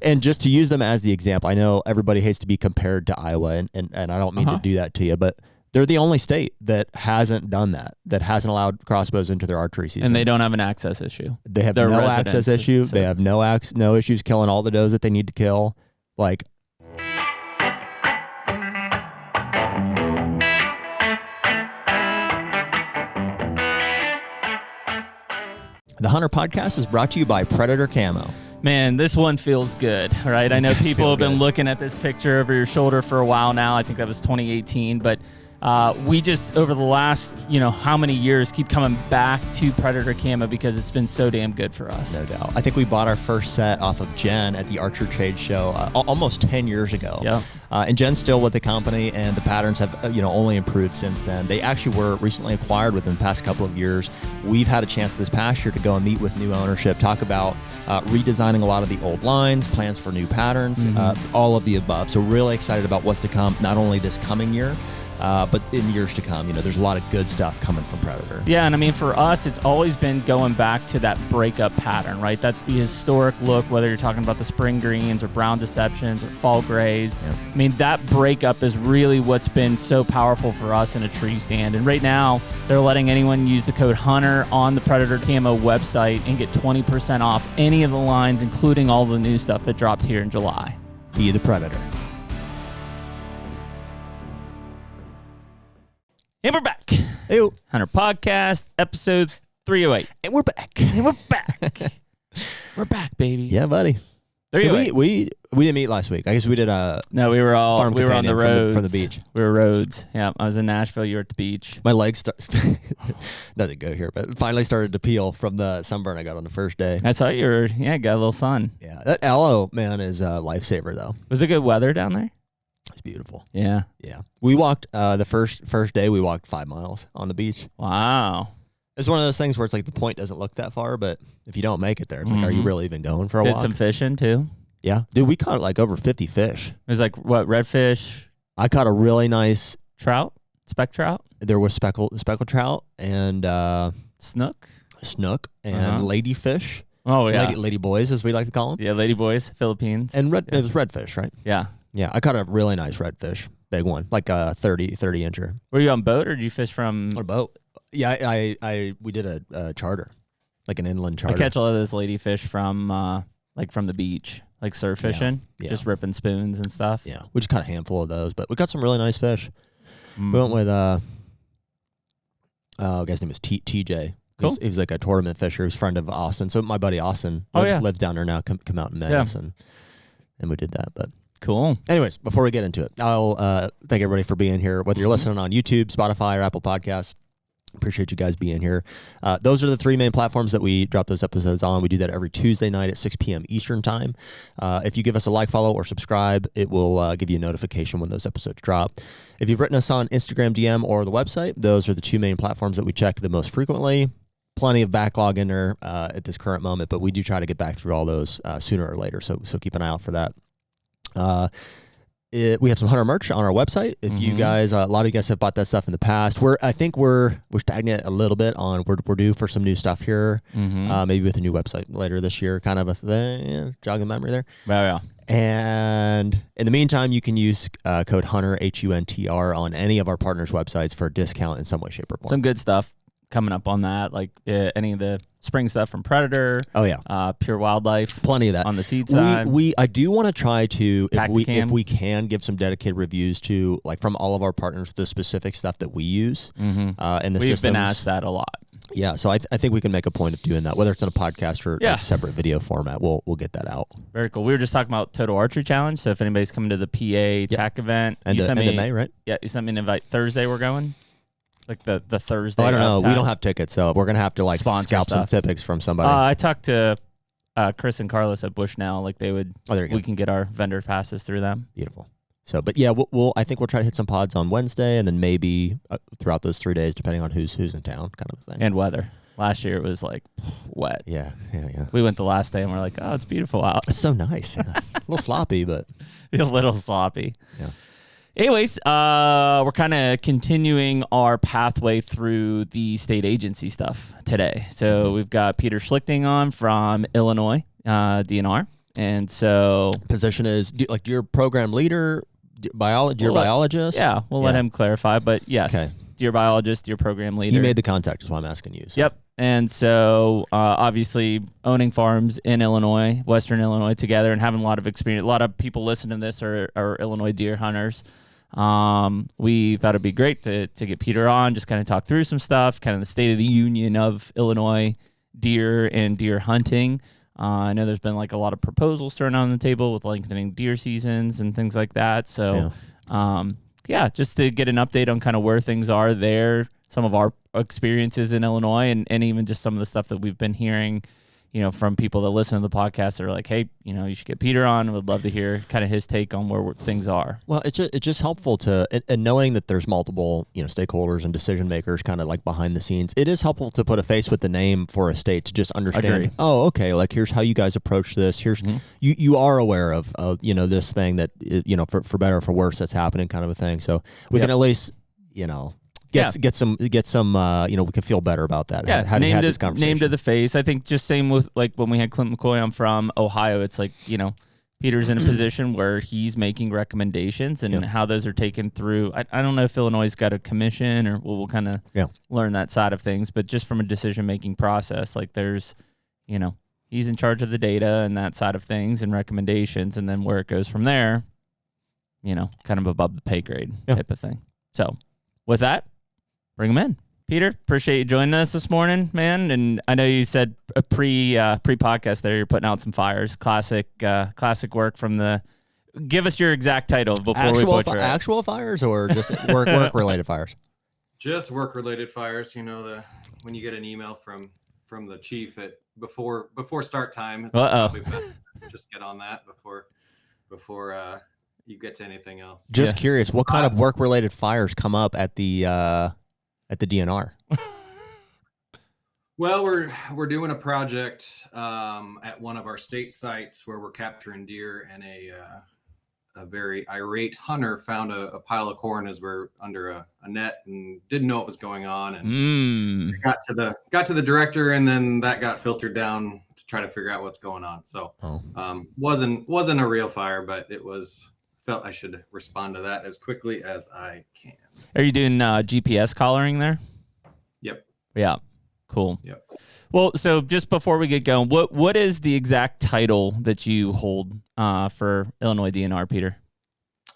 And just to use them as the example, I know everybody hates to be compared to Iowa, and I don't mean to do that to you, but they're the only state that hasn't done that hasn't allowed crossbows into their archery season. And they don't have an access issue. They have no access issue. So. They have no issues killing all the does that they need to kill. Like, the HUNTR Podcast is brought to you by Predator Camo. Man, this one feels good, right? I know people have been looking at this picture over your shoulder for a while now. I think that was 2018, but we just, over the last, how many years, keep coming back to Predator Camo because it's been so damn good for us. No doubt. I think we bought our first set off of Jen at the Archer Trade Show almost 10 years ago. Yeah. And Jen's still with the company, and the patterns have, only improved since then. They actually were recently acquired within the past couple of years. We've had a chance this past year to go and meet with new ownership, talk about redesigning a lot of the old lines, plans for new patterns, all of the above. So really excited about what's to come, not only this coming year, but in years to come. There's a lot of good stuff coming from Predator. Yeah, and I mean, for us, it's always been going back to that breakup pattern, right? That's the historic look, whether you're talking about the spring greens or brown deceptions or fall grays. Yeah. I mean, that breakup is really what's been so powerful for us in a tree stand. And right now, they're letting anyone use the code HUNTR on the Predator Camo website and get 20% off any of the lines, including all the new stuff that dropped here in July. Be the Predator. And we're back. Hey, HUNTR Podcast, episode 308. And we're back. We're back, baby. Yeah, buddy. We didn't meet last week. I guess we did a No, we were on the roads. From the beach. We were roads. Yeah, I was in Nashville. You were at the beach. My legs doesn't go here, but finally started to peel from the sunburn I got on the first day. I saw you were, got a little sun. Yeah, that aloe, man, is a lifesaver, though. Was it good weather down there? It's beautiful. Yeah. Yeah. We walked, the first day, we walked 5 miles on the beach. Wow. It's one of those things where it's like the point doesn't look that far, but if you don't make it there, it's like, are you really even going for a walk? Did some fishing, too? Yeah. Dude, we caught like over 50 fish. It was like, what, redfish? I caught a really nice... Trout? Speck trout? There was speckled trout and... Snook? Snook and ladyfish. Oh, yeah. Lady boys, as we like to call them. Yeah, lady boys, Philippines. And it was redfish, right? Yeah. Yeah, I caught a really nice redfish, big one, like a 30 incher. Were you on boat or did you fish from? On a boat. Yeah, we did a charter, like an inland charter. I catch a lot of those ladyfish from from the beach, like surf fishing, just ripping spoons and stuff. Yeah, we just caught a handful of those, but we got some really nice fish. We went with I guess his name was TJ. Cool. He was like a tournament fisher. He was a friend of Austin. So my buddy Austin lives down there now. Come out in Madison, and we did that, but. Cool. Anyways, before we get into it, I'll thank everybody for being here, whether you're listening on YouTube, Spotify, or Apple Podcasts. Appreciate you guys being here. Those are the 3 main platforms that we drop those episodes on. We do that every Tuesday night at 6 p.m. Eastern time. If you give us a like, follow, or subscribe, it will give you a notification when those episodes drop. If you've written us on Instagram DM or the website, those are the 2 main platforms that we check the most frequently. Plenty of backlog in there at this current moment, but we do try to get back through all those sooner or later, so keep an eye out for that. We have some HUNTR merch on our website. If you guys, a lot of you guys have bought that stuff in the past. I think we're stagnant a little bit on. We're due for some new stuff here. Maybe with a new website later this year. Kind of a thing, jogging memory there. Yeah. And in the meantime, you can use code HUNTR HUNTR on any of our partners' websites for a discount in some way, shape, or form. Some good stuff coming up on that, like any of the spring stuff from Predator. Oh yeah, Pure Wildlife. Plenty of that on the seed side. I do want to try to if we can give some dedicated reviews to, like, from all of our partners, the specific stuff that we use and the We've systems. Been asked that a lot. Yeah, so I think we can make a point of doing that, whether it's in a podcast or a separate video format. We'll get that out. Very cool. We were just talking about Total Archery Challenge. So if anybody's coming to the PA TAC event, end of May, right? Yeah, you sent me an invite. Thursday we're going. Like the Thursday. I don't know. We don't have tickets, so we're gonna have to scalp some tickets from somebody. I talked to Chris and Carlos at Bushnell. Like they would. Oh, there you go. We can get our vendor passes through them. Beautiful. So, but yeah, I think we'll try to hit some pods on Wednesday, and then maybe throughout those 3 days, depending on who's in town, kind of a thing. And weather. Last year it was like wet. Yeah. We went the last day and we're like, oh, it's beautiful out. It's so nice. Yeah. A little sloppy, but a little sloppy. Yeah. Anyways, we're kind of continuing our pathway through the state agency stuff today. So we've got Peter Schlichting on from Illinois, DNR. And so Position is deer program leader, deer biologist. Yeah, we'll let him clarify. But yes, okay. Deer biologist, deer program leader. You made the contact, is why I'm asking you. So. Yep. And so obviously owning farms in Illinois, Western Illinois together, and having a lot of experience. A lot of people listening to this are Illinois deer hunters. We thought it'd be great to get Peter on, just kind of talk through some stuff, kind of the state of the union of Illinois deer and deer hunting. I know there's been like a lot of proposals thrown on the table with lengthening deer seasons and things like that. So, just to get an update on kind of where things are there, some of our experiences in Illinois, and even just some of the stuff that we've been hearing, from people that listen to the podcast. They're like, hey, you should get Peter on. Would love to hear kind of his take on where things are. Well, it's just helpful and knowing that there's multiple, stakeholders and decision makers kind of like behind the scenes. It is helpful to put a face with the name for a state to just understand, oh, okay, like here's how you guys approach this. Here's, you are aware of, this thing that, for better or for worse that's happening kind of a thing. So we can at least, get some we can feel better about that. Yeah, Having had this conversation. Name to the face. I think just same with like when we had Clint McCoy on from Ohio, it's like, Peter's in a position where he's making recommendations and how those are taken through. I don't know if Illinois got a commission or we'll kind of learn that side of things, but just from a decision-making process, like there's, he's in charge of the data and that side of things and recommendations, and then where it goes from there, kind of above the pay grade type of thing. So with that, bring him in. Peter, appreciate you joining us this morning, man. And I know you said a pre-podcast there, you're putting out some fires. Classic work from the. Give us your exact title before we butcher it. Actual fires or just work-related fires? Just work-related fires. When you get an email from the chief before start time, it's probably best to just get on that before you get to anything else. Just curious, what kind of work-related fires come up at the DNR? Well, we're doing a project at one of our state sites where we're capturing deer, and a very irate hunter found a pile of corn as we're under a net and didn't know what was going on, and got to the director, and then that got filtered down to try to figure out what's going on. So wasn't a real fire, but it was. Felt I should respond to that as quickly as I can. Are you doing GPS collaring there? Yep. Yeah. Cool. Yep. Well, so just before we get going, what is the exact title that you hold for Illinois DNR, Peter?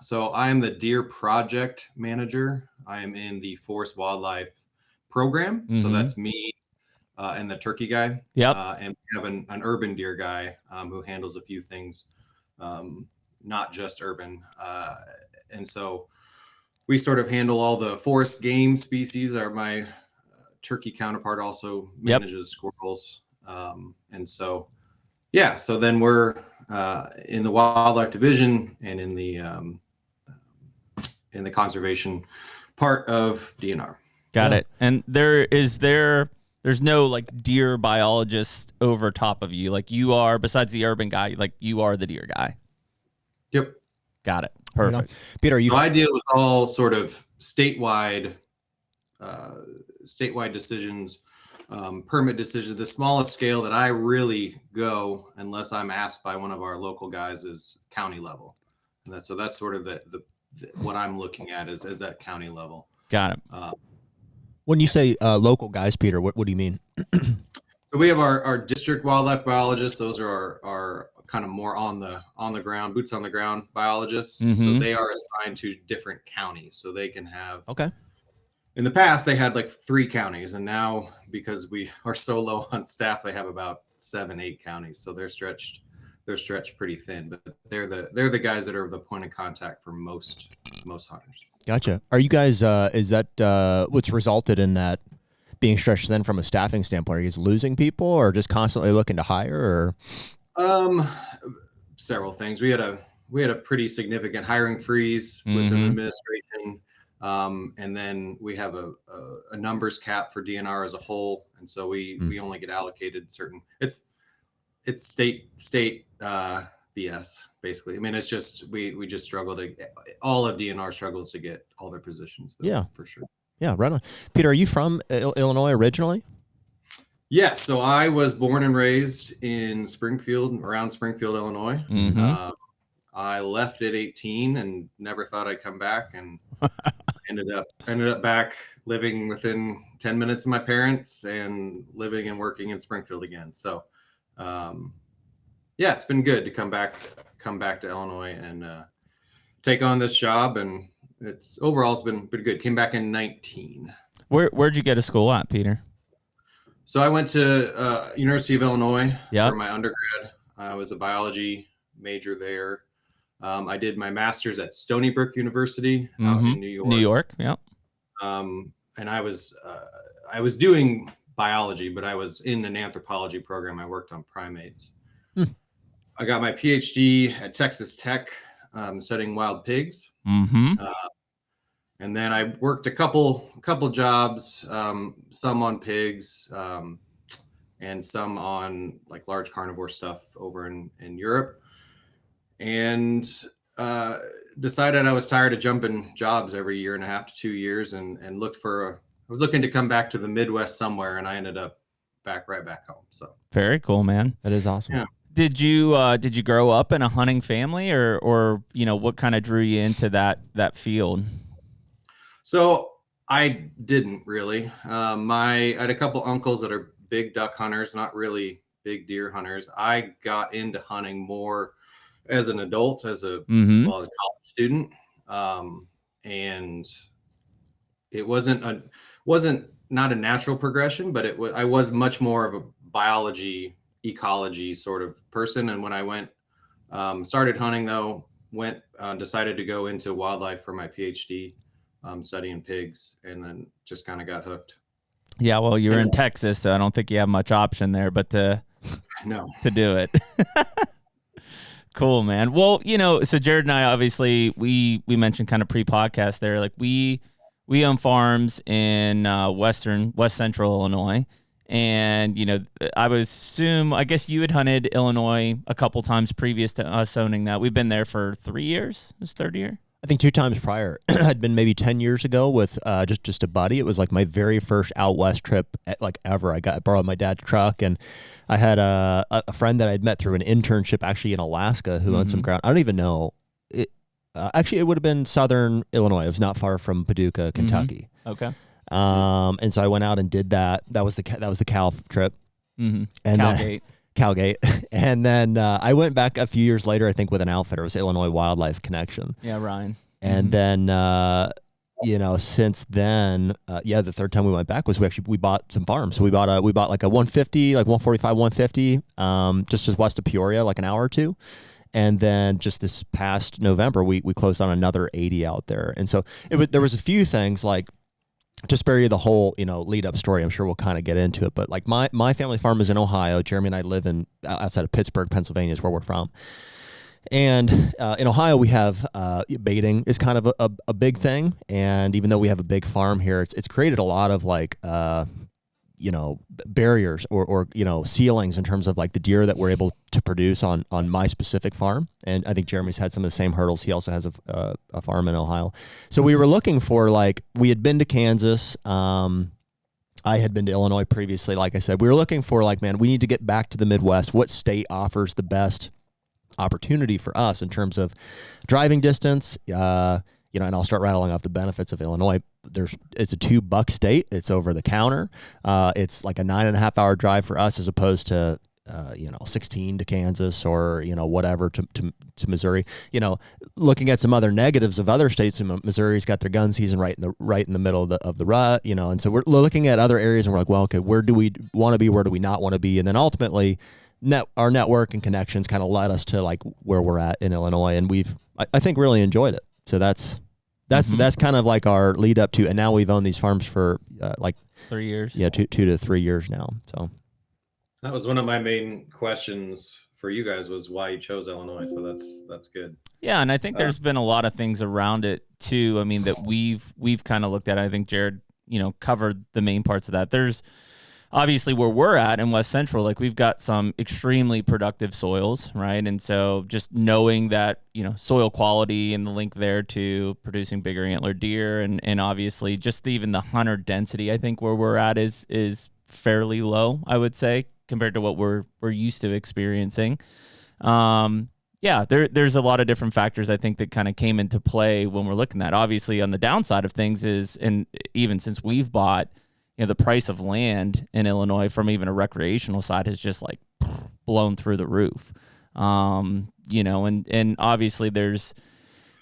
So I am the Deer Project Manager. I am in the Forest Wildlife Program. So that's me and the turkey guy. Yep. And we have an urban deer guy who handles a few things. Not just urban. And so we sort of handle all the forest game species. My turkey counterpart also manages squirrels. And so, so then we're in the wildlife division and in the conservation part of DNR. Got it. And there's no like deer biologist over top of you. Like you are, besides the urban guy, like you are the deer guy. Yep. Got it. Perfect. Peter, I deal with all sort of statewide decisions, permit decisions. The smallest scale that I really go, unless I'm asked by one of our local guys, is county level. And that's sort of the what I'm looking at is that county level. Got it. When you say local guys, Peter, what do you mean? So we have our district wildlife biologists. Those are our kind of more on the ground, boots on the ground biologists. So they are assigned to different counties. So they can have, in the past they had like 3 counties, and now because we are so low on staff, they have about 7-8 counties. So they're stretched pretty thin, but they're the guys that are the point of contact for most hunters. Gotcha. Are you guys, is that what's resulted in that being stretched thin from a staffing standpoint? Are you guys losing people or just constantly looking to hire, or? Several things. We had a pretty significant hiring freeze with an administration. And then we have a numbers cap for DNR as a whole. And so we only get allocated certain, it's state BS basically. I mean, it's just, we just struggle all of DNR struggles to get all their positions. Yeah, for sure. Yeah. Right on. Peter, are you from Illinois originally? Yeah, so I was born and raised in around Springfield, Illinois. Mm-hmm. I left at 18 and never thought I'd come back, and ended up back living within 10 minutes of my parents and living and working in Springfield again. So, yeah, it's been good to come back to Illinois and take on this job, and it's been good. Came back in 19. Where'd you go to school at, Peter? So I went to University of Illinois Yep. for my undergrad. I was a biology major there. I did my master's at Stony Brook University out in New York. New York, yep. And I was doing biology, but I was in an anthropology program. I worked on primates. I got my PhD at Texas Tech, studying wild pigs. Mm-hmm. And then I worked a couple jobs, some on pigs, and some on like large carnivore stuff over in Europe. And decided I was tired of jumping jobs every year and a half to 2 years, and I was looking to come back to the Midwest somewhere, and I ended up right back home. So very cool, man. That is awesome. Yeah. Did you grow up in a hunting family, or what kind of drew you into that field? So I didn't really. I had a couple uncles that are big duck hunters, not really big deer hunters. I got into hunting more as an adult, as a college student, and it wasn't not a natural progression, but I was much more of a biology, ecology sort of person. And when I went, started hunting though, decided to go into wildlife for my PhD, studying pigs, and then just kind of got hooked. Yeah, well, you're in Texas, so I don't think you have much option there, but to do it. Cool, man. Well, so Jared and I, obviously, we mentioned kind of pre-podcast there, like we own farms in West Central Illinois. And, I guess you had hunted Illinois a couple times previous to us owning that. We've been there for 3 years. This third year? I think 2 times prior. I'd been maybe 10 years ago with just a buddy. It was like my very first out west trip ever. I borrowed my dad's truck, and I had a friend that I'd met through an internship actually in Alaska who owned some ground. I don't even know. Actually, it would have been southern Illinois. It was not far from Paducah, Kentucky. Okay. And so I went out and did that. That was the Cal trip. And Calgate. And then I went back a few years later, I think, with an outfitter. It was Illinois Wildlife Connection. Yeah, Ryan. And then, since then, the third time we went back was we bought some farms. So we bought like a 150, like 145, 150, just west of Peoria, like an hour or two. And then just this past November, we closed on another 80 out there. And so there was a few things like, to spare you the whole, lead up story, I'm sure we'll kind of get into it. But like my family farm is in Ohio. Jeremy and I live outside of Pittsburgh, Pennsylvania is where we're from. And in Ohio, we have baiting is kind of a big thing. And even though we have a big farm here, it's created a lot of like, barriers or ceilings in terms of like the deer that we're able to produce on my specific farm. And I think Jeremy's had some of the same hurdles. He also has a farm in Ohio. So we were looking for, like, we had been to Kansas. I had been to Illinois previously. Like I said, we were looking for, like, man, we need to get back to the Midwest. What state offers the best opportunity for us in terms of driving distance? And I'll start rattling off the benefits of Illinois. It's a $2 state. It's over the counter. It's like a 9.5 hour drive for us as opposed to 16 to Kansas or whatever to Missouri. Looking at some other negatives of other states, Missouri's got their gun season right in the middle of the rut. And so we're looking at other areas and we're like, well, okay, where do we want to be? Where do we not want to be? And then ultimately, our network and connections kind of led us to like where we're at in Illinois, and we've I think really enjoyed it. So that's kind of like our lead up to, and now we've owned these farms for like 3 years. Yeah, 2 to 3 years now. So that was one of my main questions for you guys, was why you chose Illinois. So that's good. Yeah, and I think there's been a lot of things around it too. I mean, that we've kind of looked at. I think Jared, covered the main parts of that. There's obviously where we're at in West Central, like we've got some extremely productive soils, right? And so just knowing that, soil quality and the link there to producing bigger antler deer, and obviously just even the hunter density, I think where we're at is fairly low, I would say, compared to what we're used to experiencing. There's a lot of different factors I think that kind of came into play when we're looking at. Obviously, on the downside of things is, and even since we've bought, the price of land in Illinois from even a recreational side has just like blown through the roof. And obviously there's,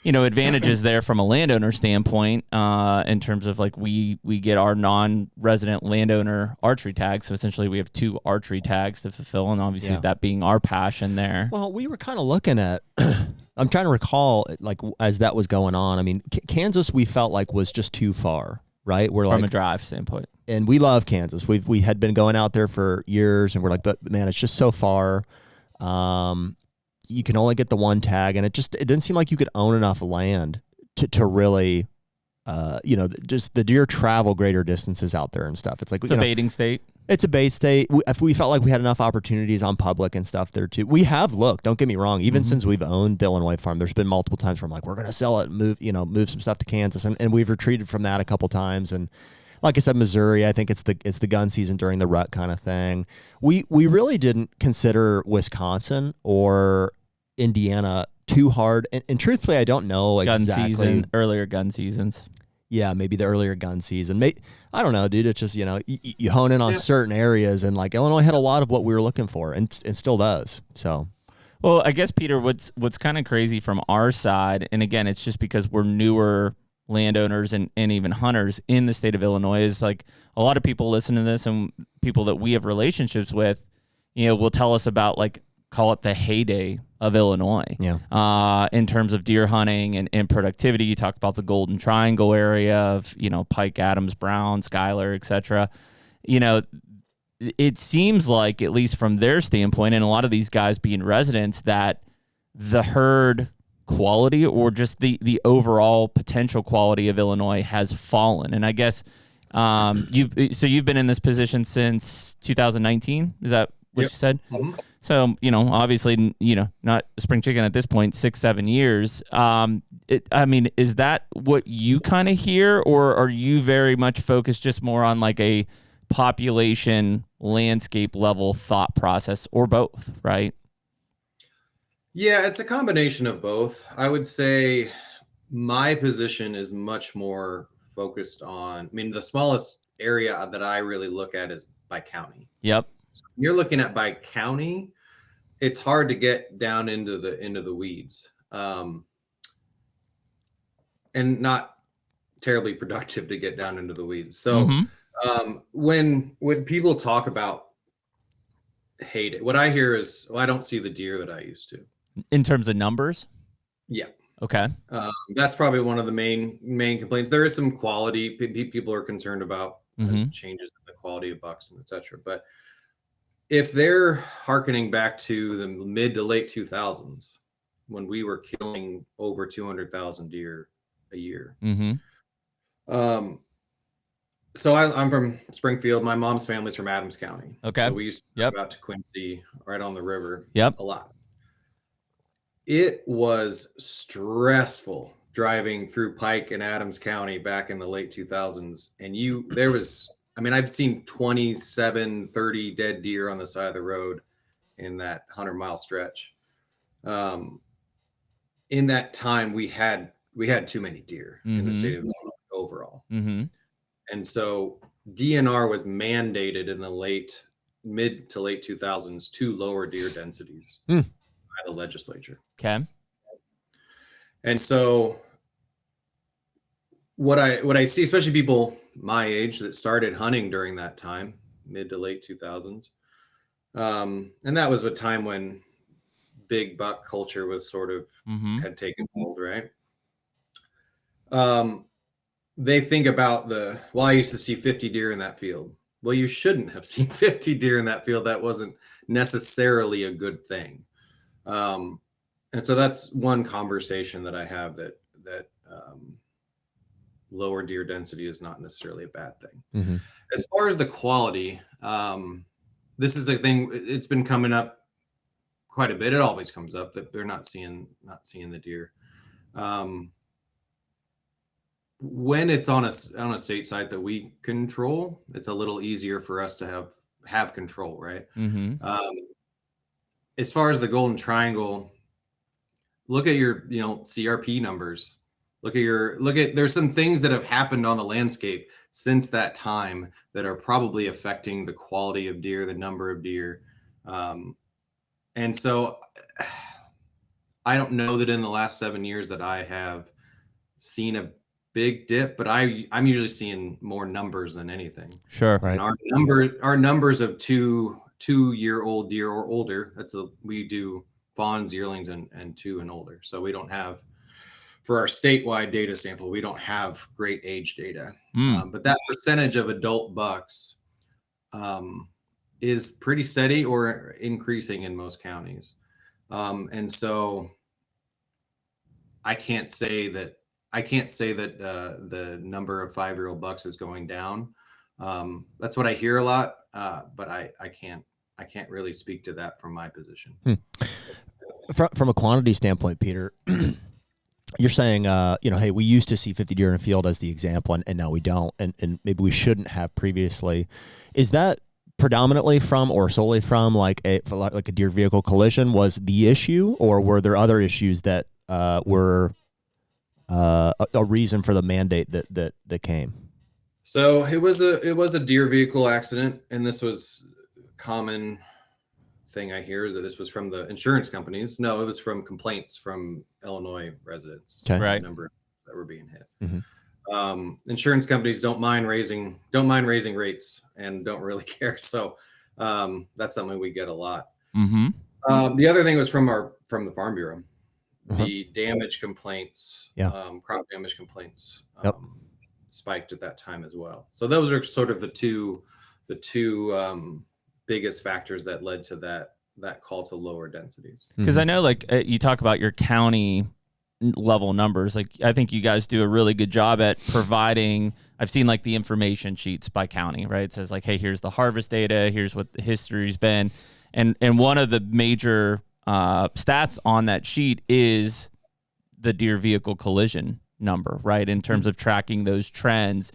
advantages there from a landowner standpoint, in terms of like we get our non-resident landowner archery tags. So essentially we have 2 archery tags to fulfill, and obviously that being our passion there. Well, we were kind of looking at, I'm trying to recall, like, as that was going on, I mean, Kansas, we felt like was just too far, right? We're from like, a drive standpoint. And we love Kansas. We had been going out there for years, and we're like, but man, it's just so far. You can only get the 1 tag, and it didn't seem like you could own enough land to really, just the deer travel greater distances out there and stuff. It's like, it's a baiting state. It's a bait state. We felt like we had enough opportunities on public and stuff there too. We have looked, don't get me wrong, even since we've owned the Illinois farm, there's been multiple times where I'm like, we're going to sell it and move some stuff to Kansas. And we've retreated from that a couple times. And like I said, Missouri, I think it's the gun season during the rut kind of thing. We really didn't consider Wisconsin or Indiana too hard. And truthfully, I don't know exactly. Earlier gun seasons. Yeah, maybe the earlier gun season. I don't know, dude. It's just, you hone in on certain areas, and like Illinois had a lot of what we were looking for, and still does. So, well, I guess, Peter, what's kind of crazy from our side, and again, it's just because we're newer landowners and even hunters in the state of Illinois, is like a lot of people listen to this, and people that we have relationships with, will tell us about, like, call it the heyday of Illinois. Yeah. In terms of deer hunting and productivity. You talk about the Golden Triangle area of, Pike, Adams, Brown, Schuyler, etc. It seems like, at least from their standpoint, and a lot of these guys being residents, that the herd quality, or just the overall potential quality of Illinois, has fallen. And I guess you've been in this position since 2019. Is that what you said? Mm-hmm. So, obviously, not a spring chicken at this point, 6-7 years. Is that what you kind of hear, or are you very much focused just more on like a population landscape level thought process, or both, right? Yeah, it's a combination of both. I would say my position is much more focused on, the smallest area that I really look at is by county. Yep. So when you're looking at by county, it's hard to get down into the weeds, and not terribly productive to get down into the weeds. So when people talk about hate, what I hear is, I don't see the deer that I used to. In terms of numbers? Yeah. Okay. That's probably one of the main complaints. There is some quality. People are concerned about changes in the quality of bucks and et cetera. But if they're hearkening back to the mid to late 2000s, when we were killing over 200,000 deer a year. So I'm from Springfield. My mom's family's from Adams County. Okay. So we used to go out to Quincy, right on the river. Yep. A lot. It was stressful driving through Pike and Adams County back in the late 2000s. And I've seen 27, 30 dead deer on the side of the road in that 100-mile stretch. In that time, we had too many deer in the state of Illinois overall. And so DNR was mandated in the mid to late 2000s to lower deer densities by the legislature. Okay. And so what I see, especially people my age that started hunting during that time, mid to late 2000s, and that was a time when big buck culture was sort of had taken hold, right? They think about I used to see 50 deer in that field. Well, you shouldn't have seen 50 deer in that field. That wasn't necessarily a good thing. And so that's one conversation that I have, that lower deer density is not necessarily a bad thing. As far as the quality, this is the thing. It's been coming up quite a bit. It always comes up that they're not seeing the deer. when it's on a state site that we control, it's a little easier for us to have control, right? Mm-hmm. As far as the Golden Triangle, look at your CRP numbers. Look at there's some things that have happened on the landscape since that time that are probably affecting the quality of deer, the number of deer. And so I don't know that in the last 7 years that I have seen a big dip, but I'm usually seeing more numbers than anything. Sure. Right. And our numbers of 2-year-old deer or older, we do fawns, yearlings, and 2 and older. So we don't have, for our statewide data sample, we don't have great age data. But that percentage of adult bucks is pretty steady or increasing in most counties. And so I can't say that the number of 5-year-old bucks is going down. That's what I hear a lot, but I can't really speak to that from my position. From a quantity standpoint, Peter, you're saying, hey, we used to see 50 deer in a field as the example, and now we don't, and maybe we shouldn't have previously. Is that predominantly from or solely from like a deer vehicle collision was the issue, or were there other issues that were a reason for the mandate that came? So it was a deer vehicle accident, and this was common thing I hear that this was from the insurance companies. No, it was from complaints from Illinois residents. Okay. Right. Number that were being hit. Mm-hmm. Insurance companies don't mind raising rates and don't really care. So that's something we get a lot. Mm-hmm. The other thing was from the Farm Bureau. The damage complaints, crop damage complaints, spiked at that time as well. So those are sort of the two biggest factors that led to that call to lower densities. Because I know, like, you talk about your county level numbers. Like, I think you guys do a really good job at providing. I've seen like the information sheets by county, right? It says like, hey, here's the harvest data, here's what the history's been, and one of the major stats on that sheet is the deer vehicle collision number, right? In terms of tracking those trends.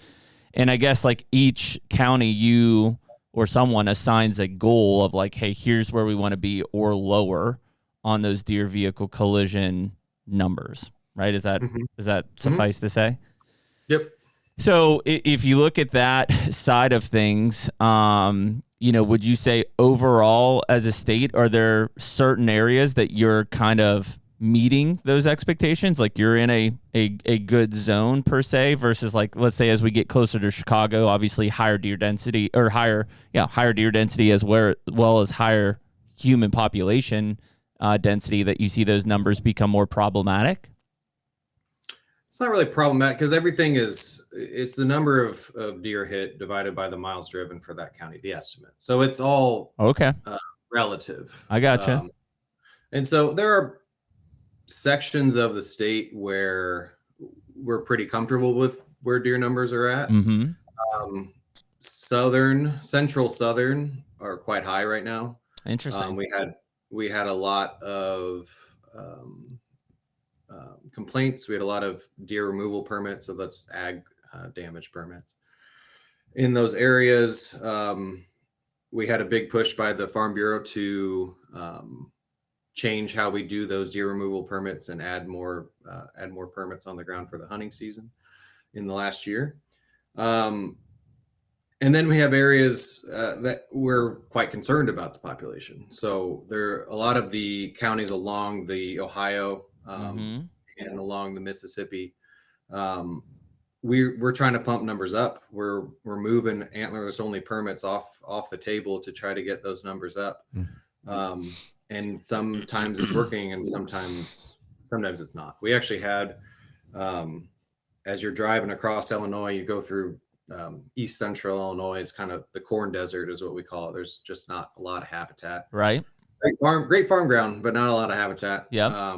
And I guess like each county, you or someone assigns a goal of like, hey, here's where we want to be or lower on those deer vehicle collision numbers, right? Is that suffice to say? Yep. So if you look at that side of things, would you say overall as a state, are there certain areas that you're kind of meeting those expectations? Like you're in a good zone per se versus like, let's say as we get closer to Chicago, obviously higher deer density as well as higher human population density, that you see those numbers become more problematic? It's not really problematic because it's the number of deer hit divided by the miles driven for that county, the estimate. So it's all relative. I gotcha. And so there are sections of the state where we're pretty comfortable with where deer numbers are at. Mm-hmm. Central southern are quite high right now. Interesting. We had a lot of complaints. We had a lot of deer removal permits, so that's ag damage permits in those areas. We had a big push by the Farm Bureau to change how we do those deer removal permits and add more permits on the ground for the hunting season in the last year. And then we have areas that we're quite concerned about the population. So there are a lot of the counties along the Ohio and along the Mississippi. We're trying to pump numbers up. We're moving antlerless only permits off the table to try to get those numbers up. And sometimes it's working, and sometimes it's not. We actually had, as you're driving across Illinois, you go through east central Illinois. It's kind of the corn desert is what we call it. There's just not a lot of habitat. Right. Great farm ground, but not a lot of habitat. Yeah.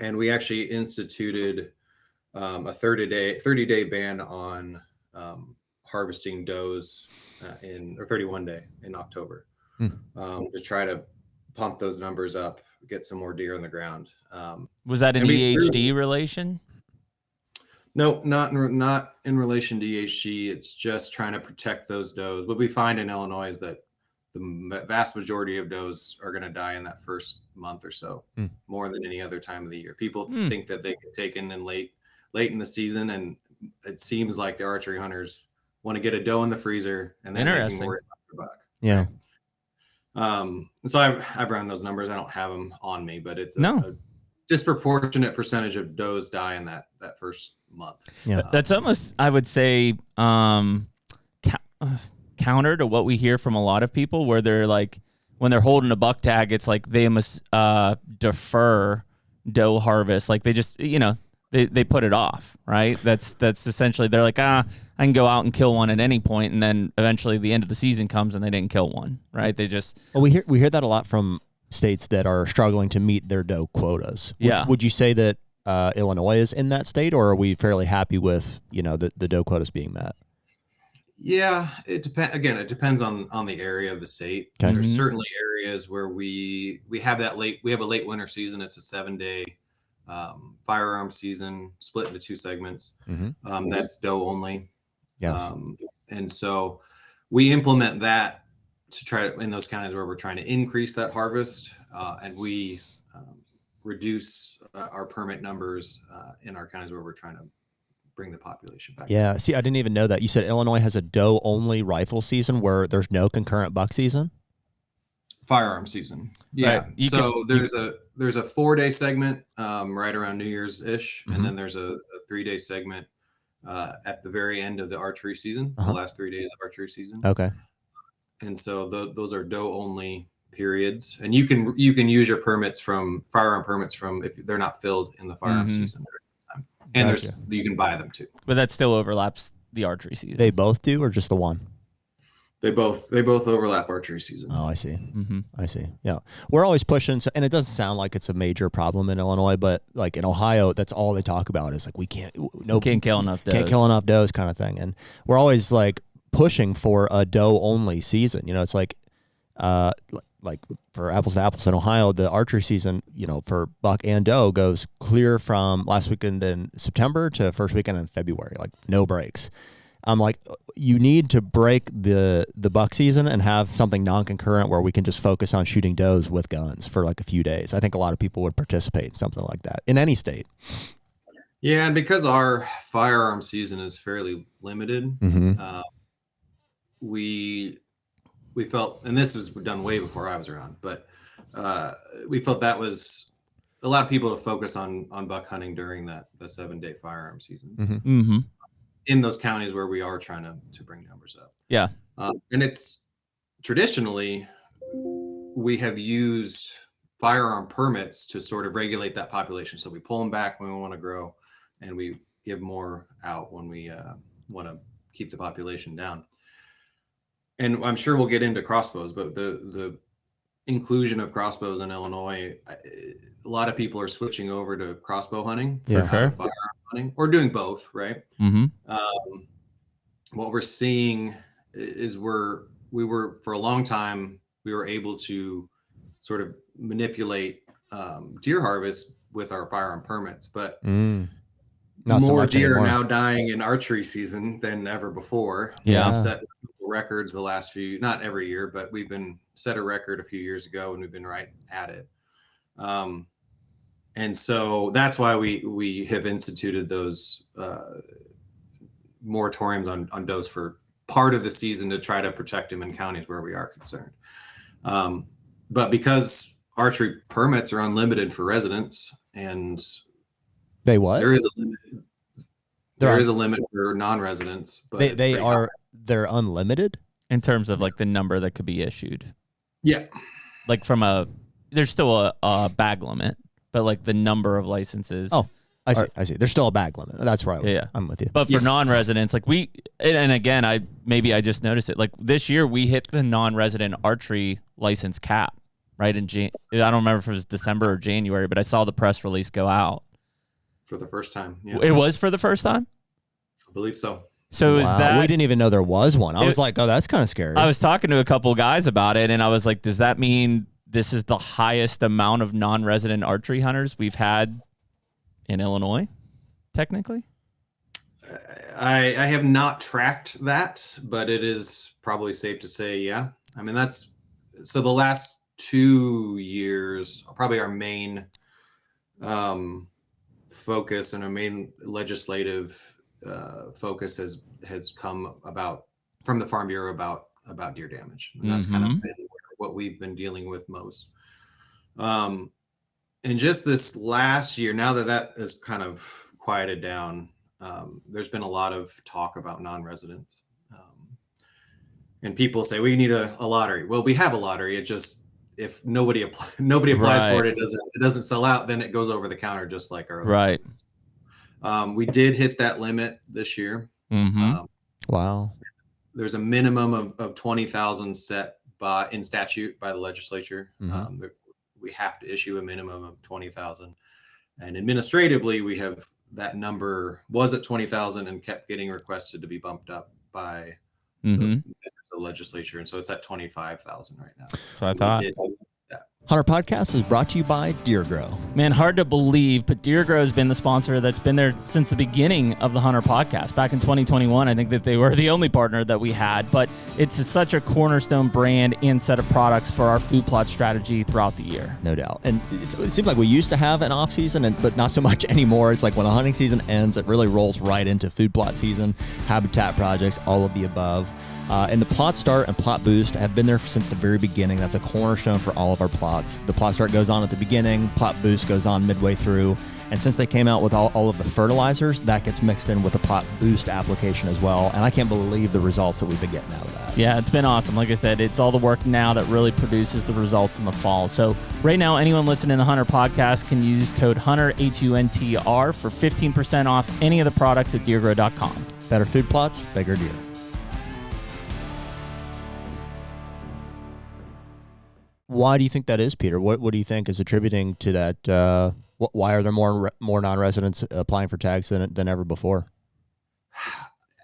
And we actually instituted a 30-day ban on harvesting does or 31-day in October to try to pump those numbers up, get some more deer on the ground. Was that an EHD relation? Nope, not in relation to EHG. It's just trying to protect those does. What we find in Illinois is that the vast majority of does are going to die in that first month or so, more than any other time of the year. People think that they get taken in late in the season, and it seems like the archery hunters want to get a doe in the freezer and then they can worry about the buck. Yeah. So I've run those numbers. I don't have them on me, but it's a disproportionate percentage of does die in that first month. Yeah, that's almost, I would say, counter to what we hear from a lot of people, where they're like, when they're holding a buck tag, it's like they must defer doe harvest. Like they just, they put it off, right? That's essentially, they're like, I can go out and kill one at any point, and then eventually the end of the season comes and they didn't kill one, right? They just. Well, we hear that a lot from states that are struggling to meet their doe quotas. Would you say that Illinois is in that state, or are we fairly happy with the doe quotas being met? Yeah, it depends. Again, it depends on the area of the state. Okay. There's certainly areas where we have a late winter season. It's a 7-day firearm season split into 2 segments. That's doe only. Yeah. And so we implement that to try to, in those counties where we're trying to increase that harvest, and we reduce our permit numbers in our counties where we're trying to bring the population back. Yeah. See, I didn't even know that. You said Illinois has a doe only rifle season where there's no concurrent buck season? Firearm season. Yeah. Right. So there's a 4-day segment right around New Year's ish. And then there's a 3-day segment at the very end of the archery season, the last 3 days of archery season. Okay. And so those are doe only periods, and you can use your firearm permits from if they're not filled in the firearm season during that time. And you can buy them too. But that still overlaps the archery season. They both do, or just the one? They both overlap archery season. Oh, I see. I see. Yeah. We're always pushing, and it doesn't sound like it's a major problem in Illinois, but like in Ohio, that's all they talk about is like, we can't kill enough does. Can't kill enough does kind of thing. And we're always like pushing for a doe only season. It's like for apples to apples in Ohio, the archery season, for buck and doe goes clear from last weekend in September to first weekend in February, like no breaks. I'm like, you need to break the buck season and have something non-concurrent where we can just focus on shooting does with guns for like a few days. I think a lot of people would participate in something like that in any state. Yeah, and because our firearm season is fairly limited, we felt, and this was done way before I was around, but we felt that was a lot of people to focus on buck hunting during the 7-day firearm season. In those counties where we are trying to bring numbers up. Yeah. And it's traditionally, we have used firearm permits to sort of regulate that population. So we pull them back when we want to grow, and we give more out when we want to keep the population down. And I'm sure we'll get into crossbows, but the inclusion of crossbows in Illinois, a lot of people are switching over to crossbow hunting for firearm hunting, or doing both, right? What we're seeing is we were for a long time, we were able to sort of manipulate deer harvest with our firearm permits, but more deer are now dying in archery season than ever before. Yeah. We've set records the last few, not every year, but we've been set a record a few years ago, and we've been right at it. And so that's why we have instituted those moratoriums on does for part of the season to try to protect them in counties where we are concerned. But because archery permits are unlimited for residents, and there is a limit. There is a limit for non-residents, but they're unlimited in terms of like the number that could be issued. Yeah. Like there's still a bag limit, but like the number of licenses. Oh, I see. There's still a bag limit. That's right. I'm with you. But for non-residents, like and again, I just noticed it. Like this year we hit the non-resident archery license cap, right? I don't remember if it was December or January, but I saw the press release go out. For the first time. Yeah. It was for the first time? I believe so. So is that... We didn't even know there was one. I was like, oh, that's kind of scary. I was talking to a couple guys about it, and I was like, does that mean this is the highest amount of non-resident archery hunters we've had in Illinois, technically? I have not tracked that, but it is probably safe to say, yeah. I mean, so the last 2 years, probably our main focus and our main legislative focus has come about from the Farm Bureau about deer damage, and that's kind of been what we've been dealing with most. And just this last year, now that is kind of quieted down, there's been a lot of talk about non-residents. And people say, we need a lottery. Well, we have a lottery. It just, if nobody applies for it, it doesn't sell out, then it goes over the counter just like our other Right. we did hit that limit this year. Wow. There's a minimum of 20,000 set in statute by the legislature. We have to issue a minimum of 20,000, and administratively we have that number was at 20,000 and kept getting requested to be bumped up by the legislature, and so it's at 25,000 right now. So I thought. HUNTR Podcast is brought to you by Deer Grow. Man, hard to believe, but Deer Grow has been the sponsor that's been there since the beginning of the HUNTR Podcast. Back in 2021, I think that they were the only partner that we had, but it's such a cornerstone brand and set of products for our food plot strategy throughout the year. No doubt. And it seems like we used to have an off season, but not so much anymore. It's like when the hunting season ends, it really rolls right into food plot season, habitat projects, all of the above. And the Plot Start and Plot Boost have been there since the very beginning. That's a cornerstone for all of our plots. The Plot Start goes on at the beginning, Plot Boost goes on midway through. And since they came out with all of the fertilizers, that gets mixed in with the Plot Boost application as well. And I can't believe the results that we've been getting out of that. Yeah, it's been awesome. Like I said, it's all the work now that really produces the results in the fall. So right now, anyone listening to the HUNTR Podcast can use code HUNTR, HUNTR, for 15% off any of the products at deergrow.com. Better food plots, bigger deer. Why do you think that is, Peter? What do you think is attributing to that? Why are there more non-residents applying for tags than ever before?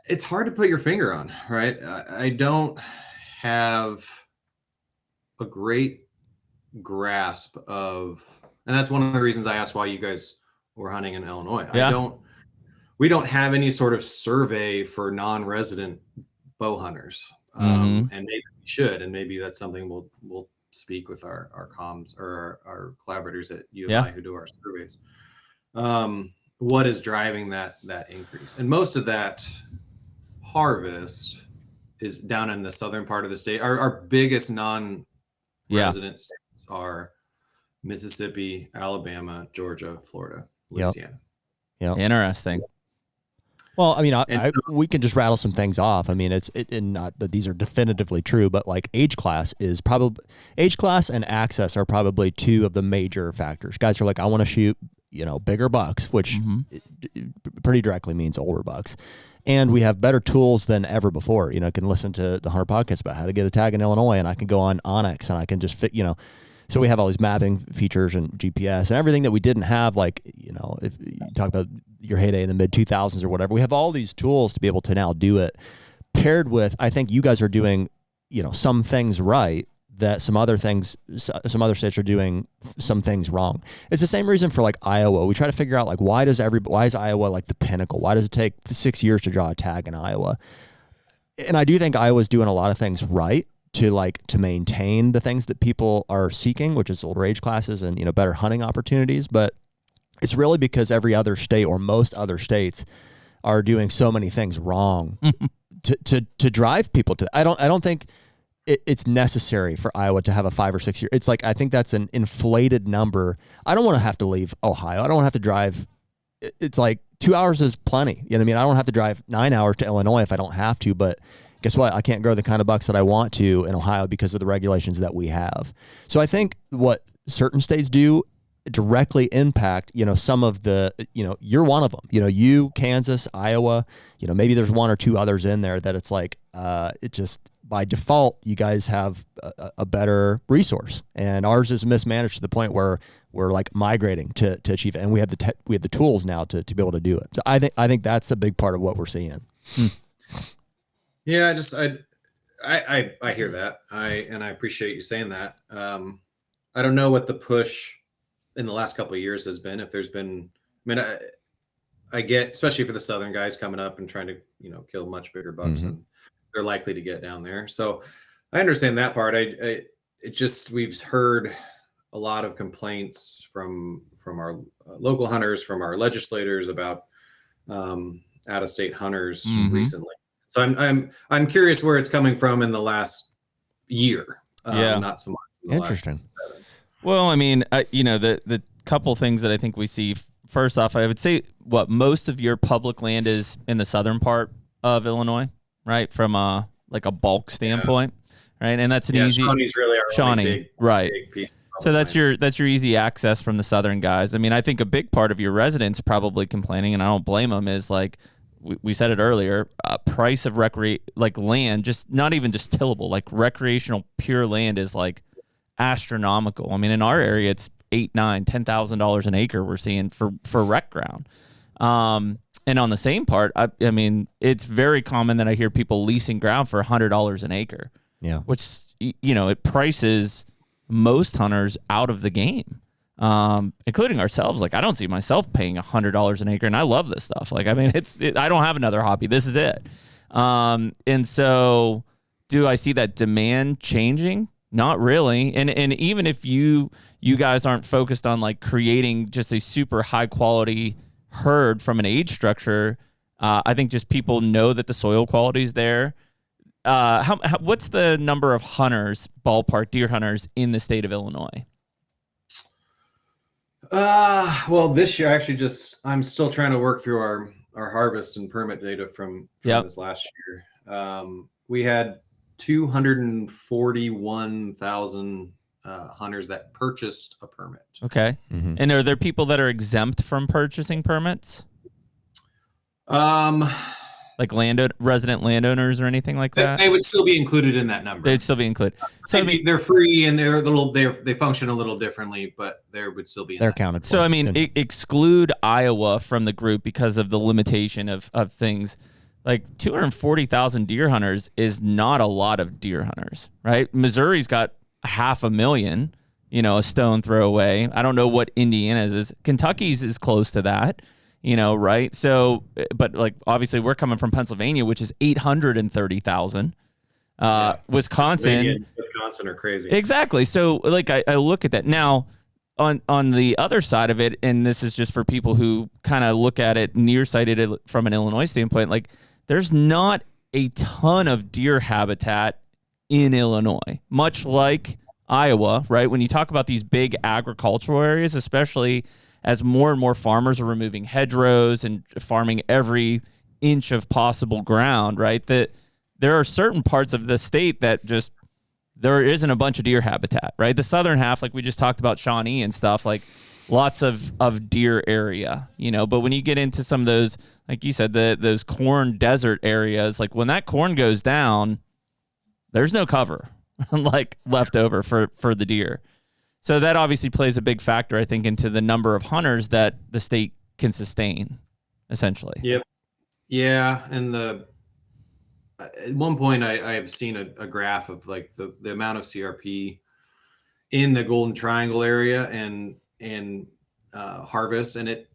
It's hard to put your finger on, right? I don't have a great grasp of, and that's one of the reasons I asked why you guys were hunting in Illinois. Yeah. We don't have any sort of survey for non-resident bow hunters, and maybe we should, and maybe that's something we'll speak with our comms or our collaborators at U of I who do our surveys. What is driving that increase? And most of that harvest is down in the southern part of the state. Our biggest non-resident states are Mississippi, Alabama, Georgia, Florida, Louisiana. Yep. Interesting. Well, I mean, we can just rattle some things off. I mean, and not that these are definitively true, but like age class and access are probably two of the major factors. Guys are like, I want to shoot, bigger bucks, which pretty directly means older bucks. And we have better tools than ever before. I can listen to the HUNTR Podcast about how to get a tag in Illinois, and I can go on Onyx and I can just fit, so we have all these mapping features and GPS and everything that we didn't have. Like, if you talk about your heyday in the mid 2000s or whatever, we have all these tools to be able to now do it, paired with, I think you guys are doing, some things right that some other states are doing some things wrong. It's the same reason for like Iowa. We try to figure out like, why is Iowa like the pinnacle? Why does it take 6 years to draw a tag in Iowa? And I do think Iowa's doing a lot of things right to maintain the things that people are seeking, which is older age classes and, better hunting opportunities. But it's really because every other state or most other states are doing so many things wrong to drive people to. I don't think it's necessary for Iowa to have a 5 or 6 year. It's like, I think that's an inflated number. I don't want to have to leave Ohio. I don't want to have to drive. It's like 2 hours is plenty. You know what I mean? I don't have to drive 9 hours to Illinois if I don't have to, but guess what? I can't grow the kind of bucks that I want to in Ohio because of the regulations that we have. So I think what certain states do directly impact, some of the, you're one of them, you, Kansas, Iowa, maybe there's one or two others in there that it's like, it just by default, you guys have a better resource, and ours is mismanaged to the point where we're like migrating to achieve it. And we have the tools now to be able to do it. So I think that's a big part of what we're seeing. Yeah, I hear that. I appreciate you saying that. I don't know what the push in the last couple of years has been. If there's been, I get, especially for the southern guys coming up and trying to, kill much bigger bucks than they're likely to get down there. So I understand that part. We've heard a lot of complaints from our local hunters, from our legislators about out-of-state hunters recently. So I'm curious where it's coming from in the last year. Not so much. Interesting. Well, I mean, the couple things that I think we see. First off, I would say most of your public land is in the southern part of Illinois, right? From a bulk standpoint, right? And that's an easy. Shawnee's really our Shawnee, big, right? Big piece. So that's your easy access from the southern guys. I mean, I think a big part of your residents probably complaining, and I don't blame them, is like we said it earlier, price of land, just not even just tillable, like recreational pure land is like astronomical. I mean, in our area, it's $8,000, $9,000, $10,000 an acre we're seeing for rec ground. And on the same part, I mean, it's very common that I hear people leasing ground for $100 an acre. Yeah, which it prices most hunters out of the game, including ourselves. Like, I don't see myself paying $100 an acre, and I love this stuff. Like, I mean, I don't have another hobby. This is it. And so, do I see that demand changing? Not really. And even if you guys aren't focused on like creating just a super high quality herd from an age structure, I think just people know that the soil quality is there. What's the number of hunters, ballpark deer hunters, in the state of Illinois? Well, this year, actually, I'm still trying to work through our harvest and permit data from this last year. We had 241,000 hunters that purchased a permit. Okay. Mm-hmm. And are there people that are exempt from purchasing permits? Like resident landowners or anything like that? They would still be included in that number. They'd still be included. So they're free and they function a little differently, but they would still be. They're counted for. So I mean, exclude Iowa from the group because of the limitation of things. Like 240,000 deer hunters is not a lot of deer hunters, right? Missouri's got 500,000, a stone throw away. I don't know what Indiana's is. Kentucky's is close to that. Right? So, but like, obviously we're coming from Pennsylvania, which is 830,000. Wisconsin are crazy. Exactly. So like, I look at that now on the other side of it. And this is just for people who kind of look at it nearsighted from an Illinois standpoint. Like, there's not a ton of deer habitat in Illinois, much like Iowa, right? When you talk about these big agricultural areas, especially as more and more farmers are removing hedgerows and farming every inch of possible ground, right? That there are certain parts of the state that just, there isn't a bunch of deer habitat, right? The southern half, like we just talked about Shawnee and stuff, like lots of deer area, but when you get into some of those, like you said, those corn desert areas, like when that corn goes down, there's no cover like left over for the deer. So that obviously plays a big factor, I think, into the number of hunters that the state can sustain, essentially. Yep. Yeah. And at one point I have seen a graph of like the amount of CRP in the Golden Triangle area and harvest, and it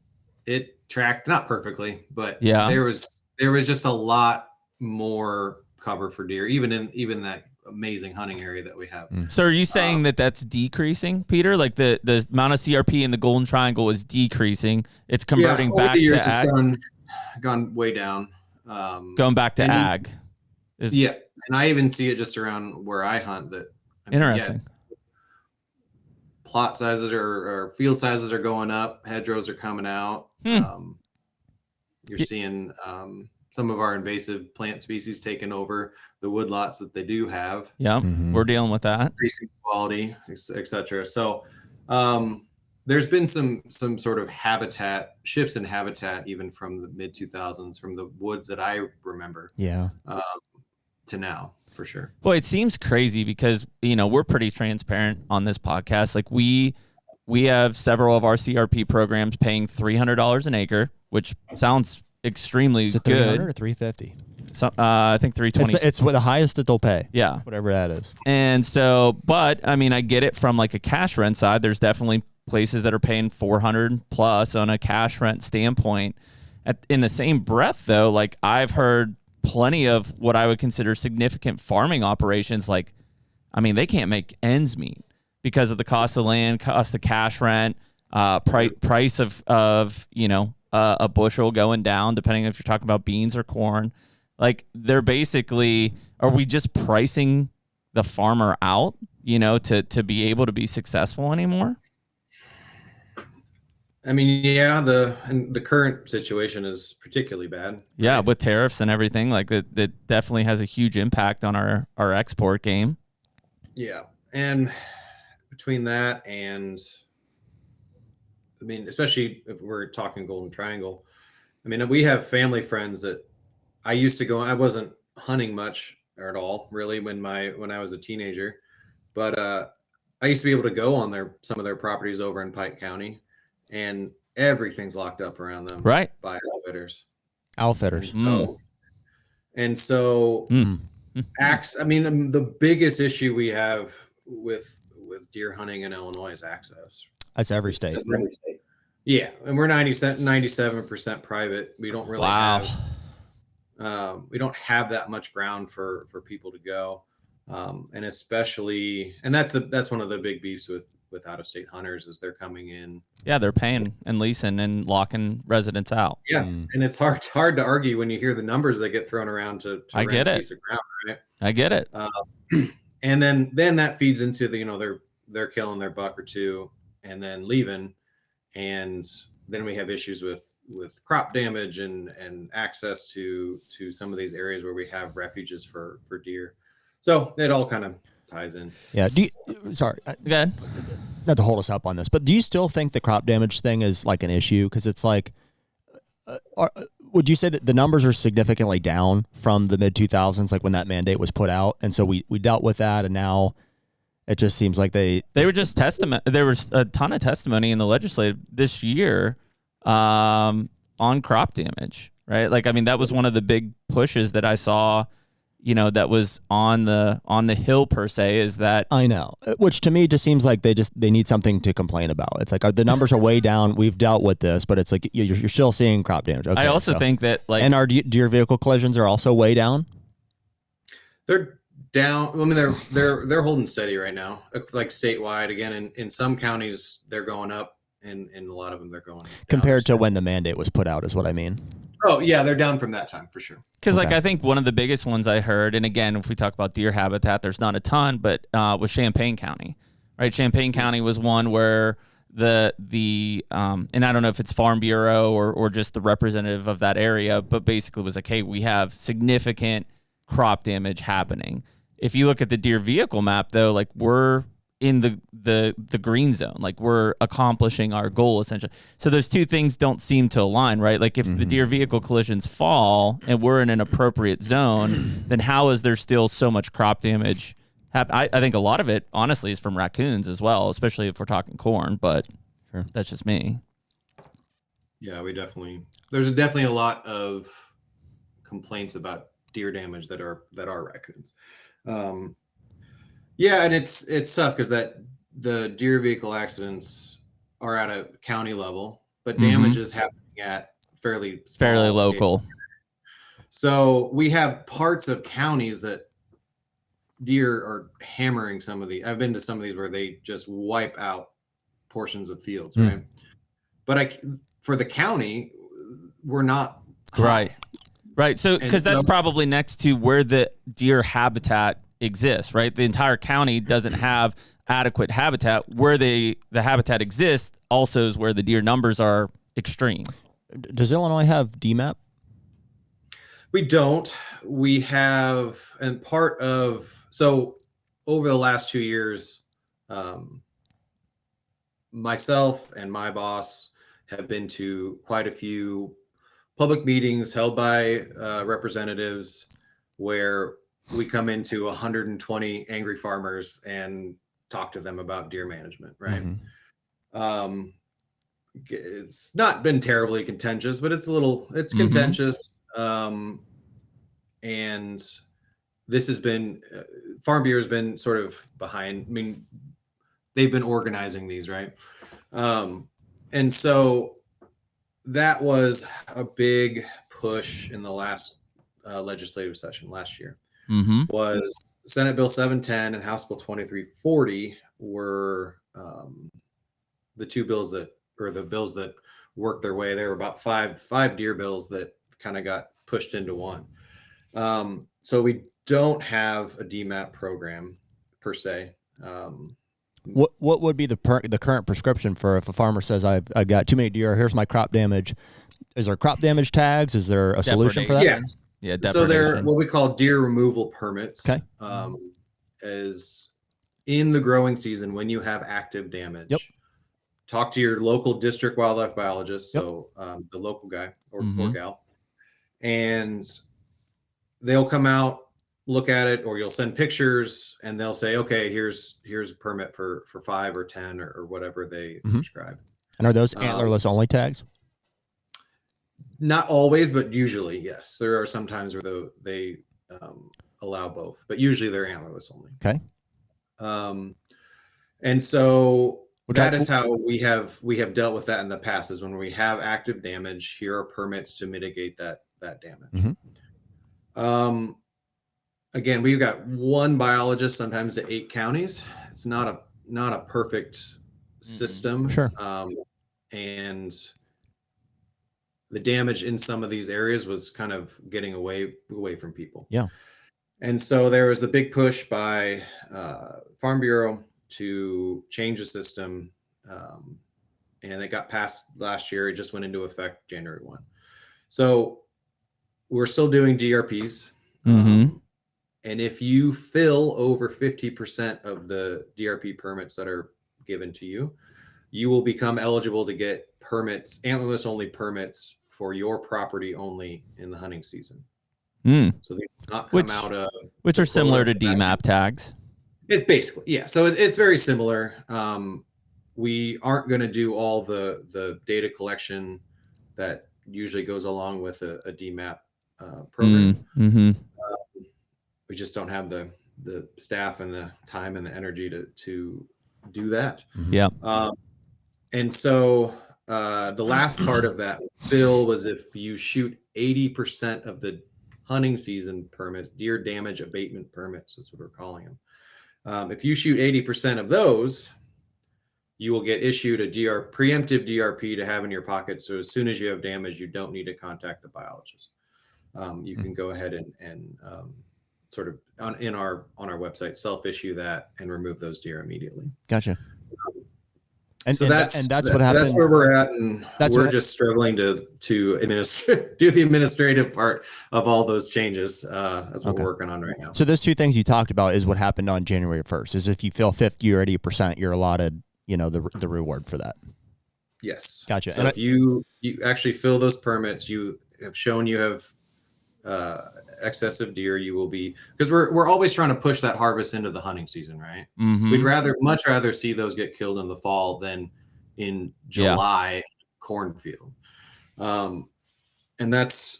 tracked not perfectly, but there was just a lot more cover for deer, even that amazing hunting area that we have. So are you saying that that's decreasing, Peter? Like the amount of CRP in the Golden Triangle is decreasing. It's converting back to ag. It's gone way down. Going back to ag. And I even see it just around where I hunt. Interesting. Plot sizes or field sizes are going up. Hedgerows are coming out. You're seeing some of our invasive plant species taking over the woodlots that they do have. Yeah, we're dealing with that. Increasing quality, etc. So there's been some sort of shifts in habitat, even from the mid 2000s, from the woods that I remember. Yeah. To now, for sure. Boy, it seems crazy because, we're pretty transparent on this podcast. Like we have several of our CRP programs paying $300 an acre, which sounds extremely Is it good. $300 or $350? So, I think $320. It's the highest that they'll pay. Yeah. Whatever that is. And so, but I mean, I get it from like a cash rent side. There's definitely places that are paying $400 plus on a cash rent standpoint. In the same breath, though, like I've heard plenty of what I would consider significant farming operations. Like, I mean, they can't make ends meet because of the cost of land, cost of cash rent, price of a bushel going down, depending if you're talking about beans or corn. Like they're basically, are we just pricing the farmer out, to be able to be successful anymore? I mean, yeah, the current situation is particularly bad. Yeah, right? with tariffs and everything, like that definitely has a huge impact on our export game. Yeah, and between that and, I mean, especially if we're talking Golden Triangle, I mean, we have family friends that I used to go. I wasn't hunting much or at all, really, when I was a teenager, but I used to be able to go on some of their properties over in Pike County, and everything's locked up around them, Right. by outfitters. Outfitters. And so I mean, the biggest issue we have with deer hunting in Illinois is access. That's every state. Yeah, and we're 97% private. We don't really have we don't have that much ground for people to go, and especially, and that's one of the big beefs with out of state hunters is they're coming in. Yeah, they're paying and leasing and locking residents out. Yeah, and it's hard to argue when you hear the numbers that get thrown around to I rent get a it. piece of ground, right? I get it. And then that feeds into the they're killing their buck or two and then leaving, and then we have issues with crop damage and access to some of these areas where we have refuges for deer. So it all kind of ties in. Yeah. Sorry. Go ahead. Not to hold us up on this, but do you still think the crop damage thing is like an issue? Because it's like, would you say that the numbers are significantly down from the mid 2000s, like when that mandate was put out? And so we dealt with that, and now it just seems like they were just there was a ton of testimony in the legislative this year on crop damage, right? Like, I mean, that was one of the big pushes that I saw, that was on the Hill per se, is that I know, which to me just seems like they need something to complain about. It's like the numbers are way down. We've dealt with this, but it's like you're still seeing crop damage. Okay, I also think that and our deer vehicle collisions are also way down. They're down. I mean, they're holding steady right now, like statewide. Again, in some counties they're going up, and in a lot of them they're going down. Compared to when the mandate was put out, is what I mean. Oh yeah, they're down from that time for sure. Because like I think one of the biggest ones I heard, and again, if we talk about deer habitat, there's not a ton, but was Champaign County, right? Champaign County was one where the and I don't know if it's Farm Bureau or just the representative of that area, but basically was like, hey, we have significant crop damage happening. If you look at the deer vehicle map, though, like we're in the green zone, like we're accomplishing our goal essentially. So those two things don't seem to align, right? Like if the deer vehicle collisions fall and we're in an appropriate zone, then how is there still so much crop damage happen? I think a lot of it honestly is from raccoons as well, especially if we're talking corn, but that's just me. Yeah, there's definitely a lot of complaints about deer damage that are raccoons. Yeah, and it's tough because the deer vehicle accidents are at a county level, but damage is happening at fairly local scale. So we have parts of counties that deer are hammering some of the. I've been to some of these where they just wipe out portions of fields, right? But for the county, we're not right. So because that's probably next to where the deer habitat exists, right? The entire county doesn't have adequate habitat. Where the habitat exists also is where the deer numbers are extreme. Does Illinois have DMAP? We don't. We have, and so over the last 2 years, myself and my boss have been to quite a few public meetings held by representatives where we come into 120 angry farmers and talk to them about deer management, right? It's not been terribly contentious, but it's contentious. And this has been, Farm Bureau has been sort of behind. I mean, they've been organizing these, right? And so that was a big push in the last legislative session last year. Mm-hmm. Was Senate Bill 710 and House Bill 2340 were the two bills that, or the bills that worked their way. There were about five deer bills that kind of got pushed into one. So we don't have a DMAP program per se. What would be the current prescription for if a farmer says I've got too many deer, here's my crop damage? Is there crop damage tags? Is there a solution for that? Yes. Yeah. So they're what we call deer removal permits. Okay. Is in the growing season when you have active damage. Yep. Talk to your local district wildlife biologist, so the local guy or gal, and they'll come out, look at it, or you'll send pictures, and they'll say, okay, here's a permit for 5 or 10 or whatever they prescribe. And are those antlerless only tags? Not always, but usually, yes. There are some times where they allow both, but usually they're antlerless only. Okay. And so that is how we have dealt with that in the past, is when we have active damage, here are permits to mitigate that damage. Again, we've got one biologist sometimes to 8 counties. It's not a perfect system. Sure. And the damage in some of these areas was kind of getting away from people. Yeah. And so there was a big push by Farm Bureau to change the system, and it got passed last year. It just went into effect January 1. So we're still doing DRPs. And if you fill over 50% of the DRP permits that are given to you, you will become eligible to get permits, antlerless only permits for your property only in the hunting season. So these do not come out of, which are similar to DMAP tags. It's basically, yeah. So it's very similar. We aren't going to do all the data collection that usually goes along with a DMAP program. We just don't have the staff and the time and the energy to do that. Yeah. And so the last part of that bill was if you shoot 80% of the hunting season permits, deer damage abatement permits is what we're calling them. If you shoot 80% of those, you will get issued a preemptive DRP to have in your pocket. So as soon as you have damage, you don't need to contact the biologist. You can go ahead and sort of on our website self-issue that and remove those deer immediately. Gotcha. So that's what happened. That's where we're at, and we're just struggling to do the administrative part of all those changes. That's what we're working on right now. So those two things you talked about is what happened on January 1st. Is if you fill 50 or 80%, you're allotted, the reward for that. Yes. Gotcha. So if you actually fill those permits, you have shown you have excessive deer, you will be, because we're always trying to push that harvest into the hunting season, right? We'd much rather see those get killed in the fall than in July cornfield. And that's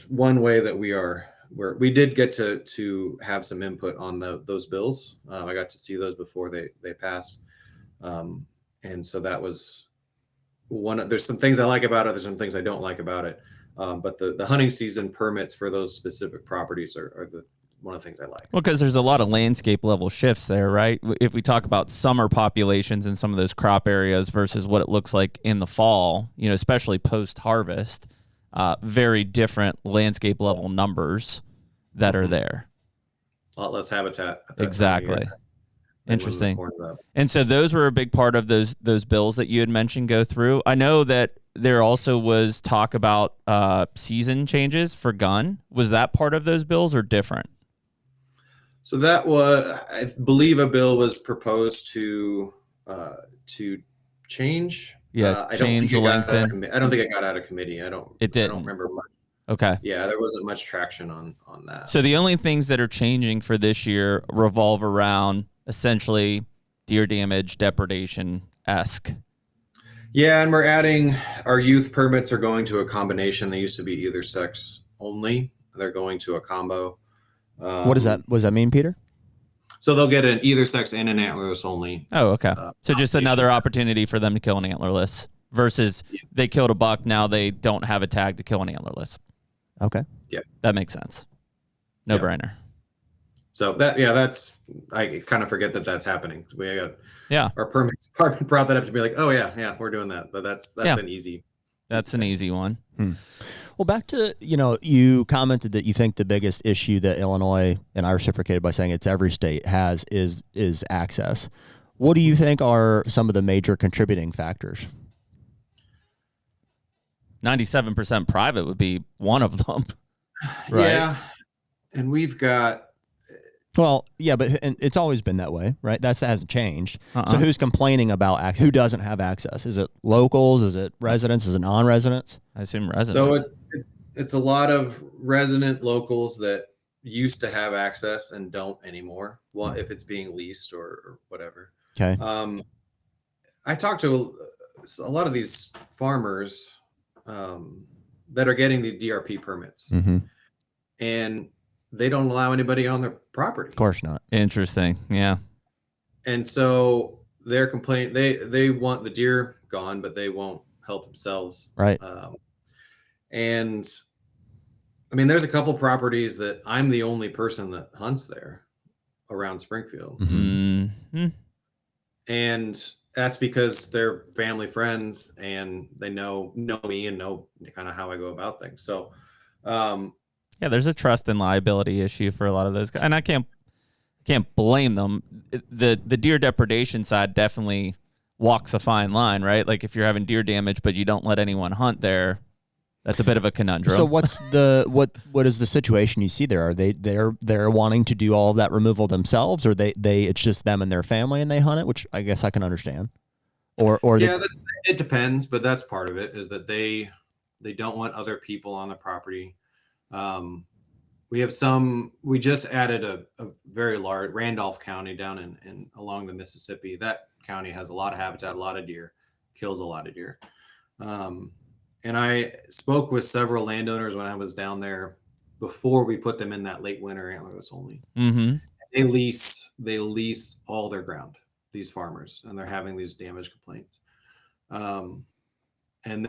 one way that we did get to have some input on those bills. I got to see those before they passed. And so that was there's some things I like about it. There's some things I don't like about it. But the hunting season permits for those specific properties are one of the things I like. Well, because there's a lot of landscape level shifts there, right? If we talk about summer populations in some of those crop areas versus what it looks like in the fall, especially post-harvest, very different landscape level numbers that are there. A lot less habitat. Exactly. Interesting. And so those were a big part of those bills that you had mentioned go through. I know that there also was talk about season changes for gun. Was that part of those bills or different? So that was, I believe, a bill was proposed to change. Yeah, change the length. I don't think it got out of committee. It didn't. I don't remember much. Okay. Yeah, there wasn't much traction on that. So the only things that are changing for this year revolve around essentially deer damage, depredation-esque. Yeah, and we're adding, our youth permits are going to a combination. They used to be either sex only. They're going to a combo. What does that mean, Peter? So they'll get an either sex and an antlerless only. Oh, okay. So just another opportunity for them to kill an antlerless versus they killed a buck. Now they don't have a tag to kill an antlerless. Okay. Yeah. That makes sense. No brainer. So that's, I kind of forget that that's happening. We got our permits department brought that up to be like, oh yeah, we're doing that. But that's an easy. That's an easy one. Well, back to, you commented that you think the biggest issue that Illinois, and I reciprocated by saying it's every state has, is access. What do you think are some of the major contributing factors? 97% private would be one of them. Right? Yeah. And we've got. Well, yeah, but it's always been that way, right? That hasn't changed. So who's complaining about who doesn't have access? Is it locals? Is it residents? Is it non-residents? I assume residents. So it's a lot of resident locals that used to have access and don't anymore. Well, if it's being leased or whatever. Okay. I talked to a lot of these farmers that are getting the DRP permits, and they don't allow anybody on their property. Of course not. Interesting. Yeah. And so they're complaining. They want the deer gone, but they won't help themselves. Right. And I mean, there's a couple properties that I'm the only person that hunts there around Springfield. And that's because they're family friends and they know me and know kind of how I go about things. So, there's a trust and liability issue for a lot of those guys, and I can't blame them. The deer depredation side definitely walks a fine line, right? Like if you're having deer damage, but you don't let anyone hunt there, that's a bit of a conundrum. So what's what is the situation you see there? Are they're wanting to do all of that removal themselves, or they it's just them and their family and they hunt it, which I guess I can understand. Or it depends, but that's part of it, is that they don't want other people on the property. We just added a very large Randolph County down in along the Mississippi. That county has a lot of habitat, a lot of deer, kills a lot of deer. And I spoke with several landowners when I was down there before we put them in that late winter antlerless only. They lease all their ground, these farmers, and they're having these damage complaints. And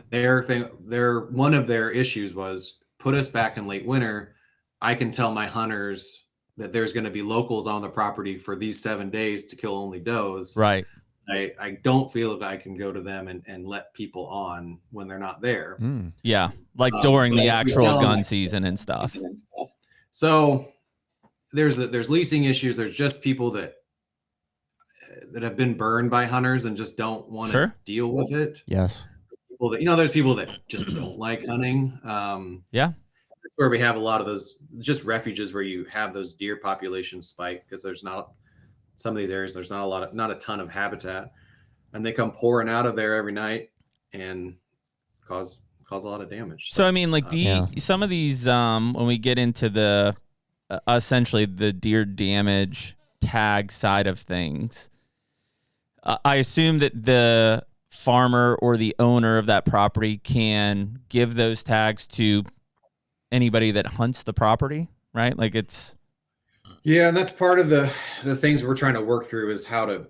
one of their issues was, put us back in late winter. I can tell my hunters that there's going to be locals on the property for these 7 days to kill only does. Right. I don't feel that I can go to them and let people on when they're not there. Yeah. Like during the actual gun season and stuff. So there's leasing issues. There's just people that have been burned by hunters and just don't want to deal with it. Yes. People that, there's people that just don't like hunting. That's where we have a lot of those just refuges where you have those deer populations spike, because there's not some of these areas, there's not a ton of habitat, and they come pouring out of there every night and cause a lot of damage. So I mean, like some of these, when we get into the essentially the deer damage tag side of things, I assume that the farmer or the owner of that property can give those tags to anybody that hunts the property, right? Like it's. Yeah, and that's part of the things we're trying to work through, is how to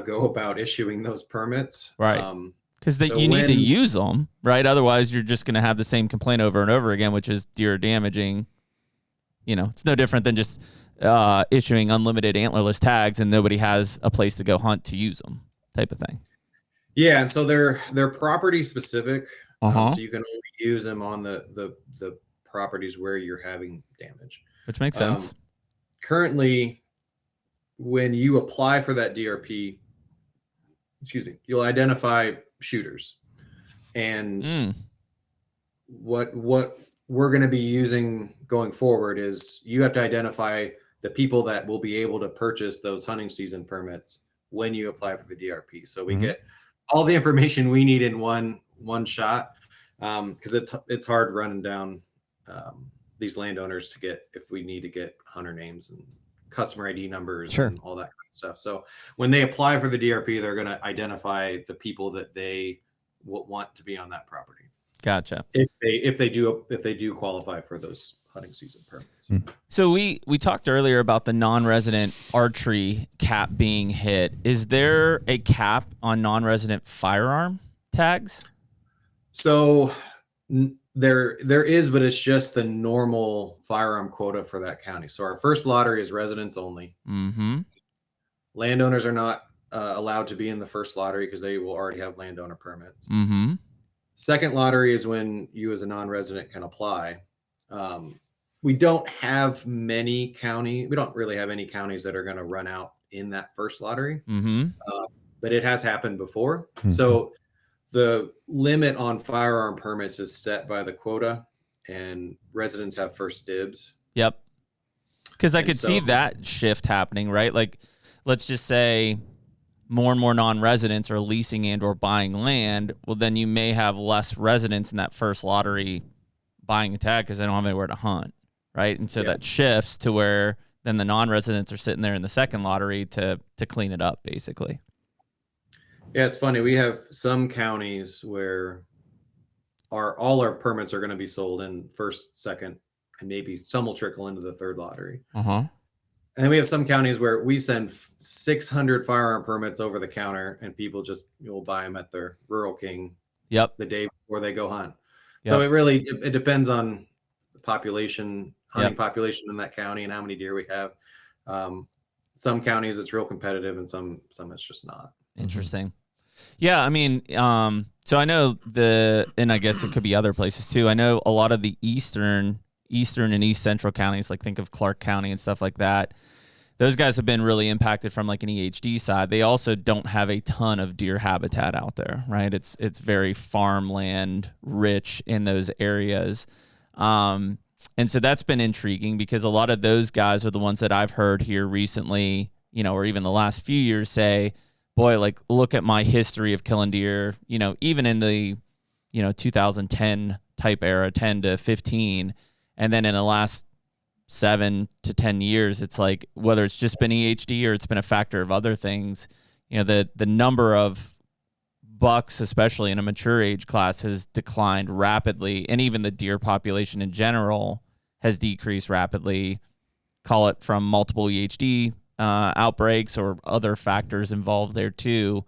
go about issuing those permits. Right. Because you need to use them, right? Otherwise, you're just going to have the same complaint over and over again, which is deer damaging. It's no different than just issuing unlimited antlerless tags and nobody has a place to go hunt to use them, type of thing. Yeah, and so they're property specific, so you can only use them on the properties where you're having damage, which makes sense. Currently, when you apply for that DRP, you'll identify shooters, and what we're going to be using going forward is you have to identify the people that will be able to purchase those hunting season permits when you apply for the DRP. So we get all the information we need in one shot, because it's hard running down these landowners to get, if we need to get hunter names and customer ID numbers and all that kind of stuff. So when they apply for the DRP, they're going to identify the people that they want to be on that property. Gotcha. If they do qualify for those hunting season permits. So we talked earlier about the non-resident archery cap being hit. Is there a cap on non-resident firearm tags? So there is, but it's just the normal firearm quota for that county. So our first lottery is residents only. Mm-hmm. Landowners are not allowed to be in the first lottery because they will already have landowner permits. Mm-hmm. Second lottery is when you as a non-resident can apply. We don't have many we don't really have any counties that are going to run out in that first lottery, but it has happened before. So the limit on firearm permits is set by the quota, and residents have first dibs. Yep. Because I could see that shift happening, right? Like, let's just say more and more non-residents are leasing and or buying land. Well, then you may have less residents in that first lottery buying a tag because they don't have anywhere to hunt, right? And so that shifts to where then the non-residents are sitting there in the second lottery to clean it up, basically. Yeah, it's funny. We have some counties where all our permits are going to be sold in first, second, and maybe some will trickle into the third lottery. And then we have some counties where we send 600 firearm permits over the counter, and people just will buy them at their Rural King the day before they go hunt. So it depends on the population, hunting population in that county, and how many deer we have. Some counties it's real competitive, and some it's just not. Interesting. Yeah, I mean, so I know and I guess it could be other places too. I know a lot of the eastern and east central counties, like think of Clark County and stuff like that. Those guys have been really impacted from like an EHD side. They also don't have a ton of deer habitat out there, right? It's very farmland rich in those areas. And so that's been intriguing because a lot of those guys are the ones that I've heard here recently, or even the last few years say, boy, like look at my history of killing deer, even in the, 2010 type era, 10 to 15. And then in the last 7 to 10 years, it's like whether it's just been EHD or it's been a factor of other things, the number of bucks, especially in a mature age class, has declined rapidly. And even the deer population in general has decreased rapidly. Call it from multiple EHD outbreaks or other factors involved there too.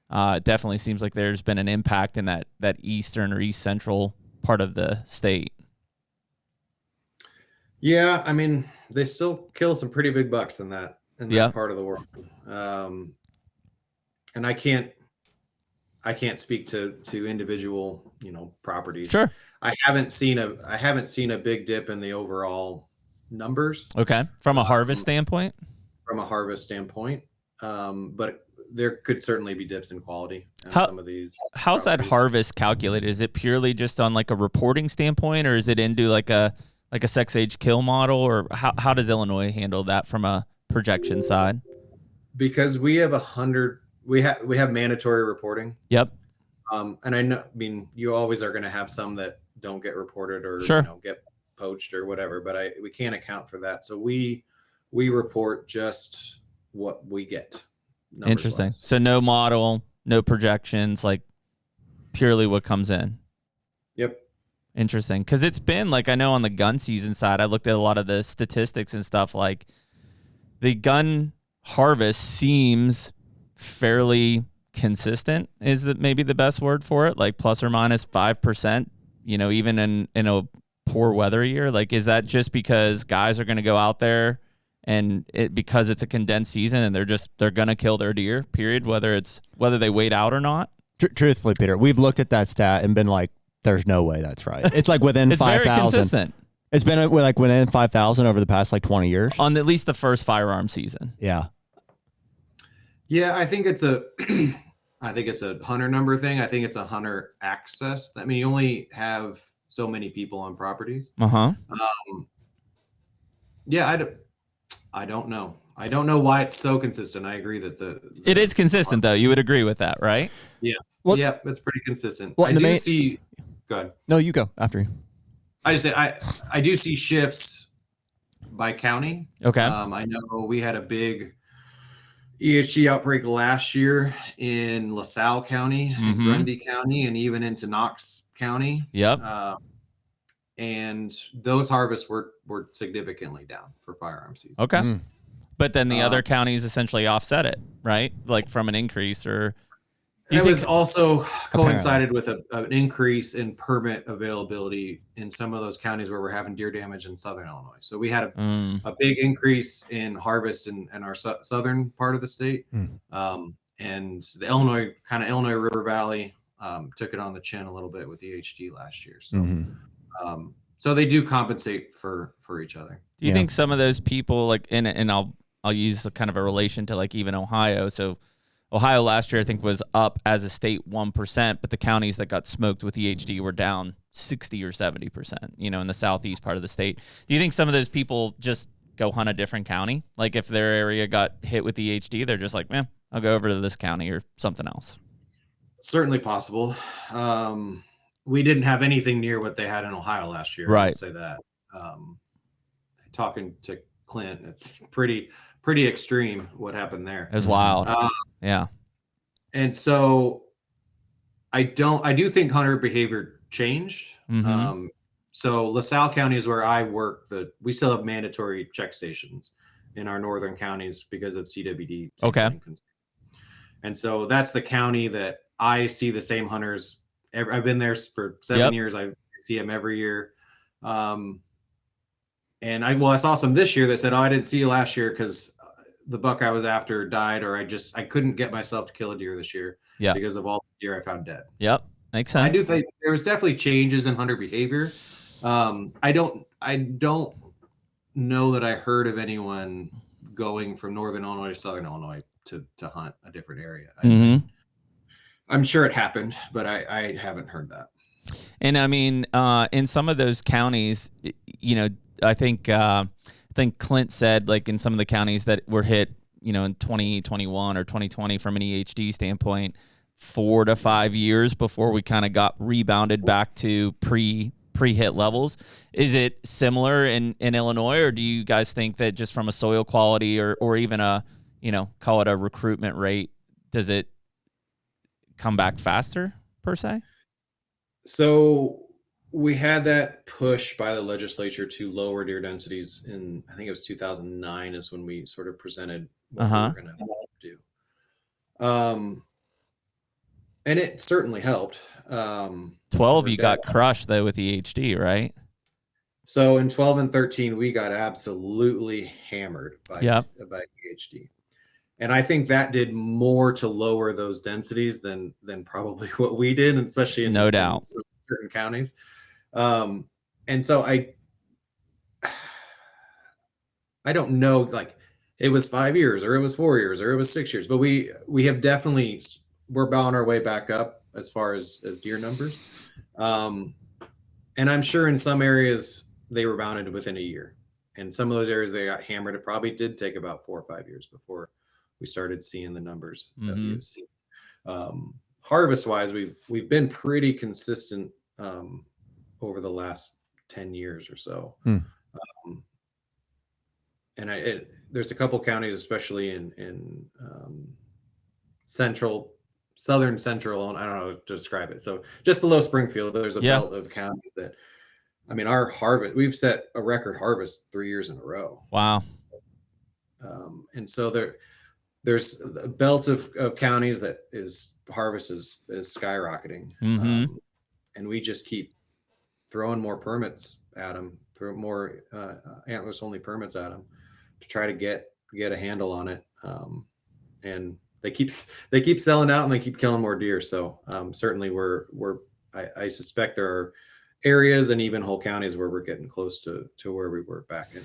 It definitely seems like there's been an impact in that eastern or east central part of the state. Yeah, I mean, they still kill some pretty big bucks in that part of the world. And I can't speak to individual, properties. Sure. I haven't seen a big dip in the overall numbers. Okay. From a harvest standpoint? From a harvest standpoint. But there could certainly be dips in quality on some of these. How's that harvest calculated? Is it purely just on like a reporting standpoint, or is it into like a sex age kill model, or how does Illinois handle that from a projection side? Because we have we have mandatory reporting. Yep. And you always are going to have some that don't get reported or get poached or whatever, but we can't account for that. So we report just what we get. Interesting. So no model, no projections, like purely what comes in. Yep. Interesting. Because it's been like, I know on the gun season side, I looked at a lot of the statistics and stuff, like the gun harvest seems fairly consistent, is that maybe the best word for it, like plus or minus 5%, even in a poor weather year. Like, is that just because guys are going to go out there and because it's a condensed season and they're going to kill their deer, period, whether they wait out or not? Truthfully, Peter, we've looked at that stat and been like, there's no way that's right. It's like within 5,000. Very consistent. It's been like within 5,000 over the past like 20 years. On at least the first firearm season. Yeah. Yeah, I think it's a hunter number thing. I think it's a hunter access. I mean, you only have so many people on properties. Yeah, I don't know. I don't know why it's so consistent. I agree that it is consistent though. You would agree with that, right? Yeah. Yeah, it's pretty consistent. Well, Go ahead. No, you go after you. I do see shifts by county. Okay. I know we had a big EHG outbreak last year in LaSalle County, and Grundy County, and even into Knox County. Yep. And those harvests were significantly down for firearm season. Okay. But then the other counties essentially offset it, right? Like from an increase or. It was also coincided with an increase in permit availability in some of those counties where we're having deer damage in southern Illinois. So we had a big increase in harvest in our southern part of the state. And the Illinois River Valley took it on the chin a little bit with the HD last year. So so they do compensate for each other. Do you think some of those people, like, and I'll use a kind of a relation to like even Ohio. So Ohio last year, I think, was up as a state 1%, but the counties that got smoked with EHD were down 60 or 70%, you know, in the southeast part of the state. Do you think some of those people just go hunt a different county? Like if their area got hit with EHD, they're just like, man, I'll go over to this county or something else. Certainly possible. We didn't have anything near what they had in Ohio last year. Right. I'd say that. Talking to Clint, it's pretty extreme what happened there. It was wild. Yeah. And so I do think hunter behavior changed. So LaSalle County is where I work. We still have mandatory check stations in our northern counties because of CWD. Okay. And so that's the county that I see the same hunters. I've been there for 7 years. I see them every year. And I saw some this year that said, "Oh, I didn't see you last year because the buck I was after died, or I couldn't get myself to kill a deer this year because of all the deer I found dead." Yep, makes sense. I do think there was definitely changes in hunter behavior. I don't know that I heard of anyone going from northern Illinois to southern Illinois to hunt a different area. I'm sure it happened, but I haven't heard that. And I mean, in some of those counties, you know, I think Clint said, like in some of the counties that were hit, you know, in 2021 or 2020 from an EHD standpoint, 4 to 5 years before we kind of got rebounded back to pre-hit levels. Is it similar in Illinois, or do you guys think that just from a soil quality or even a, you know, call it a recruitment rate, does it come back faster per se? So we had that push by the legislature to lower deer densities in, I think it was 2009 is when we sort of presented what we were going to do. And it certainly helped. 12, you got crushed though with the HD, right? So in 12 and 13, we got absolutely hammered by EHD. And I think that did more to lower those densities than probably what we did, especially in certain counties. And so I don't know, like it was 5 years or it was 4 years or it was 6 years, but we have definitely, we're on our way back up as far as deer numbers. And I'm sure in some areas they rebounded within a year, and some of those areas they got hammered. It probably did take about 4 or 5 years before we started seeing the numbers that we've seen. Harvest wise, we've been pretty consistent over the last 10 years or so. And there's a couple counties, especially in southern central, and I don't know how to describe it. So just below Springfield, there's a belt of counties that, I mean, our harvest, we've set a record harvest 3 years in a row. Wow. And so there's a belt of counties that harvest is skyrocketing. And we just keep throwing more permits at them, throw more antlers only permits at them to try to get a handle on it. And they keep selling out and they keep killing more deer. So certainly I suspect there are areas and even whole counties where we're getting close to where we were back in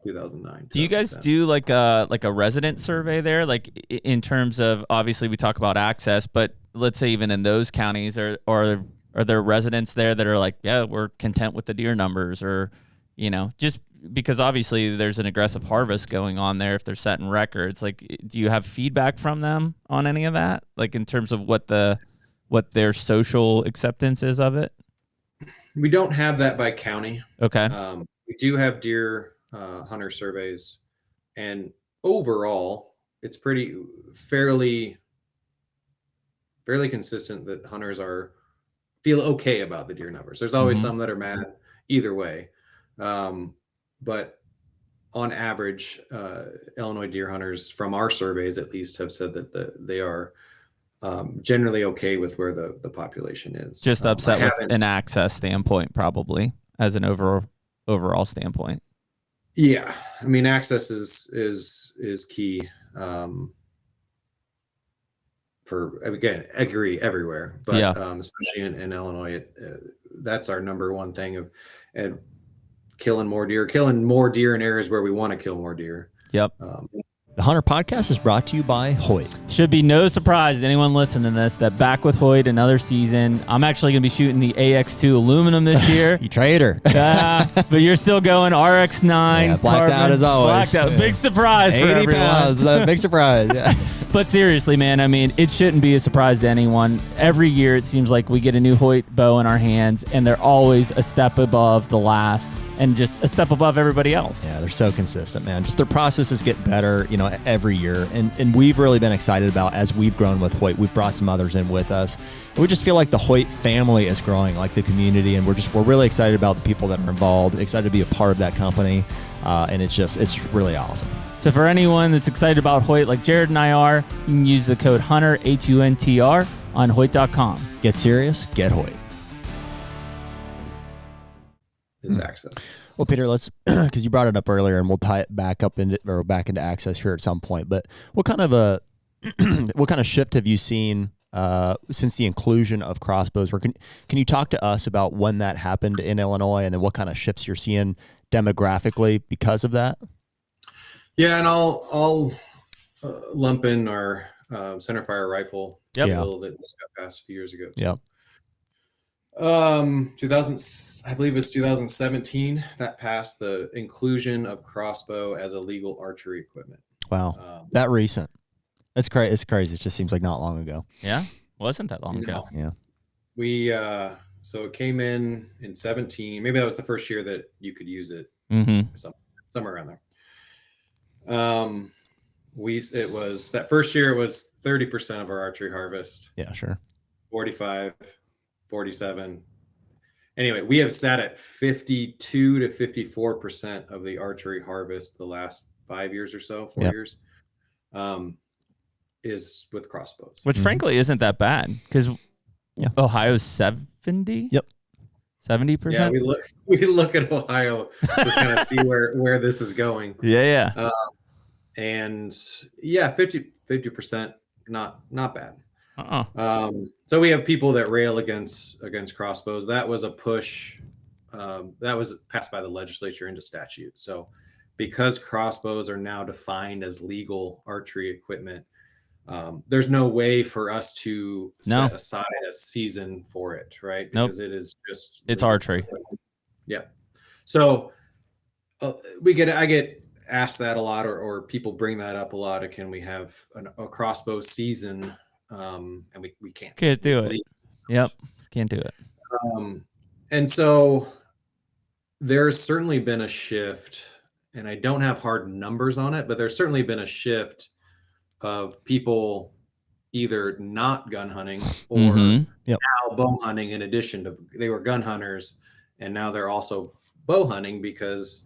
2009. Do you guys do like a resident survey there? Like in terms of, obviously we talk about access, but let's say even in those counties, are there residents there that are like, yeah, we're content with the deer numbers, or, you know, just because obviously there's an aggressive harvest going on there if they're setting records. Like, do you have feedback from them on any of that? Like in terms of what their social acceptance is of it? We don't have that by county. Okay. We do have deer hunter surveys, and overall it's fairly consistent that hunters feel okay about the deer numbers. There's always some that are mad either way. But on average, Illinois deer hunters, from our surveys at least, have said that they are generally okay with where the population is. Just upset with an access standpoint, probably, as an overall standpoint. Yeah, I mean, access is key. For, again, agree everywhere, but especially in Illinois, that's our number one thing of killing more deer in areas where we want to kill more deer. Yep. The HUNTR Podcast is brought to you by Hoyt. Should be no surprise to anyone listening to this that back with Hoyt another season. I'm actually going to be shooting the AX2 aluminum this year. You traitor. But you're still going RX9. Yeah, blacked carbon, out as always. Blacked out. Yeah. Big surprise for 80 everyone. pounds. Big surprise. Yeah. But seriously, man, I mean, it shouldn't be a surprise to anyone. Every year it seems like we get a new Hoyt bow in our hands, and they're always a step above the last and just a step above everybody else. Yeah, they're so consistent, man. Just their processes get better, every year. And we've really been excited about, as we've grown with Hoyt, we've brought some others in with us. And we just feel like the Hoyt family is growing, like the community, and we're really excited about the people that are involved, excited to be a part of that company. And it's really awesome. So for anyone that's excited about Hoyt like Jared and I are, you can use the code HUNTR, HUNTR, on Hoyt.com. Get serious, get Hoyt. Is access. Well, Peter, let's, because you brought it up earlier, and we'll tie it back into access here at some point. But what kind of shift have you seen since the inclusion of crossbows? Or can you talk to us about when that happened in Illinois, and then what kind of shifts you're seeing demographically because of that? Yeah, and I'll lump in our centerfire rifle bill that just got passed a few years ago. Yeah. 2000, I believe it's 2017 that passed the inclusion of crossbow as a legal archery equipment. Wow, that recent. That's crazy. It's crazy. It just seems like not long ago. Yeah, wasn't that long ago. Yeah. We so it came in 17. Maybe that was the first year that you could use it. Mm-hmm. Somewhere around there. It was that first year, it was 30% of our archery harvest. Yeah, sure. 45, 47. Anyway, we have sat at 52 to 54% of the archery harvest the last 5 years or so, 4 years, is with crossbows. Which frankly isn't that bad, because Ohio's 70. Yep. 70%. Yeah, we look at Ohio to kind of see where this is going. Yeah. And yeah, 50%, not bad. So we have people that rail against crossbows. That was a push that was passed by the legislature into statute. So because crossbows are now defined as legal archery equipment, there's no way for us to set aside a season for it, right? Because it is just it's archery. Yeah. So I get asked that a lot, or people bring that up a lot. Can we have a crossbow season? And we can't do it. Yep. Can't do it. And so there's certainly been a shift, and I don't have hard numbers on it, but there's certainly been a shift of people either not gun hunting or now bow hunting. In addition to, they were gun hunters and now they're also bow hunting because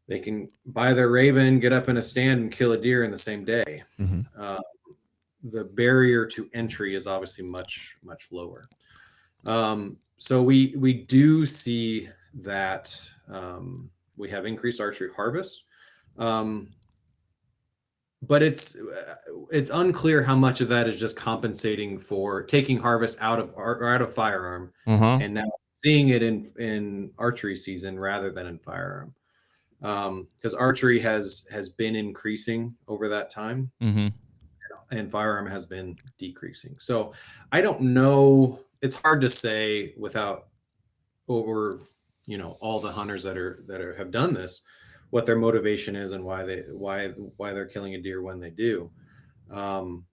they can buy their Raven, get up in a stand and kill a deer in the same day. The barrier to entry is obviously much, much lower. So we do see that we have increased archery harvest, but it's unclear how much of that is just compensating for taking harvest out of firearm and now seeing it in archery season rather than in firearm, because archery has been increasing over that time. And firearm has been decreasing. So I don't know. It's hard to say without over, all the hunters that have done this, what their motivation is and why they're killing a deer when they do. You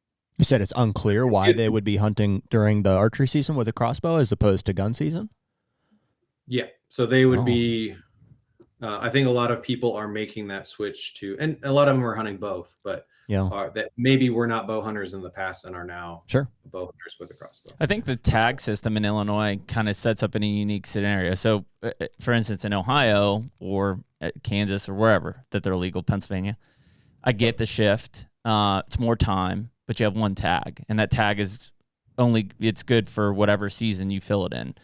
said it's unclear why they would be hunting during the archery season with a crossbow as opposed to gun season. Yeah. So they would be, I think a lot of people are making that switch to, and a lot of them are hunting both, but that maybe were not bow hunters in the past and are now bow hunters with a crossbow. I think the tag system in Illinois kind of sets up in a unique scenario. So, for instance, in Ohio or Kansas or wherever that they're legal, Pennsylvania, I get the shift. It's more time. but you have one tag, and that tag is it's good for whatever season you fill it in.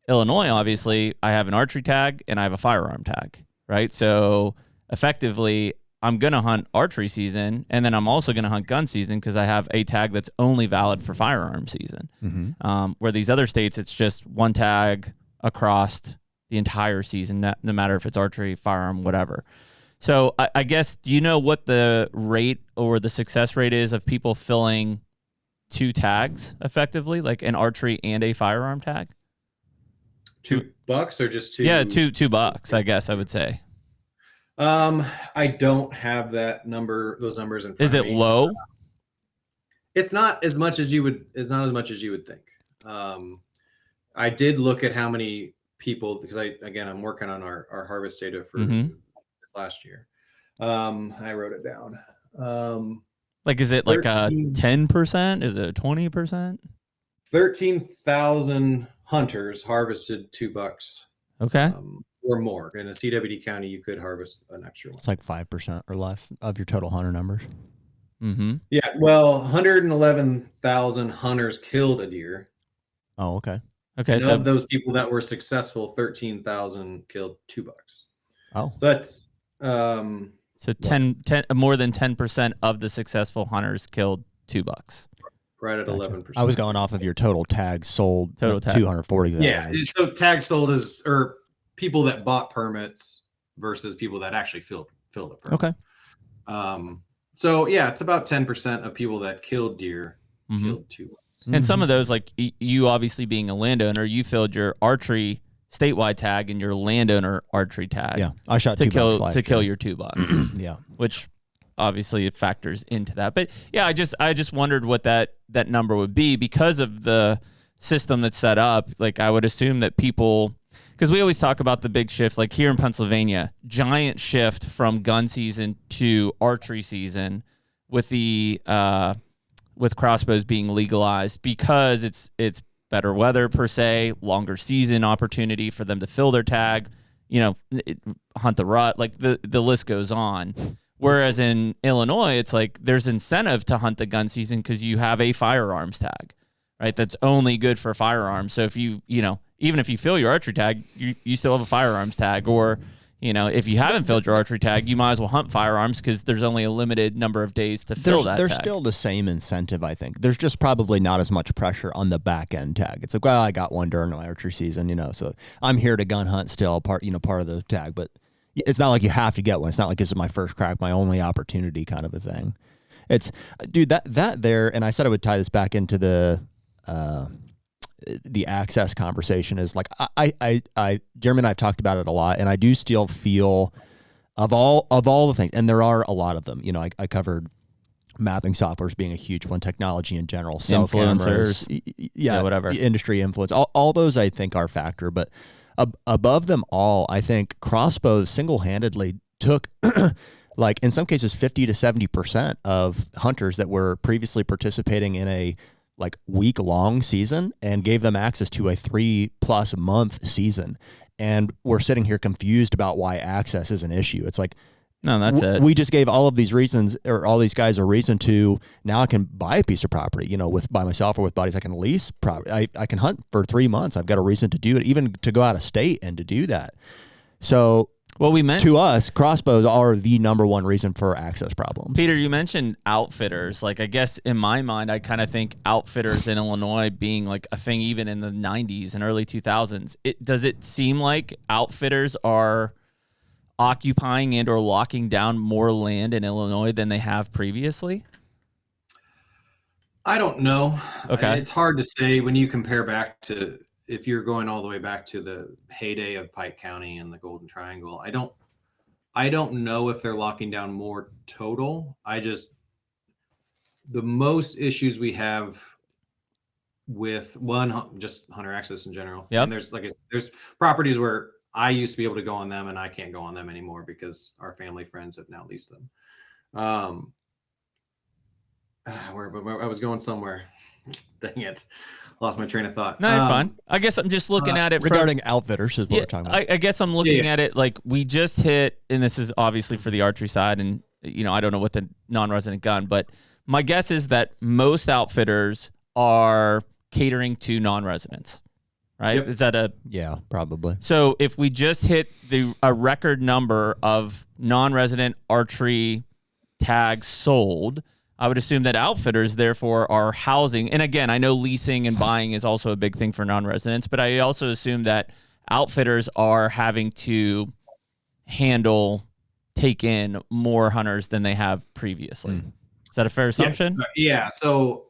Illinois, obviously, I have an archery tag and I have a firearm tag, right? So effectively, I'm going to hunt archery season, and then I'm also going to hunt gun season because I have a tag that's only valid for firearm season. Mm-hmm. Where these other states, it's just one tag across the entire season, no matter if it's archery, firearm, whatever. So I guess, do you know what the rate or the success rate is of people filling two tags effectively, like an archery and a firearm tag? $2 or just two? Yeah, $2, I guess I would say. I don't have those numbers in front Is of it me. low? It's not as much as you would think. I did look at how many people, because I'm working on our harvest data for this last year. I wrote it down. Like, is it 13, like a 10%? Is it 20%? 13,000 hunters harvested $2. Okay. Or more. In a CWD county, you could harvest an extra one. It's like 5% or less of your total hunter numbers. Mm-hmm. Yeah. Well, 111,000 hunters killed a deer. Oh, okay. Okay. So of those people that were successful, 13,000 killed $2. Oh. So that's so 10 more than 10% of the successful hunters killed $2. Right at 11%. I was going off of your total tags sold. Total tag. 240. Yeah. So tags sold or people that bought permits versus people that actually filled a permit. Okay. So yeah, it's about 10% of people that killed deer killed $2. And some of those, like you obviously being a landowner, you filled your archery statewide tag and your landowner archery tag. Yeah, I shot to $2 to kill your $2. Yeah, which obviously it factors into that. But yeah, I just wondered what that number would be because of the system that's set up. Like, I would assume that people, because we always talk about the big shifts, like here in Pennsylvania, giant shift from gun season to archery season with the with crossbows being legalized because it's better weather per se, longer season opportunity for them to fill their tag, hunt the rut, like the list goes on. Whereas in Illinois, it's like there's incentive to hunt the gun season because you have a firearms tag, right? That's only good for firearms. So if even if you fill your archery tag, you still have a firearms tag. Or, if you haven't filled your archery tag, you might as well hunt firearms because there's only a limited number of days to fill that There's tag. still the same incentive, I think. There's just probably not as much pressure on the back end tag. It's like, well, I got one during my archery season, so I'm here to gun hunt still, part of the tag. But it's not like you have to get one. It's not like this is my first crack, my only opportunity kind of a thing. It's, dude, that there, and I said I would tie this back into the access conversation is like, Jeremy and I have talked about it a lot, and I do still feel of all the things, and there are a lot of them, I covered mapping softwares being a huge one, technology in general, cell cameras, whatever, industry influence, all those I think are a factor, but above them all, I think crossbows single-handedly took like in some cases 50 to 70% of hunters that were previously participating in a like week-long season and gave them access to a 3+ month season. And we're sitting here confused about why access is an issue. It's like, no, that's it. We just gave all of these reasons, or all these guys a reason to, now I can buy a piece of property, by myself or with buddies. I can lease property. I can hunt for 3 months. I've got a reason to do it, even to go out of state and to do that. So, to us, crossbows are the number one reason for access problems. Peter, you mentioned outfitters. Like, I guess in my mind, I kind of think outfitters in Illinois being like a thing even in the 90s and early 2000s. Does it seem like outfitters are occupying and or locking down more land in Illinois than they have previously? I don't know. Okay. It's hard to say when you compare back to, if you're going all the way back to the heyday of Pike County and the Golden Triangle. I don't know if they're locking down more total. The most issues we have with just hunter access in general. Yep. And there's properties where I used to be able to go on them and I can't go on them anymore because our family friends have now leased them. Where I was going somewhere. Dang it. Lost my train of thought. No, it's fine. I guess I'm just looking at it regarding outfitters is what we're talking about. I guess I'm looking at it like we just hit, and this is obviously for the archery side, and I don't know what the non-resident gun, but my guess is that most outfitters are catering to non-residents, right? Yep. Is that Yeah, probably. so if we just hit a record number of non-resident archery tags sold, I would assume that outfitters therefore are housing. And again, I know leasing and buying is also a big thing for non-residents, but I also assume that outfitters are having to take in more hunters than they have previously. Is that a fair assumption? Yeah. So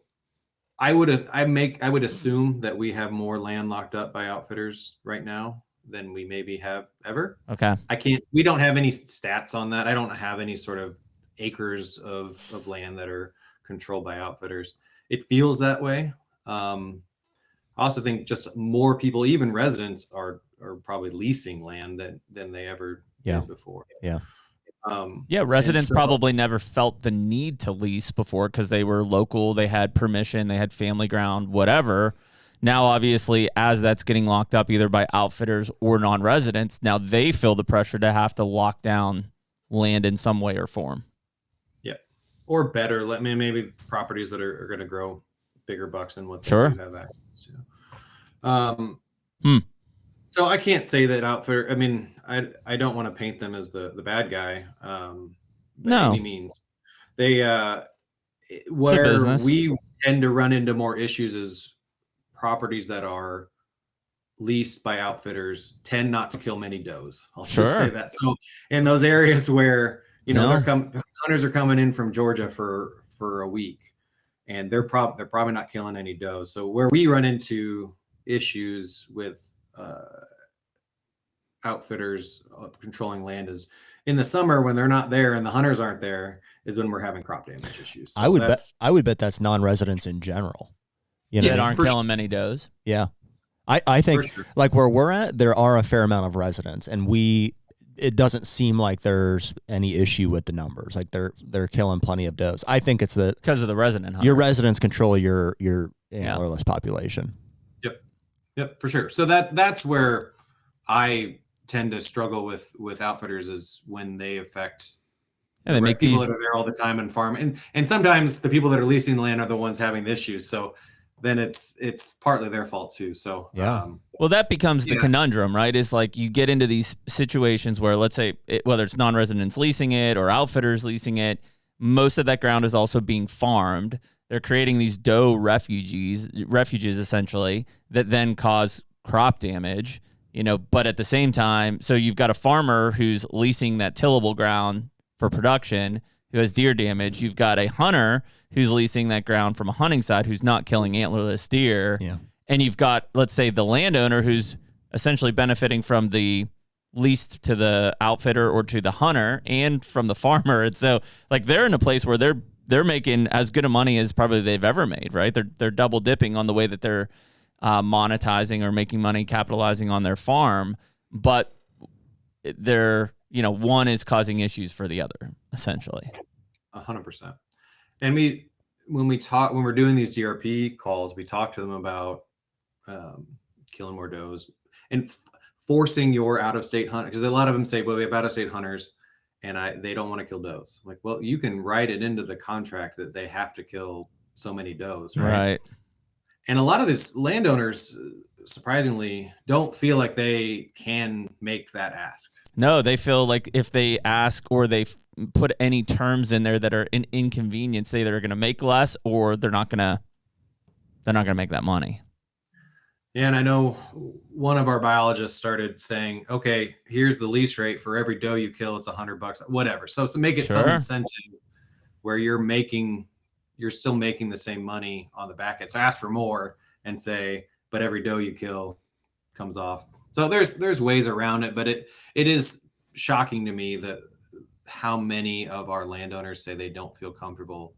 I would assume that we have more land locked up by outfitters right now than we maybe have ever. Okay. We don't have any stats on that. I don't have any sort of acres of land that are controlled by outfitters. It feels that way. I also think just more people, even residents, are probably leasing land than they ever did before. Yeah. Residents probably never felt the need to lease before because they were local, they had permission, they had family ground, whatever. Now, obviously, as that's getting locked up either by outfitters or non-residents, now they feel the pressure to have to lock down land in some way or form. Or better, maybe properties that are going to grow bigger bucks than what they Sure. do have access to. So I can't say that outfitter. I mean, I don't want to paint them as the bad guy. By any means. They where we tend to run into more issues is properties that are leased by outfitters tend not to kill many does. I'll just say that. So in those areas where hunters are coming in from Georgia for a week, and they're probably not killing any does. So where we run into issues with outfitters controlling land is in the summer when they're not there and the hunters aren't there is when we're having crop damage issues. So I would bet that's non-residents in general. That aren't killing many does. Yeah. I think like where we're at, there are a fair amount of residents, and it doesn't seem like there's any issue with the numbers. Like they're killing plenty of does. I think it's because of the resident hunters. Your residents control your antlerless population. Yep, for sure. So that's where I tend to struggle with outfitters is when they affect they make people that are there all the time and farm, and sometimes the people that are leasing the land are the ones having the issues. So then it's partly their fault too. So well, that becomes the conundrum, right? Is like you get into these situations where, let's say, whether it's non-residents leasing it or outfitters leasing it, most of that ground is also being farmed. They're creating these doe refuges essentially that then cause crop damage. But at the same time, so you've got a farmer who's leasing that tillable ground for production who has deer damage. You've got a hunter who's leasing that ground from a hunting side who's not killing antlerless deer. Yeah. And you've got, let's say, the landowner who's essentially benefiting from the lease to the outfitter or to the hunter and from the farmer. And so like they're in a place where they're making as good a money as probably they've ever made, right? They're double dipping on the way that they're monetizing or making money, capitalizing on their farm, but they're, one is causing issues for the other, essentially. 100%. And when we're doing these DRP calls, we talk to them about killing more does and forcing your out-of-state hunt, because a lot of them say, well, we have out-of-state hunters and they don't want to kill does. Like, well, you can write it into the contract that they have to kill so many does, right? And a lot of these landowners, surprisingly, don't feel like they can make that ask. No, they feel like if they ask or they put any terms in there that are an inconvenience, say they're going to make less or they're not going to make that money. Yeah, and I know one of our biologists started saying, okay, here's the lease rate for every doe you kill, it's $100, whatever. So make it some incentive where you're still making the same money on the back end. So ask for more and say, but every doe you kill comes off. So there's ways around it, but it is shocking to me that how many of our landowners say they don't feel comfortable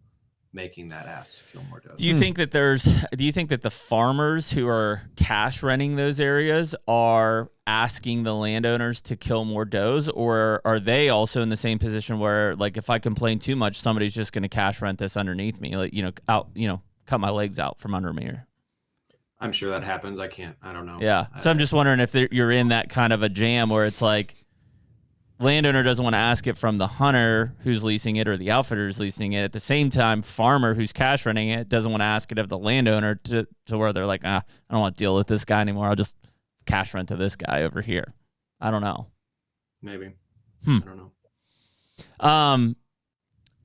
making that ask to kill more does. Do you think that the farmers who are cash renting those areas are asking the landowners to kill more does, or are they also in the same position where, like, if I complain too much, somebody's just going to cash rent this underneath me, like, cut my legs out from under me? I'm sure that happens. I don't know. Yeah. So I'm just wondering if you're in that kind of a jam where it's like, landowner doesn't want to ask it from the hunter who's leasing it or the outfitter who's leasing it. At the same time, farmer who's cash renting it doesn't want to ask it of the landowner to where they're like, I don't want to deal with this guy anymore. I'll just cash rent to this guy over here. I don't know. Maybe. I don't know.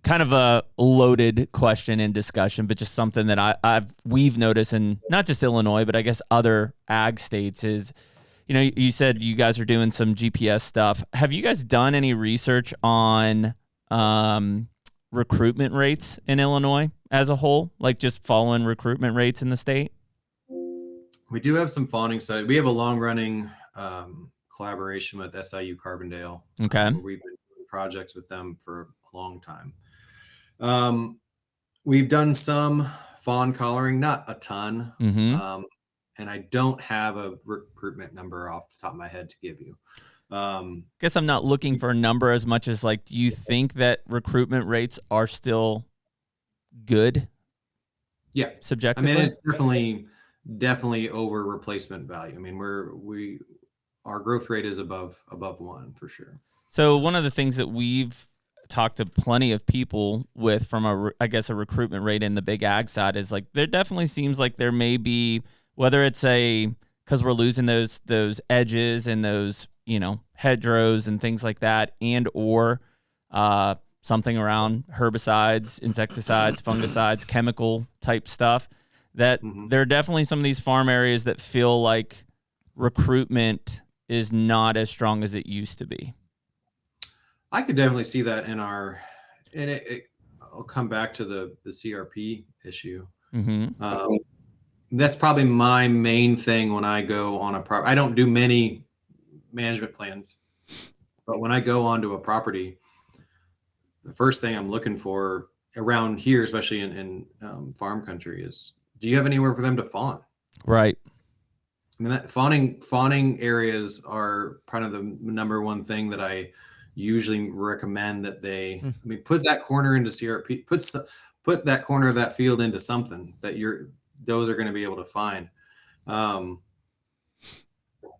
Kind of a loaded question and discussion, but just something that we've noticed in not just Illinois, but I guess other ag states is, you said you guys are doing some GPS stuff. Have you guys done any research on recruitment rates in Illinois as a whole, like just following recruitment rates in the state? We do have some fawning studies. We have a long-running collaboration with SIU Carbondale. Okay. Where we've been doing projects with them for a long time. We've done some fawn collaring, not a ton. And I don't have a recruitment number off the top of my head to give you. Guess I'm not looking for a number as much as like, do you think that recruitment rates are still good? Yeah. Subjectively? I mean, it's definitely over replacement value. I mean, our growth rate is above 1 for sure. So one of the things that we've talked to plenty of people with from a recruitment rate in the big ag side is like, there definitely seems like there may be, whether it's because we're losing those edges and those, hedgerows and things like that, and or something around herbicides, insecticides, fungicides, chemical type stuff, that there are definitely some of these farm areas that feel like recruitment is not as strong as it used to be. I could definitely see that I'll come back to the CRP issue. That's probably my main thing when I go on a property. I don't do many management plans, but when I go onto a property, the first thing I'm looking for around here, especially in farm country, is, do you have anywhere for them to fawn? Right. I mean, that fawning areas are kind of the number one thing that I usually recommend that put that corner into CRP, put that corner of that field into something that those are going to be able to find.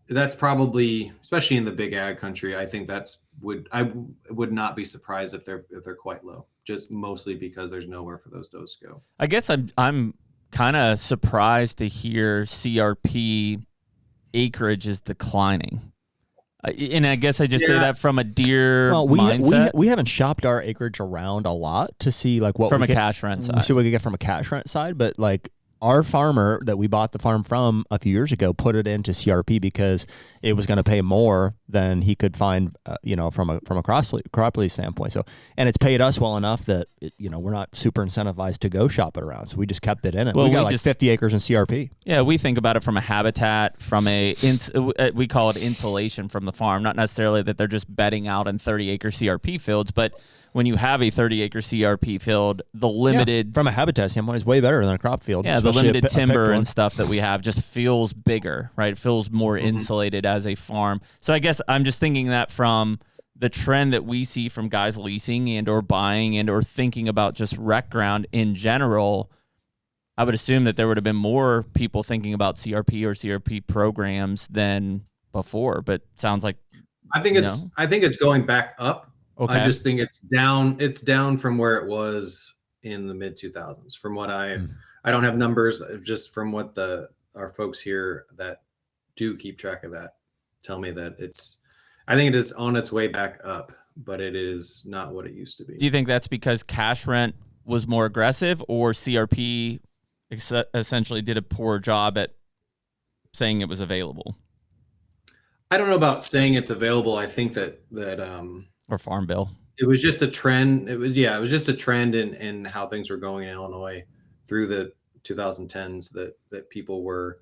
That's probably, especially in the big ag country, I think I would not be surprised if they're quite low, just mostly because there's nowhere for those does to go. I guess I'm kind of surprised to hear CRP acreage is declining. And I guess I just say that from a deer mindset. We haven't shopped our acreage around a lot to see like what from a cash rent side. See what we could get from a cash rent side, but like our farmer that we bought the farm from a few years ago put it into CRP because it was going to pay more than he could find, from a crop lease standpoint. So, and it's paid us well enough that we're not super incentivized to go shop it around. So we just kept it in it. Well, we got 50 acres in CRP. Yeah, we think about it from a habitat, from we call it insulation from the farm. Not necessarily that they're just bedding out in 30-acre CRP fields, but when you have a 30-acre CRP field, the limited... from a habitat standpoint, is way better than a crop field. Yeah, the limited timber and stuff that we have just feels bigger, right? It feels more insulated as a farm. So I guess I'm just thinking that from the trend that we see from guys leasing and or buying and or thinking about just rec ground in general, I would assume that there would have been more people thinking about CRP or CRP programs than before, but sounds like... I think it's going back up. Okay. I just think it's down. It's down from where it was in the mid 2000s. From what I don't have numbers, just from what our folks here that do keep track of that tell me that I think it is on its way back up, but it is not what it used to be. Do you think that's because cash rent was more aggressive, or CRP essentially did a poor job at saying it was available? I don't know about saying it's available. I think that or Farm Bill. It was just a trend. It was just a trend in how things were going in Illinois through the 2010s that people were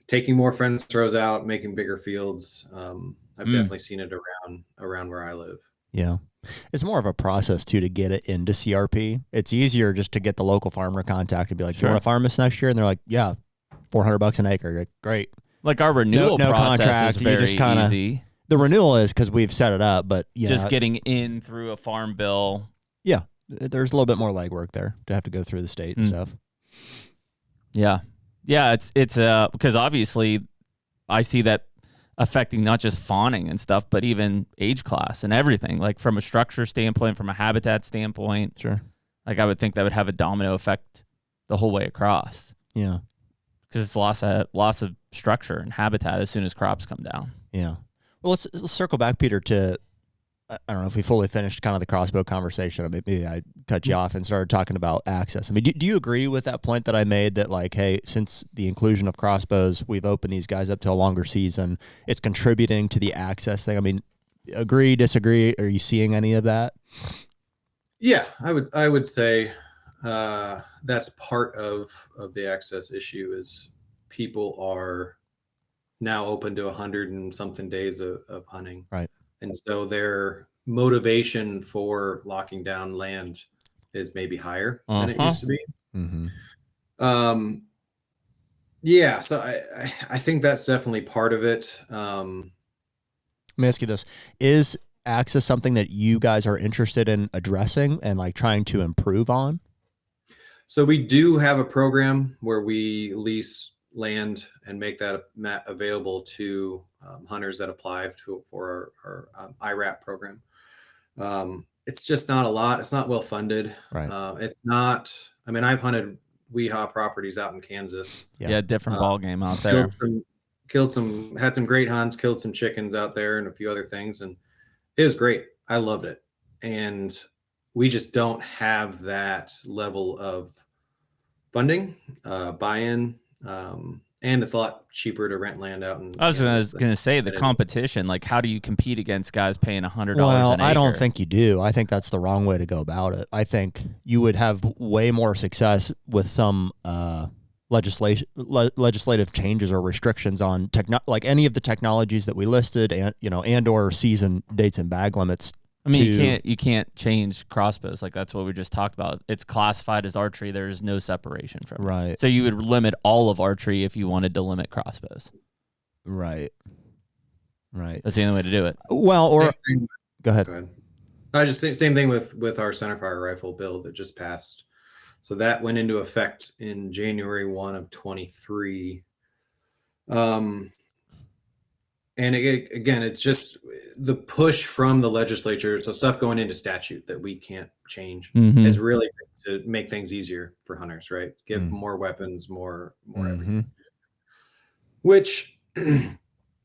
taking more fence throws out, making bigger fields. I've definitely seen it around where I live. Yeah. It's more of a process too to get it into CRP. It's easier just to get the local farmer contact and be like, "You want to farm this next year?" And they're like, "Yeah, $400 an acre." You're like, great. Like our renewal process contract, is very easy. The renewal is because we've set it up, but just getting in through a Farm Bill. Yeah, there's a little bit more legwork there to have to go through the state and stuff. Yeah, it's because obviously I see that affecting not just fawning and stuff, but even age class and everything, like from a structure standpoint, from a habitat standpoint. Sure. Like I would think that would have a domino effect the whole way across. Yeah. Because it's loss of structure and habitat as soon as crops come down. Yeah. Well, let's circle back, Peter, to, I don't know if we fully finished kind of the crossbow conversation, or maybe I cut you off and started talking about access. I mean, do you agree with that point that I made that, like, hey, since the inclusion of crossbows, we've opened these guys up to a longer season, it's contributing to the access thing? I mean, agree, disagree? Are you seeing any of that? Yeah, I would say that's part of the access issue is people are now open to 100 and something days of hunting. Right. And so their motivation for locking down land is maybe higher than it used to be. Mm-hmm. Yeah, so I think that's definitely part of it. Let me ask you this. Is access something that you guys are interested in addressing and like trying to improve on? So we do have a program where we lease land and make that available to hunters that apply for our IRAP program. It's just not a lot. It's not well funded. Right. It's not. I mean, I've hunted WEHA properties out in Kansas. Yeah, different ball game out there. Had some great hunts, killed some chickens out there and a few other things, and it was great. I loved it, and we just don't have that level of funding, buy-in. And it's a lot cheaper to rent land out. I was going to say the competition. Like, how do you compete against guys paying $100 an acre? I don't think you do. I think that's the wrong way to go about it. I think you would have way more success with some legislative changes or restrictions on like any of the technologies that we listed, and or season dates and bag limits. I mean, you can't change crossbows. Like that's what we just talked about. It's classified as archery. There is no separation from it. Right. So you would limit all of archery if you wanted to limit crossbows. Right. That's the only way to do it. Well, or go ahead. I just same thing with our centerfire rifle bill that just passed. So that went into effect in January 1 of 23. And again, it's just the push from the legislature. So stuff going into statute that we can't change is really to make things easier for hunters, right? Give more weapons, more everything. Which,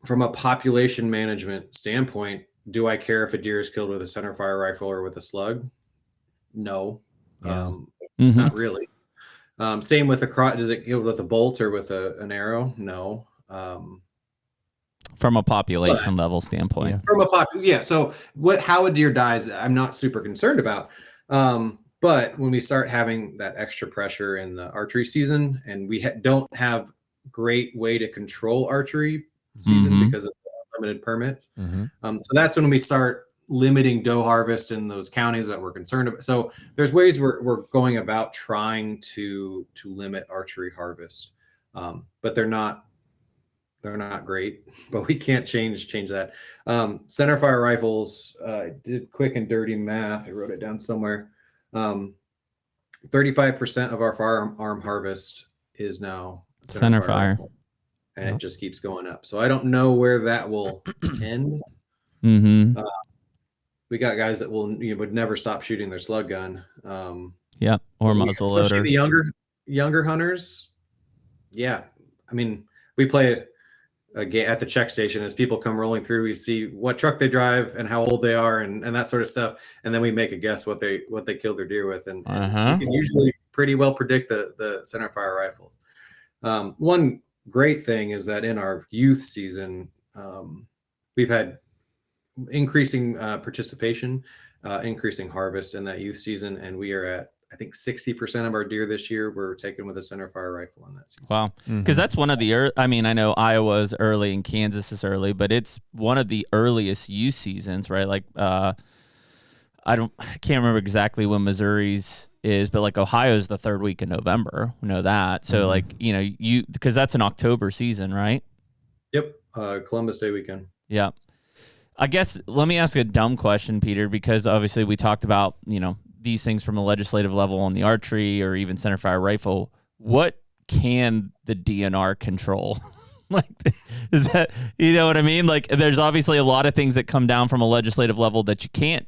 from a population management standpoint, do I care if a deer is killed with a centerfire rifle or with a slug? No, not really. Same with does it kill with a bolt or with an arrow? No. From a population level standpoint. So how a deer dies, I'm not super concerned about. But when we start having that extra pressure in the archery season, and we don't have great way to control archery season because of limited permits. So that's when we start limiting doe harvest in those counties that we're concerned about. So there's ways we're going about trying to limit archery harvest, but they're not great, but we can't change that. Centerfire rifles, I did quick and dirty math. I wrote it down somewhere. 35% of our firearm harvest is now centerfire, and it just keeps going up. So I don't know where that will end. We got guys that would never stop shooting their slug gun. Or muzzle loader. The younger hunters. Yeah, I mean, we play at the check station. As people come rolling through, we see what truck they drive and how old they are and that sort of stuff, and then we make a guess what they killed their deer with, and you can usually pretty well predict the centerfire rifle. One great thing is that in our youth season, we've had increasing participation, increasing harvest in that youth season, and we are at, I think, 60% of our deer this year were taken with a centerfire rifle in that season. Wow. Because that's one of the I know Iowa's early and Kansas is early, but it's one of the earliest youth seasons, right? Like, I can't remember exactly when Missouri's is, but like Ohio's the third week in November. We know that. So like, because that's an October season, right? Yep. Columbus Day weekend. Yeah. I guess let me ask a dumb question, Peter, because obviously we talked about, these things from a legislative level on the archery or even centerfire rifle. What can the DNR control? Like, is that, you know what I mean? Like, there's obviously a lot of things that come down from a legislative level that you can't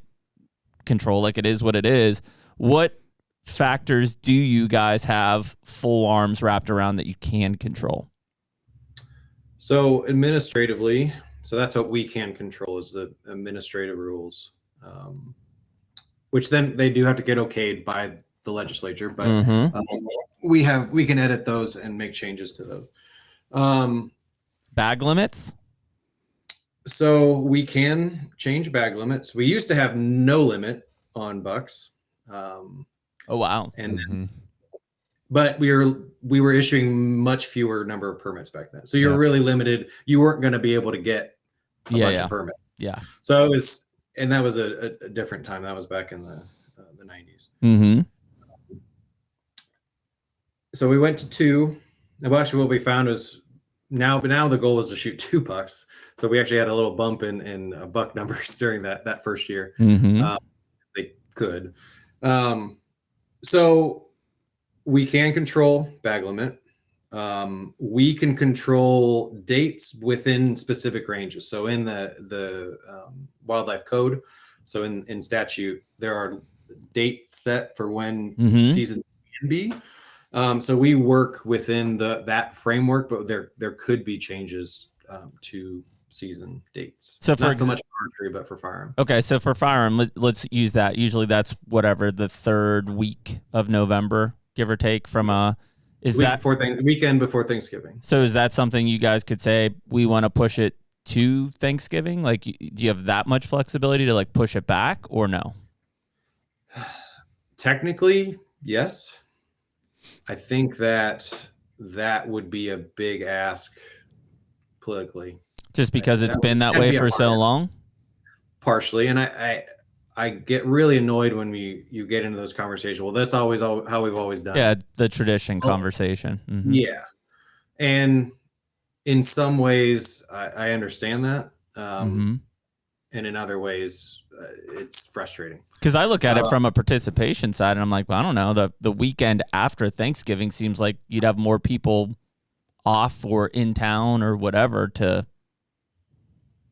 control. Like, it is what it is. What factors do you guys have full arms wrapped around that you can control? So administratively, so that's what we can control is the administrative rules, which then they do have to get okayed by the legislature, but we can edit those and make changes to those. Bag limits? So we can change bag limits. We used to have no limit on bucks. Oh, wow. And but we were issuing much fewer number of permits back then. So you're really limited. You weren't going to be able to get a bunch of permits. Yeah. So it was, and that was a different time. That was back in the 90s. Mm-hmm. So we went to 2. Well, actually, what we found was now the goal was to shoot 2 bucks. So we actually had a little bump in buck numbers during that first year. They could. So we can control bag limit. We can control dates within specific ranges. So in the wildlife code, so in statute, there are dates set for when seasons can be. So we work within that framework, but there could be changes to season dates. So not so much for archery, but for firearm. Okay, so for firearm, let's use that. Usually that's whatever, the 3rd week of November, give or take from weekend before Thanksgiving. So is that something you guys could say we want to push it to Thanksgiving? Like, do you have that much flexibility to like push it back or no? Technically, yes. I think that would be a big ask politically. Just because it's been that way for so long? Partially. And I get really annoyed when you get into those conversations. Well, that's always how we've always done it. Yeah, the tradition conversation. Mm-hmm. Yeah. And in some ways, I understand that. And in other ways, it's frustrating. Because I look at it from a participation side, and I'm like, well, I don't know. The weekend after Thanksgiving seems like you'd have more people off or in town or whatever to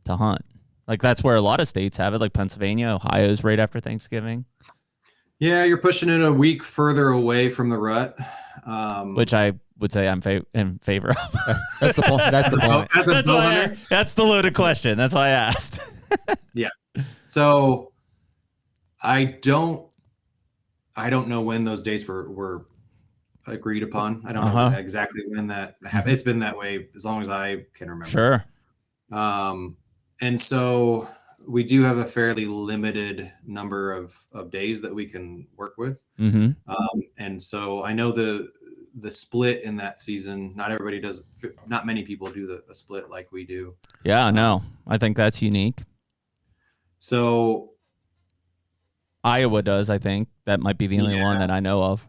hunt. Like, that's where a lot of states have it, like Pennsylvania, Ohio's right after Thanksgiving. Yeah, you're pushing it a week further away from the rut. Which I would say I'm in favor of. That's the point. That's the point. That's the loaded question. That's why I asked. Yeah. So I don't know when those dates were agreed upon. I don't know exactly when that happened. It's been that way as long as I can remember. Sure. And so we do have a fairly limited number of days that we can work with. And so I know the split in that season, not many people do the split like we do. Yeah, no, I think that's unique. So Iowa does, I think. That might be the only one that I know of.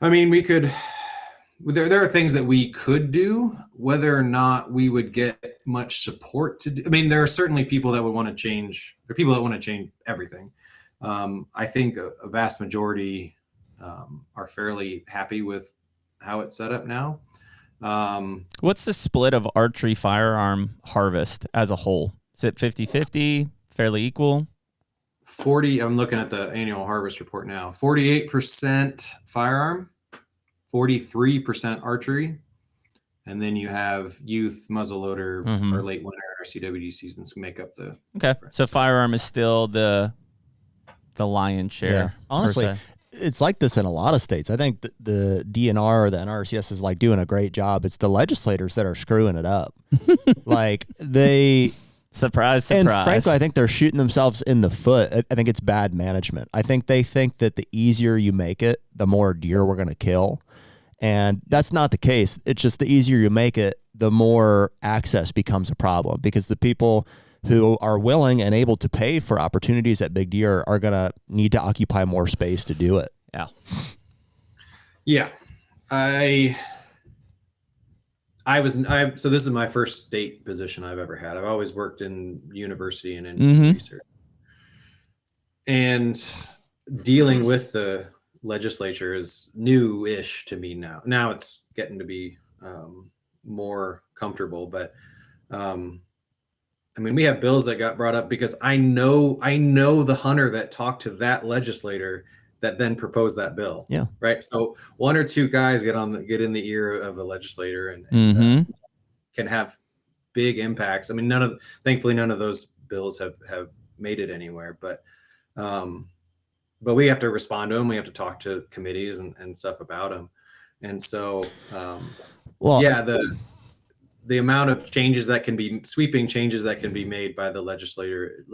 I mean, there are things that we could do. Whether or not we would get much support to do, I mean, there are certainly people that would want to change. There are people that want to change everything. I think a vast majority are fairly happy with how it's set up now. What's the split of archery firearm harvest as a whole? Is it 50-50, fairly equal? 40, I'm looking at the annual harvest report now. 48% firearm, 43% archery, and then you have youth, muzzleloader, or late winter or CWD seasons make up the difference. So firearm is still the lion's share. Yeah. Honestly, it's like this in a lot of states. I think the DNR or the NRCS is like doing a great job. It's the legislators that are screwing it up. Like they... Surprise. And frankly, I think they're shooting themselves in the foot. I think it's bad management. I think they think that the easier you make it, the more deer we're going to kill. And that's not the case. It's just the easier you make it, the more access becomes a problem, because the people who are willing and able to pay for opportunities at big deer are going to need to occupy more space to do it. Yeah. Yeah. So this is my first state position I've ever had. I've always worked in university and in research. And dealing with the legislature is new-ish to me now. Now it's getting to be more comfortable. But I mean, we have bills that got brought up because I know the hunter that talked to that legislator that then proposed that bill. Yeah. Right. So one or two guys get in the ear of a legislator and can have big impacts. I mean, thankfully none of those bills have made it anywhere, but we have to respond to them. We have to talk to committees and stuff about them. And so, the amount of sweeping changes that can be made by the legislature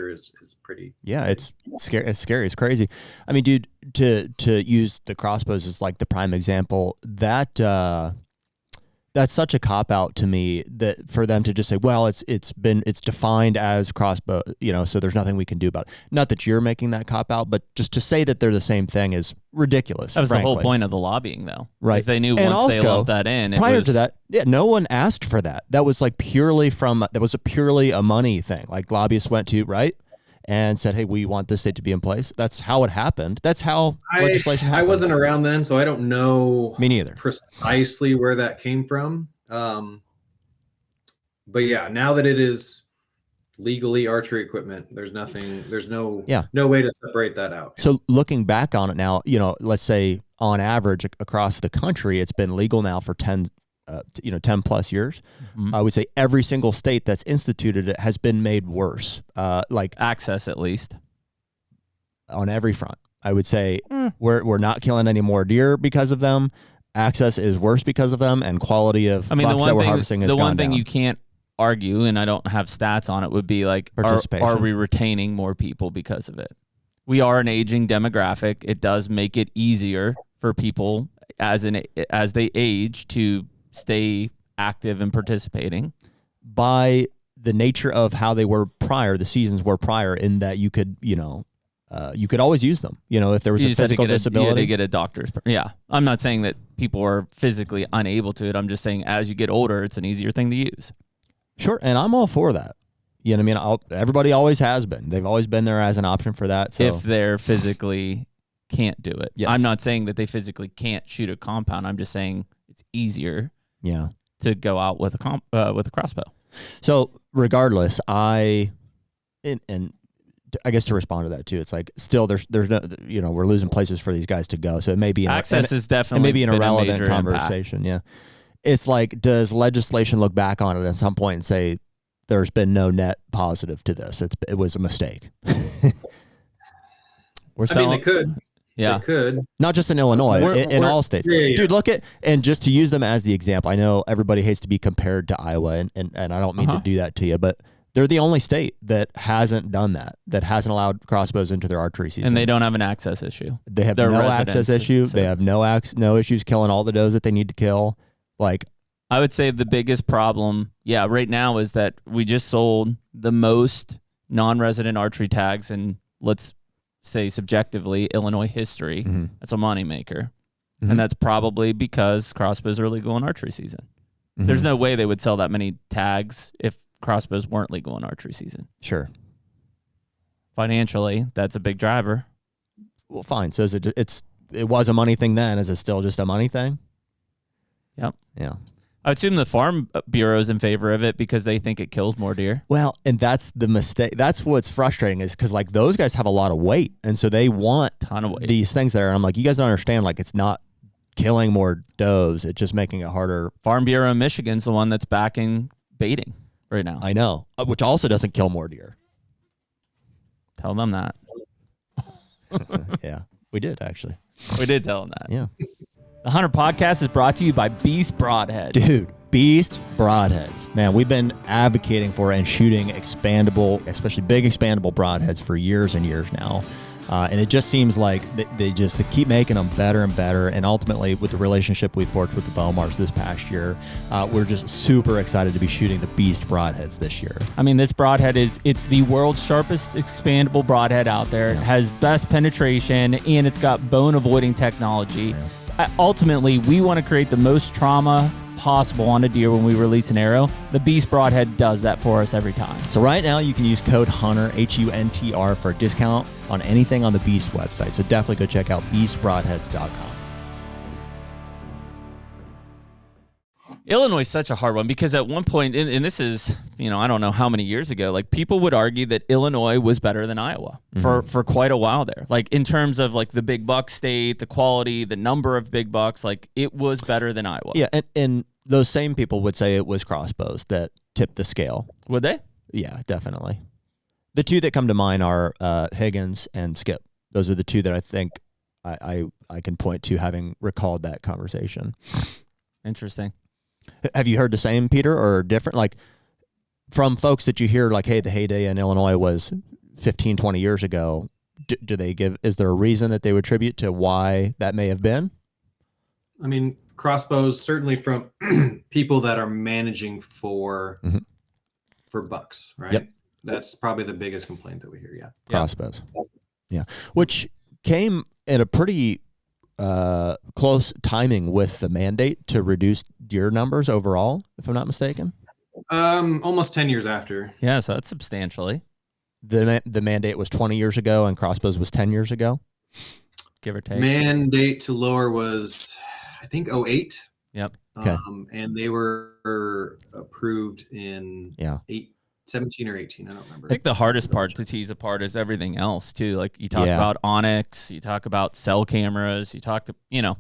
is pretty. Yeah, it's scary. It's scary. It's crazy. I mean, dude, to use the crossbows as like the prime example, that's such a cop out to me, that for them to just say, well, it's defined as crossbow, so there's nothing we can do about it. Not that you're making that cop out, but just to say that they're the same thing is ridiculous. That was frankly. the whole point of the lobbying, though. Right. They knew and once also, they lumped that in. Prior to that, no one asked for that. That was like purely a money thing. Like lobbyists went to, right? And said, hey, we want this state to be in place. That's how it happened. That's how legislation happens. I wasn't around then, so I don't know. Me neither. Precisely where that came from. But yeah, now that it is legally archery equipment, there's no way to separate that out. So looking back on it now, let's say on average across the country, it's been legal now for 10 plus years. Mm-hmm. I would say every single state that's instituted it has been made worse. Like access, at least on every front. I would say we're not killing any more deer because of them. Access is worse because of them, and quality of bucks that we're harvesting has gone down. The one thing you can't argue, and I don't have stats on it, would be like, are we retaining more people because of it? We are an aging demographic. It does make it easier for people as they age to stay active and participating. By the nature of how they were prior, the seasons were prior, in that you could, you could always use them. If there was a physical disability. You had to get a doctor's. Yeah. I'm not saying that people are physically unable to it. I'm just saying as you get older, it's an easier thing to use. Sure. And I'm all for that. You know what I mean? Everybody always has been. They've always been there as an option for that. So if they're physically can't do it. Yes. I'm not saying that they physically can't shoot a compound. I'm just saying it's easier to go out with a crossbow. So regardless, and I guess to respond to that too, it's like still there's no, we're losing places for these guys to go. So it may be access is definitely maybe an irrelevant Impact. conversation. Yeah. It's like, does legislation look back on it at some point and say there's been no net positive to this? It was a mistake. They could. Yeah. They could. Not just in Illinois, in all states. Yeah. Dude, look at, and just to use them as the example, I know everybody hates to be compared to Iowa, and I don't mean to do that to you, but they're the only state that hasn't done that hasn't allowed crossbows into their archery season. And they don't have an access issue. They have no access issue. So. They have no issues killing all the does that they need to kill. Like, I would say the biggest problem, right now is that we just sold the most non-resident archery tags in, let's say subjectively, Illinois history. Mm-hmm. That's a moneymaker. Mm-hmm. And that's probably because crossbows are legal in archery season. Mm-hmm. There's no way they would sell that many tags if crossbows weren't legal in archery season. Sure. Financially, that's a big driver. Well, fine. So it was a money thing then. Is it still just a money thing? Yep. Yeah. I would assume the Farm Bureau is in favor of it because they think it kills more deer. Well, and that's the mistake. That's what's frustrating, is because like those guys have a lot of weight, and so they want ton of weight. These things there. And I'm like, you guys don't understand. Like, it's not killing more does. It's just making it harder. Farm Bureau in Michigan's the one that's backing baiting right now. I know, which also doesn't kill more deer. Tell them that. Yeah, we did actually. We did tell them that. Yeah. The HUNTR Podcast is brought to you by Beast Broadheads. Dude, Beast Broadheads. Man, we've been advocating for and shooting expandable, especially big expandable broadheads for years and years now. And it just seems like they keep making them better and better. And ultimately, with the relationship we've forged with the Bowmars this past year, we're just super excited to be shooting the Beast Broadheads this year. I mean, this broadhead it's the world's sharpest expandable broadhead out there. It has best penetration, and it's got bone-avoiding technology. Yeah. Ultimately, we want to create the most trauma possible on a deer when we release an arrow. The Beast Broadhead does that for us every time. So right now you can use code HUNTR, HUNTR, for a discount on anything on the Beast website. So definitely go check out beastbroadheads.com. Illinois is such a hard one because at one point, and this is, I don't know how many years ago, like people would argue that Illinois was better than Iowa for quite a while there. Like in terms of like the big buck state, the quality, the number of big bucks, like it was better than Iowa. Yeah, and those same people would say it was crossbows that tipped the scale. Would they? Yeah, definitely. The two that come to mind are Higgins and Skip. Those are the two that I think I can point to having recalled that conversation. Interesting. Have you heard the same, Peter, or different? Like from folks that you hear, like, hey, the heyday in Illinois was 15, 20 years ago. Do they is there a reason that they would attribute to why that may have been? I mean, crossbows, certainly from people that are managing for bucks, right? Yep. That's probably the biggest complaint that we hear. Yeah. Crossbows. Yeah. Which came in a pretty close timing with the mandate to reduce deer numbers overall, if I'm not mistaken. Almost 10 years after. Yeah, so that's substantially. The mandate was 20 years ago and crossbows was 10 years ago, give or take. Mandate to lower was, I think, 2008. Yep. Okay. And they were approved in 17 or 18. I don't remember. I think the hardest part to tease apart is everything else too. Like you talk about Onyx, you talk about cell cameras, you talk to, there's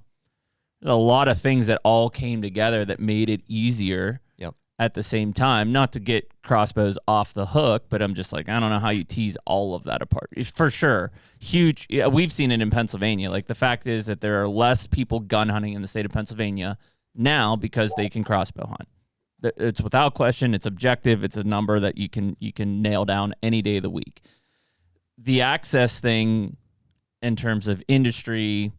a lot of things that all came together that made it easier at the same time. Not to get crossbows off the hook, but I'm just like, I don't know how you tease all of that apart. It's for sure huge. Yeah, we've seen it in Pennsylvania. Like the fact is that there are less people gun hunting in the state of Pennsylvania now because they can crossbow hunt. It's without question. It's objective. It's a number that you can nail down any day of the week. The access thing in terms of industry,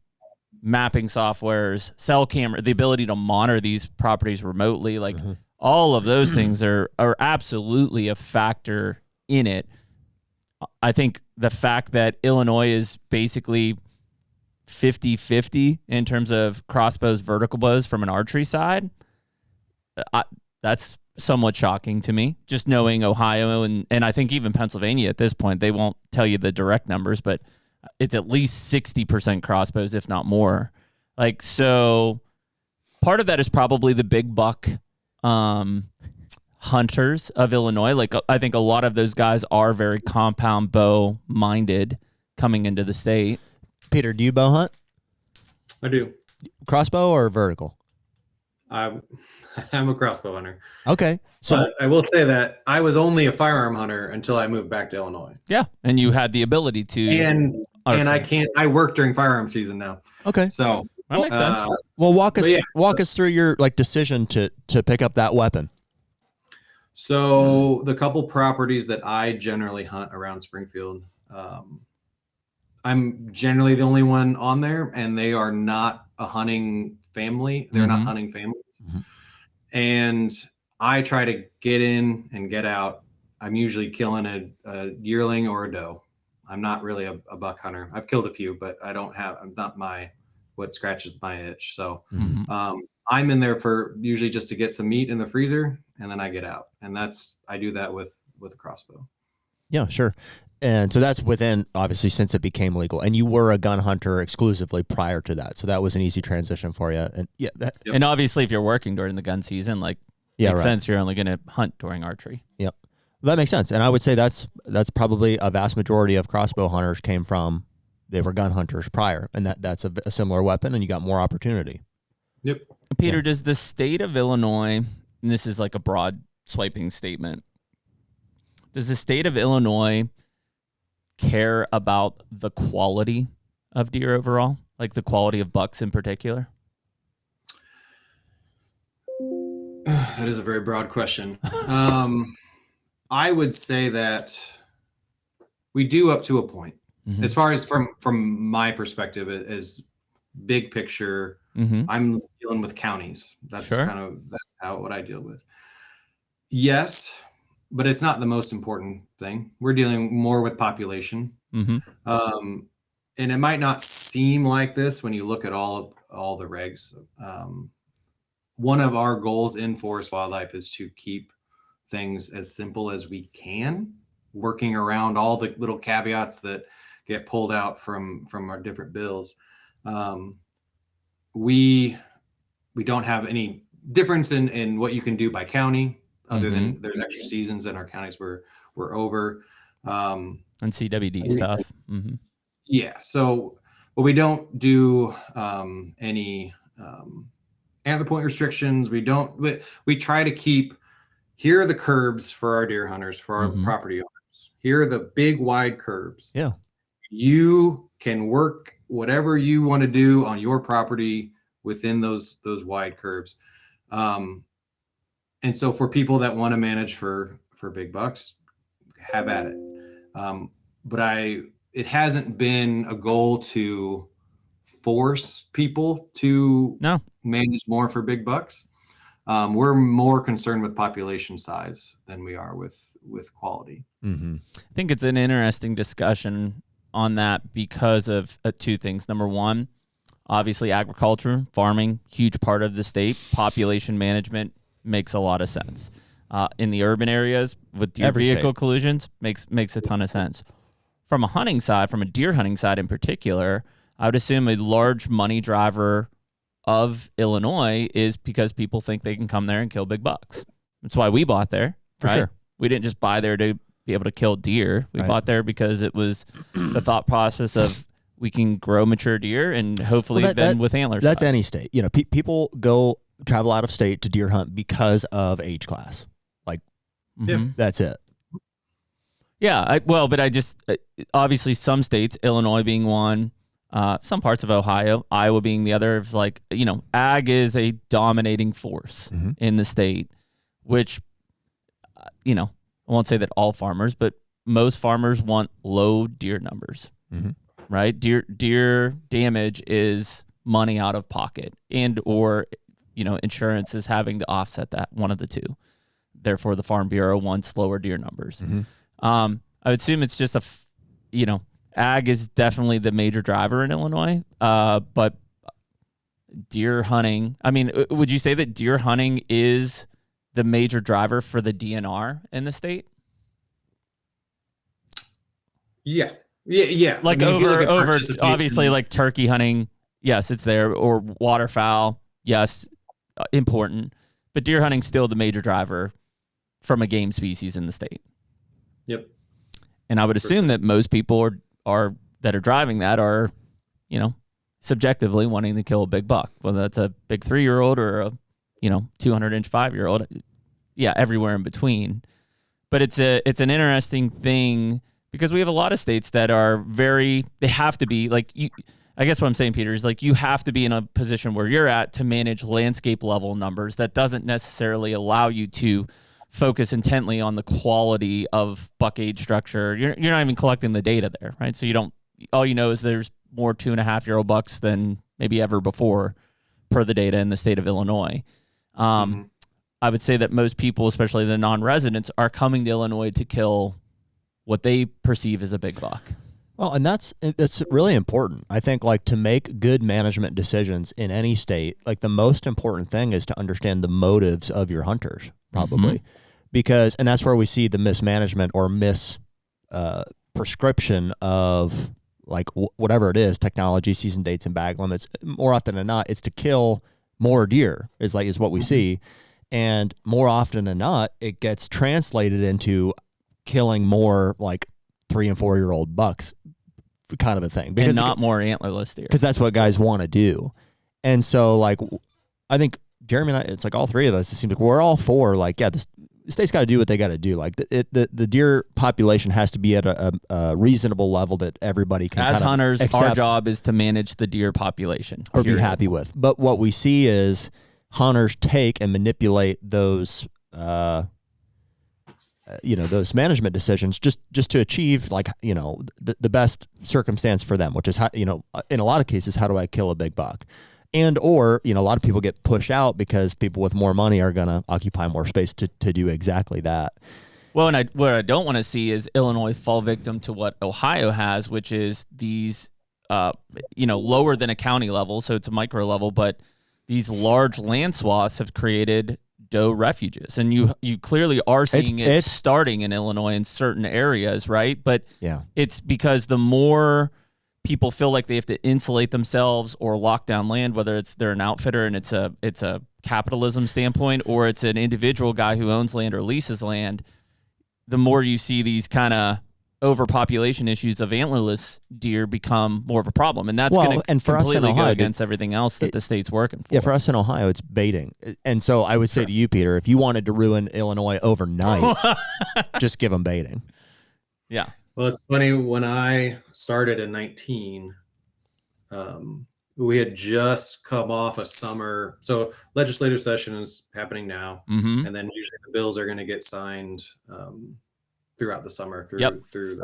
mapping softwares, cell camera, the ability to monitor these properties remotely, like all of those things are absolutely a factor in it. I think the fact that Illinois is basically 50-50 in terms of crossbows, vertical bows from an archery side, that's somewhat shocking to me, just knowing Ohio and I think even Pennsylvania at this point. They won't tell you the direct numbers, but it's at least 60% crossbows, if not more. Like, so part of that is probably the big buck hunters of Illinois. Like, I think a lot of those guys are very compound bow minded coming into the state. Peter, do you bow hunt? I do. Crossbow or vertical? I'm a crossbow hunter. Okay. So but I will say that I was only a firearm hunter until I moved back to Illinois. Yeah. And you had the ability to. And I work during firearm season now. Okay. So that makes sense. Well, walk us through your decision to pick up that weapon. So the couple properties that I generally hunt around Springfield, I'm generally the only one on there, and they are not a hunting family. They're not hunting families. And I try to get in and get out. I'm usually killing a yearling or a doe. I'm not really a buck hunter. I've killed a few, but I'm not what scratches my itch. So I'm in there for usually just to get some meat in the freezer, and then I get out. And I do that with a crossbow. Yeah, sure. And so that's within, obviously, since it became legal. And you were a gun hunter exclusively prior to that. So that was an easy transition for you. And and obviously, if you're working during the gun season, makes sense. You're only going to hunt during archery. Yep. That makes sense. And I would say that's probably a vast majority of crossbow hunters came from, they were gun hunters prior. And that's a similar weapon, and you got more opportunity. Yep. Peter, does the state of Illinois, and this is like a broad swiping statement, does the state of Illinois care about the quality of deer overall, like the quality of bucks in particular? That is a very broad question. I would say that we do up to a point. As far as from my perspective, as big picture, I'm dealing with counties. That's what I deal with. Yes, but it's not the most important thing. We're dealing more with population. And it might not seem like this when you look at all the regs. One of our goals in forest wildlife is to keep things as simple as we can, working around all the little caveats that get pulled out from our different bills. We don't have any difference in what you can do by county, other than there's extra seasons in our counties we're over. And CWD stuff. Yeah. So, but we don't do any antler point restrictions. We try to keep, here are the curbs for our deer hunters, for our property owners. Here are the big wide curbs. Yeah. You can work whatever you want to do on your property within those wide curbs. And so for people that want to manage for big bucks, have at it. But it hasn't been a goal to force people to manage more for big bucks. We're more concerned with population size than we are with quality. I think it's an interesting discussion on that because of two things. Number one, obviously agriculture, farming, huge part of the state. Population management makes a lot of sense. In the urban areas with deer vehicle collisions, makes a ton of sense. From a hunting side, from a deer hunting side in particular, I would assume a large money driver of Illinois is because people think they can come there and kill big bucks. That's why we bought there. For sure. We didn't just buy there to be able to kill deer. We bought there because it was the thought process of we can grow mature deer and hopefully with antlers. That's any state. You know, people travel out of state to deer hunt because of age class. Like, that's it. Yeah. But I just, obviously some states, Illinois being one, some parts of Ohio, Iowa being the other, like, you know, ag is a dominating force in the state, which, you know, I won't say that all farmers, but most farmers want low deer numbers, right? Deer damage is money out of pocket, and or, you know, insurance is having to offset that, one of the two. Therefore, the Farm Bureau wants lower deer numbers. I would assume it's just ag is definitely the major driver in Illinois, but deer hunting, I mean, would you say that deer hunting is the major driver for the DNR in the state? Yeah. Like, I mean, over obviously, like turkey hunting, yes, it's there, or waterfowl, yes, important, but deer hunting still the major driver from a game species in the state. Yep. And I would assume that most people are that are driving that are, you know, subjectively wanting to kill a big buck, whether that's a big 3-year-old or a, you know, 200-inch 5-year-old. Yeah, everywhere in between. But it's an interesting thing because we have a lot of states that are they have to be like you. I guess what I'm saying, Peter, is like you have to be in a position where you're at to manage landscape level numbers. That doesn't necessarily allow you to focus intently on the quality of buck age structure. You're not even collecting the data there, right? So all you know is there's more 2.5-year-old bucks than maybe ever before per the data in the state of Illinois. I would say that most people, especially the non-residents, are coming to Illinois to kill what they perceive as a big buck. Well, and it's really important. I think, like, to make good management decisions in any state, like, the most important thing is to understand the motives of your hunters, probably. Because, and that's where we see the mismanagement or prescription of, like, whatever it is, technology, season dates, and bag limits. More often than not, it's to kill more deer is what we see. And more often than not, it gets translated into killing more, like, 3- and 4-year-old bucks, kind of a thing. Because, and not more antlerless deer. Because that's what guys want to do. And so, like, I think Jeremy and I, it's like all three of us, it seems like we're all for, like, yeah, the state's got to do what they got to do. Like, the deer population has to be at a reasonable level that everybody can as hunters, our job is to manage the deer population. Or be happy with. But what we see is hunters take and manipulate those those management decisions just to achieve, like, you know, the best circumstance for them, which is how, you know, in a lot of cases, how do I kill a big buck? And, or, you know, a lot of people get pushed out because people with more money are going to occupy more space to do exactly that. Well, and what I don't want to see is Illinois fall victim to what Ohio has, which is these, lower than a county level. So it's a micro level, but these large land swaths have created doe refuges, and you clearly are seeing it's starting in Illinois in certain areas, right? But yeah, it's because the more people feel like they have to insulate themselves or lock down land, whether they're an outfitter and it's a capitalism standpoint, or it's an individual guy who owns land or leases land. The more you see these kind of overpopulation issues of antlerless deer become more of a problem, and that's going to completely go against everything else that the state's working for. Yeah, for us in Ohio, it's baiting. And so I would say to you, Peter, if you wanted to ruin Illinois overnight, just give them baiting. Yeah. Well, it's funny, when I started in 19, we had just come off a summer. So legislative session is happening now, and then usually the bills are going to get signed throughout the summer through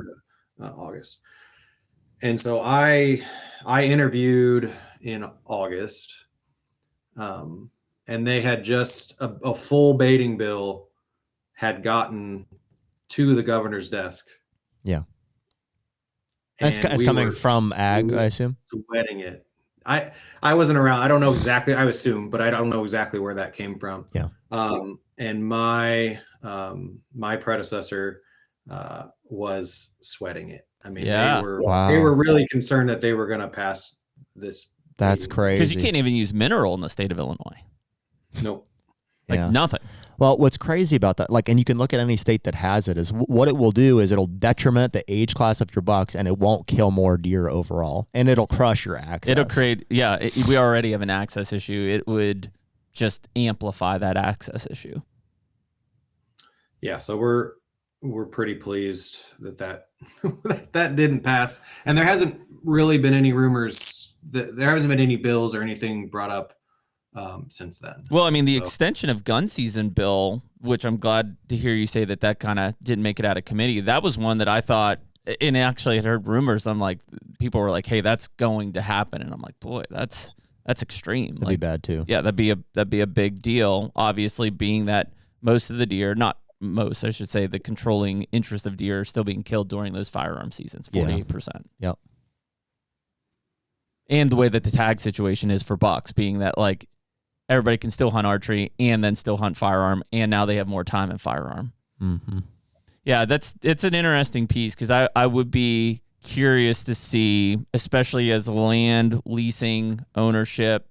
August. And so I interviewed in August, and they had just a full baiting bill had gotten to the governor's desk. Yeah. That's coming from ag, I assume. Sweating it. I wasn't around. I don't know exactly. I assume, but I don't know exactly where that came from. Yeah. And my predecessor was sweating it. I mean, they were really concerned that they were going to pass this. That's crazy. Because you can't even use mineral in the state of Illinois. Nope. Nothing. Well, what's crazy about that, and you can look at any state that has it, is what it will do is it'll detriment the age class of your bucks, and it won't kill more deer overall, and it'll crush your access. It'll create, we already have an access issue. It would just amplify that access issue. Yeah, so we're pretty pleased that didn't pass, and there hasn't really been any rumors that there hasn't been any bills or anything brought up since then. Well, I mean, the extension of gun season bill, which I'm glad to hear you say that kind of didn't make it out of committee. That was one that I thought, and actually had heard rumors. I'm like, people were like, "Hey, that's going to happen," and I'm like, "Boy, that's extreme. That'd be bad too." Yeah, that'd be a big deal. Obviously, being that most of the deer, not most, I should say, the controlling interest of deer are still being killed during those firearm seasons, 48%. Yep. And the way that the tag situation is for bucks, being that like everybody can still hunt archery and then still hunt firearm, and now they have more time in firearm. Mm-hmm. Yeah, it's an interesting piece, because I would be curious to see, especially as land leasing ownership,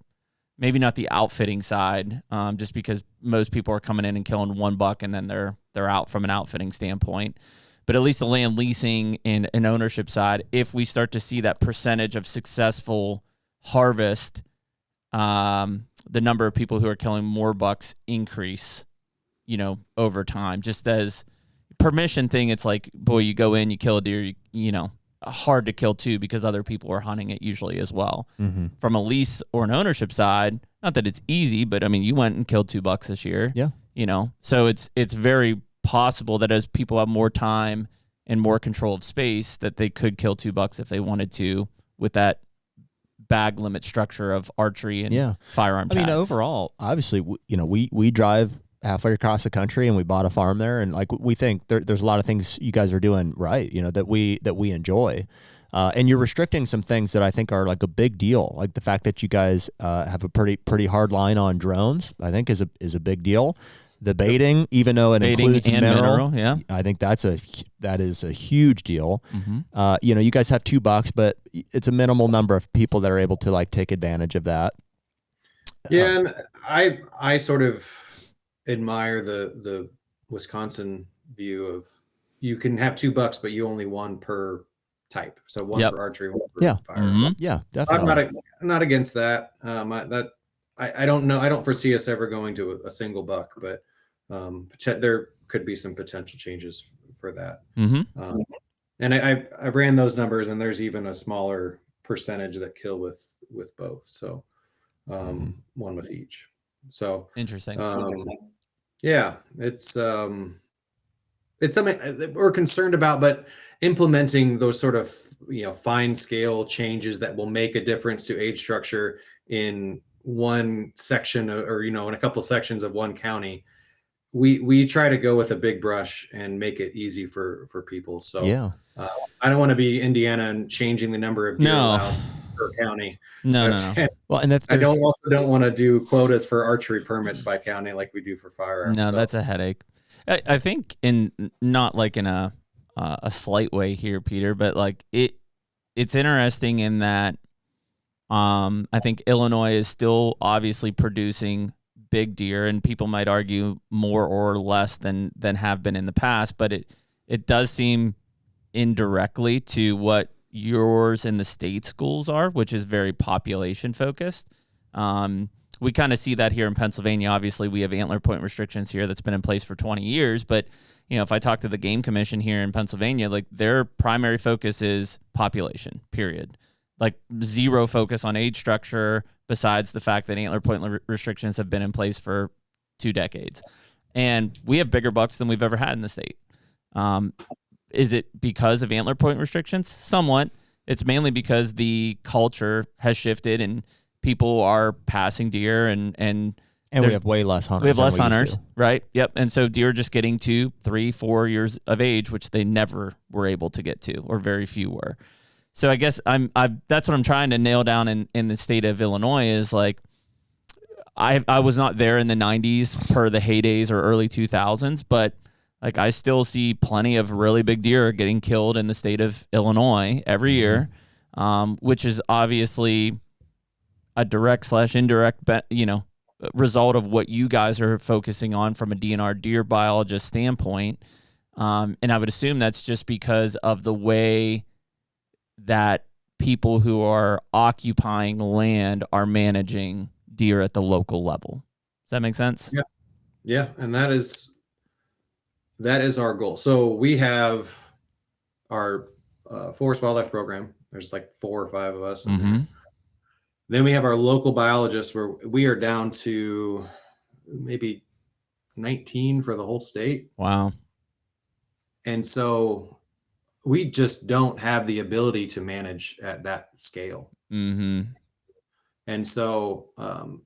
maybe not the outfitting side, just because most people are coming in and killing one buck and then they're out from an outfitting standpoint. But at least the land leasing and ownership side, if we start to see that percentage of successful harvest, the number of people who are killing more bucks increase, over time. Just as permission thing, it's like, boy, you go in, you kill a deer, hard to kill too, because other people are hunting it usually as well. Mm-hmm. From a lease or an ownership side, not that it's easy, but I mean, you went and killed 2 bucks this year. Yeah. So it's very possible that as people have more time and more control of space, that they could kill 2 bucks if they wanted to, with that bag limit structure of archery and firearm tags. I mean, overall, obviously, we drive halfway across the country and we bought a farm there, and like we think there's a lot of things you guys are doing right, that we enjoy, and you're restricting some things that I think are like a big deal, like the fact that you guys have a pretty hard line on drones. I think is a big deal. The baiting, even though it includes mineral, I think that is a huge deal. Mm-hmm. You guys have 2 bucks, but it's a minimal number of people that are able to like take advantage of that. Yeah, and I sort of admire the Wisconsin view of, you can have 2 bucks, but you only 1 per type. So 1 for archery, 1 for fire. Mm-hmm. Yeah, definitely. I'm not against that. I don't know. I don't foresee us ever going to a single buck, but there could be some potential changes for that. Mm-hmm. And I ran those numbers, and there's even a smaller percentage that kill with both. So 1 with each. So interesting. Yeah, it's something we're concerned about, but implementing those sort of fine scale changes that will make a difference to age structure in one section, or in a couple sections of one county, we try to go with a big brush and make it easy for people. So I don't want to be Indiana and changing the number of deer allowed per county. No. Well, and I don't want to do quotas for archery permits by county like we do for firearms. No, that's a headache. I think, in not like in a slight way here, Peter, but like it's interesting in that I think Illinois is still obviously producing big deer, and people might argue more or less than have been in the past, but it does seem indirectly to what yours and the state schools are, which is very population focused. We kind of see that here in Pennsylvania. Obviously, we have antler point restrictions here that's been in place for 20 years, but if I talk to the Game Commission here in Pennsylvania, like their primary focus is population, period. Like zero focus on age structure, besides the fact that antler point restrictions have been in place for 2 decades. And we have bigger bucks than we've ever had in the state. Is it because of antler point restrictions? Somewhat. It's mainly because the culture has shifted and people are passing deer and we have way less hunters. We have less hunters, right? Yep. And so deer are just getting to 3-4 years of age, which they never were able to get to, or very few were. So I guess that's what I'm trying to nail down in the state of Illinois is like, I was not there in the 90s per the heydays or early 2000s, but like I still see plenty of really big deer getting killed in the state of Illinois every year, which is obviously a direct/indirect, result of what you guys are focusing on from a DNR deer biologist standpoint. And I would assume that's just because of the way that people who are occupying land are managing deer at the local level. Does that make sense? Yeah. Yeah. And that is our goal. So we have our forest wildlife program. There's like 4 or 5 of us in there. Then we have our local biologists where we are down to maybe 19 for the whole state. Wow. And so we just don't have the ability to manage at that scale. And so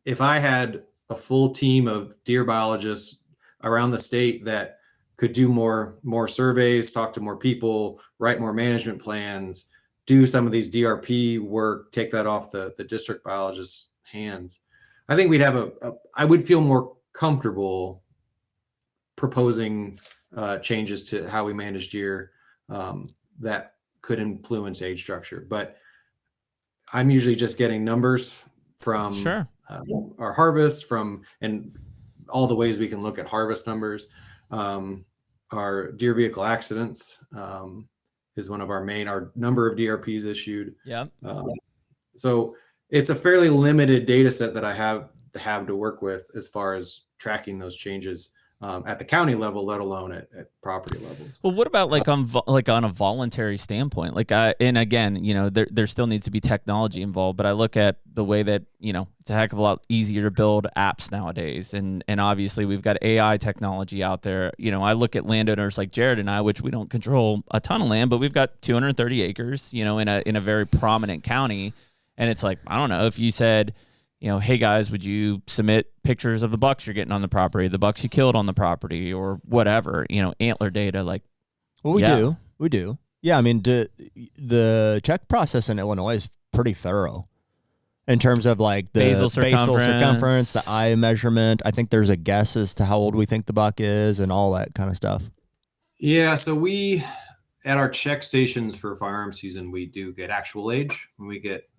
if I had a full team of deer biologists around the state that could do more surveys, talk to more people, write more management plans, do some of these DRP work, take that off the district biologist's hands, I think we'd have I would feel more comfortable proposing changes to how we manage deer that could influence age structure. But I'm usually just getting numbers from our harvest, and all the ways we can look at harvest numbers. Our deer vehicle accidents is one of our number of DRPs issued. Yeah. So it's a fairly limited data set that I have to work with as far as tracking those changes at the county level, let alone at property levels. Well, what about on a voluntary standpoint? And again, there still needs to be technology involved, but I look at the way that, it's a heck of a lot easier to build apps nowadays. And obviously we've got AI technology out there. I look at landowners like Jared and I, which we don't control a ton of land, but we've got 230 acres, in a very prominent county. And it's like, I don't know, if you said, hey guys, would you submit pictures of the bucks you're getting on the property, the bucks you killed on the property, or whatever, antler data, like. Well, we do. Yeah. I mean, the check process in Illinois is pretty thorough in terms of like the basal circumference, the eye measurement. I think there's a guess as to how old we think the buck is and all that kind of stuff. Yeah. So we, at our check stations for firearm season, we do get actual age when we get,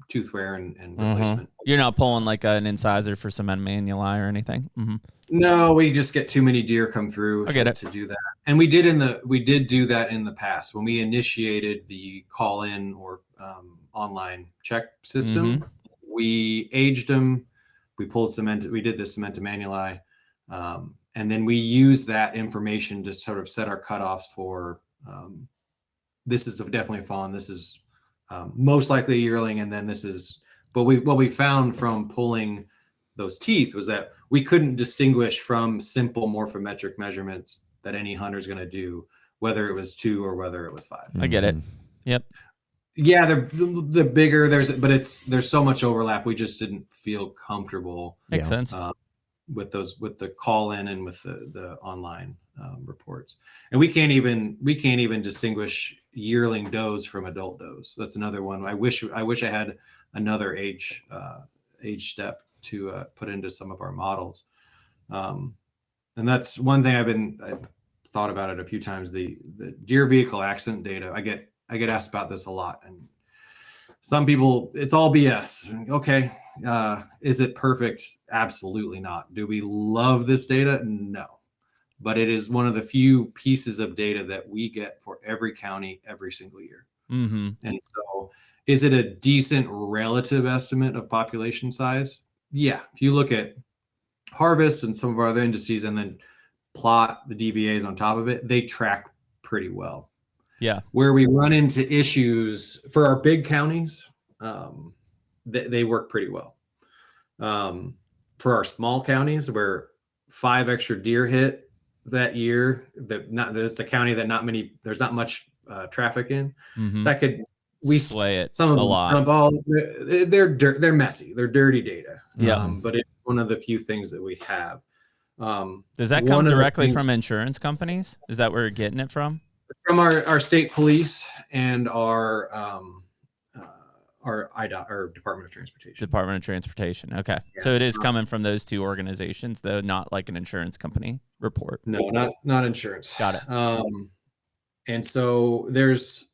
tooth wear and replacement. You're not pulling like an incisor for some manual or anything. No, we just get too many deer come through to do that. And we did do that in the past when we initiated the call in or online check system. We aged them, we pulled cement, we did the cement to manual, and then we used that information to sort of set our cutoffs for this is definitely a fawn, this is most likely a yearling, and then this is. But what we found from pulling those teeth was that we couldn't distinguish from simple morphometric measurements that any hunter is going to do, whether it was 2 or whether it was 5. I get it. Yep. Yeah, they're bigger. There's so much overlap. We just didn't feel comfortable. Makes sense. With the call in and with the online reports, and we can't even distinguish yearling does from adult does. That's another one. I wish I had another age step to put into some of our models, and that's one thing I've thought about it a few times. The deer vehicle accident data, I get I get asked about this a lot, and some people, it's all BS. Okay. Is it perfect? Absolutely not. Do we love this data? No. But it is one of the few pieces of data that we get for every county every single year. Mm-hmm. And so is it a decent relative estimate of population size? Yeah. If you look at harvest and some of our other indices and then plot the DVAs on top of it, they track pretty well. Yeah. Where we run into issues for our big counties, they work pretty well. For our small counties where 5 extra deer hit that year, that's a county that there's not much traffic in. Mm-hmm. That could sway it some of a them lot. They're messy. They're dirty data. Yeah. But it's one of the few things that we have. Does that come directly from insurance companies? Is that where you're getting it from? From our state police and our IDOT, or Department of Transportation. Department of Transportation. Okay. Yeah, So it is coming from those two organizations, though, not like an insurance company report. No, not insurance. Got it. And so there was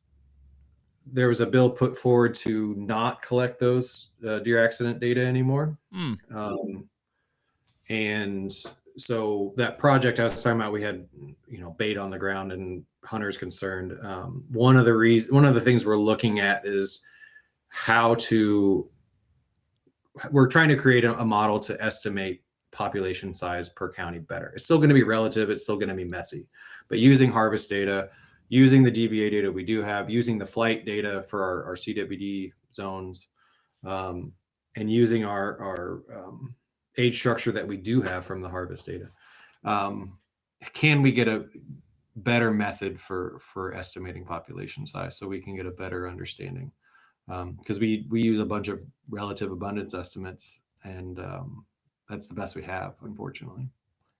a bill put forward to not collect those deer accident data anymore. And so that project I was talking about, we had, bait on the ground and hunters concerned. One of the things we're looking at is we're trying to create a model to estimate population size per county better. It's still going to be relative. It's still going to be messy, but using harvest data, using the DVA data we do have, using the flight data for our CWD zones, and using our age structure that we do have from the harvest data. Can we get a better method for estimating population size so we can get a better understanding? Because we use a bunch of relative abundance estimates, and that's the best we have, unfortunately.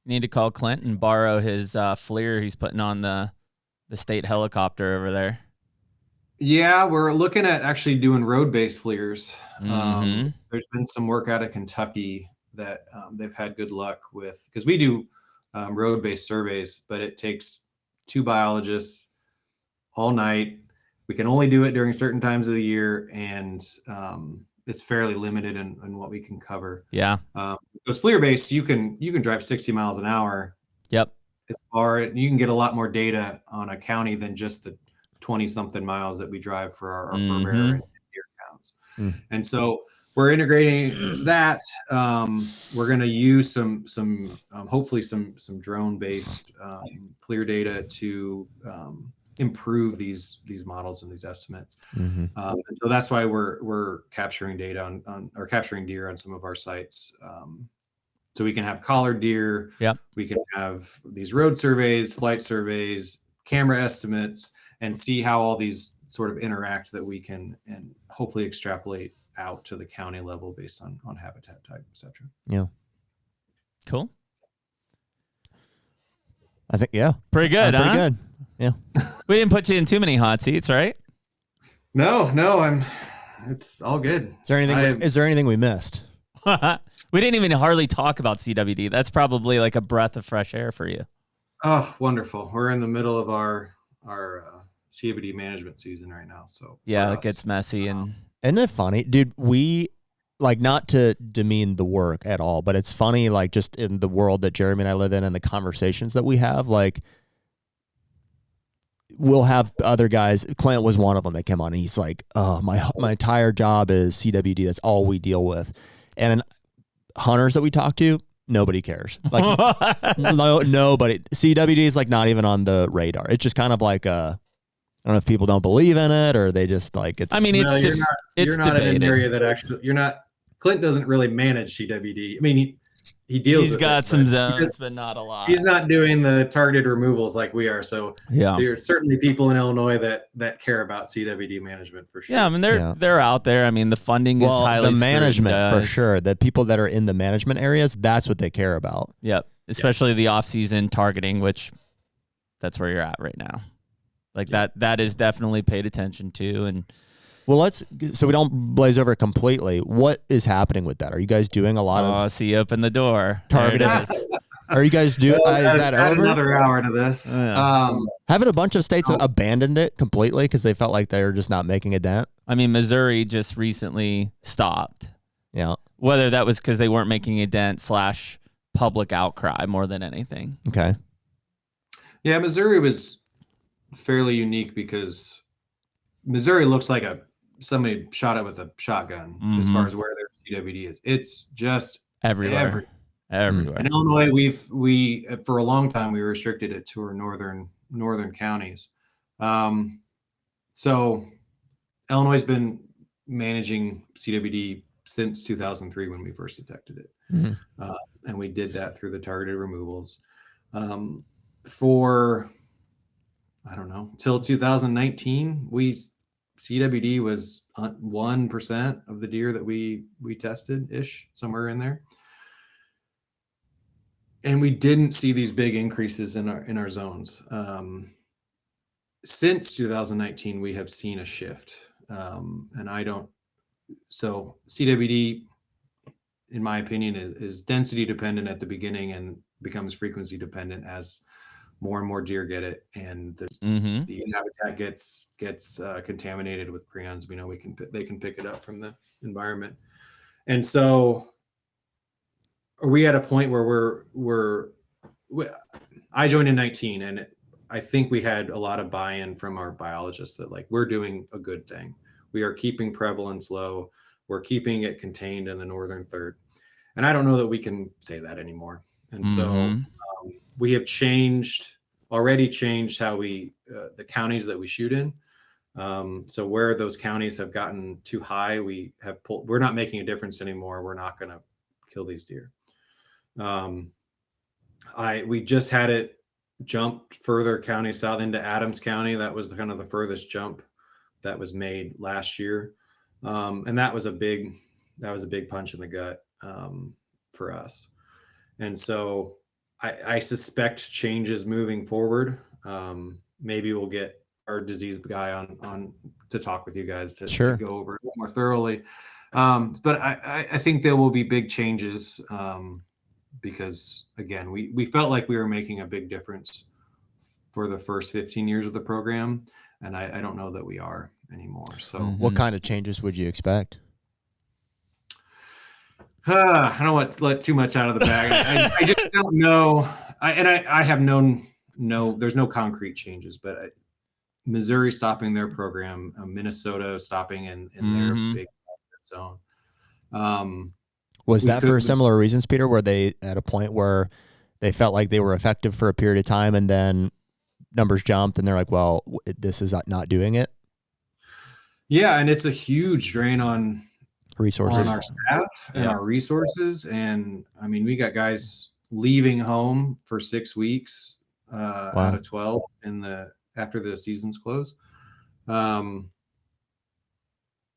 You need to call Clint and borrow his FLIR he's putting on the state helicopter over there. Yeah, we're looking at actually doing road-based FLIRs. Mm-hmm. There's been some work out of Kentucky that they've had good luck with, because we do road-based surveys, but it takes 2 biologists all night. We can only do it during certain times of the year, and it's fairly limited in what we can cover. Yeah. Those FLIR-based, you can drive 60 miles an hour. Yep. As far, you can get a lot more data on a county than just the 20-something miles that we drive for our fur bearer and deer counts. And so we're integrating that. We're going to use some hopefully some drone-based FLIR data to improve these models and these estimates. And so that's why we're capturing data or capturing deer on some of our sites. So we can have collared deer. Yep. We can have these road surveys, flight surveys, camera estimates, and see how all these sort of interact, that we can and hopefully extrapolate out to the county level based on habitat type, et cetera. Yeah. Cool. I think, yeah. Pretty good, Pretty good. Yeah. We didn't put you in too many hot seats, right? No, it's all good. Is there anything we missed? We didn't even hardly talk about CWD. That's probably like a breath of fresh air for you. Oh, wonderful. We're in the middle of our CWD management season right now. So yeah, it gets messy. And isn't it funny, dude? We, like, not to demean the work at all, but it's funny, like, just in the world that Jeremy and I live in and the conversations that we have, like, we'll have other guys. Clint was one of them that came on, and he's like, "Oh, my entire job is CWD. That's all we deal with." And hunters that we talk to, nobody cares. Like, nobody. CWD is like not even on the radar. It's just kind of like I don't know if people don't believe in it or they just like it's. I mean, you're not in an area that actually you're not. Clint doesn't really manage CWD. I mean, he deals. He's got some zones, but not a lot. He's not doing the targeted removals like we are. So yeah, there are certainly people in Illinois that care about CWD management for sure. Yeah, I mean they're out there. I mean the funding is highly the management for sure. The people that are in the management areas, that's what they care about. Yep, especially the off-season targeting, which that's where you're at right now. Like that is definitely paid attention to. And well, so we don't blaze over it completely. What is happening with that? Are you guys doing a lot of? Oh, see, you open the door. Targeted. Are you guys is that add over? another hour to this. Yeah. Haven't a bunch of states abandoned it completely because they felt like they were just not making a dent? I mean, Missouri just recently stopped. Yeah. Whether that was because they weren't making a dent / public outcry more than anything. Okay. Yeah, Missouri was fairly unique because Missouri looks like somebody shot it with a shotgun as far as where their CWD is. It's just Everywhere. In Illinois, we for a long time we restricted it to our northern counties. So Illinois has been managing CWD since 2003 when we first detected it, and we did that through the targeted removals. For I don't know till 2019, CWD was 1% of the deer that we tested ish, somewhere in there. And we didn't see these big increases in our zones. Since 2019, we have seen a shift. So CWD, in my opinion, is density dependent at the beginning and becomes frequency dependent as more and more deer get it, and the habitat gets contaminated with prions. We know they can pick it up from the environment, and so are we at a point where I joined in 19, and I think we had a lot of buy-in from our biologists that like we're doing a good thing. We are keeping prevalence low. We're keeping it contained in the northern third, and I don't know that we can say that anymore. And so we have already changed how the counties that we shoot in. So where those counties have gotten too high, we're not making a difference anymore. We're not going to kill these deer. We just had it jump further county south into Adams County. That was kind of the furthest jump that was made last year. And that was a big punch in the gut for us. And so I suspect changes moving forward. Maybe we'll get our disease guy on to talk with you guys to go over it more thoroughly. But I think there will be big changes because, again, we felt like we were making a big difference for the first 15 years of the program, and I don't know that we are anymore. So what kind of changes would you expect? I don't want to let too much out of the bag. I just don't know. I have there's no concrete changes, but Missouri stopping their program, Minnesota stopping in their big zone. Was that for similar reasons, Peter, where they at a point where they felt like they were effective for a period of time and then numbers jumped and they're like, well, this is not doing it? Yeah, and it's a huge drain on resources, on our staff and our resources. And I mean, we got guys leaving home for 6 weeks out of 12 after the season's close. And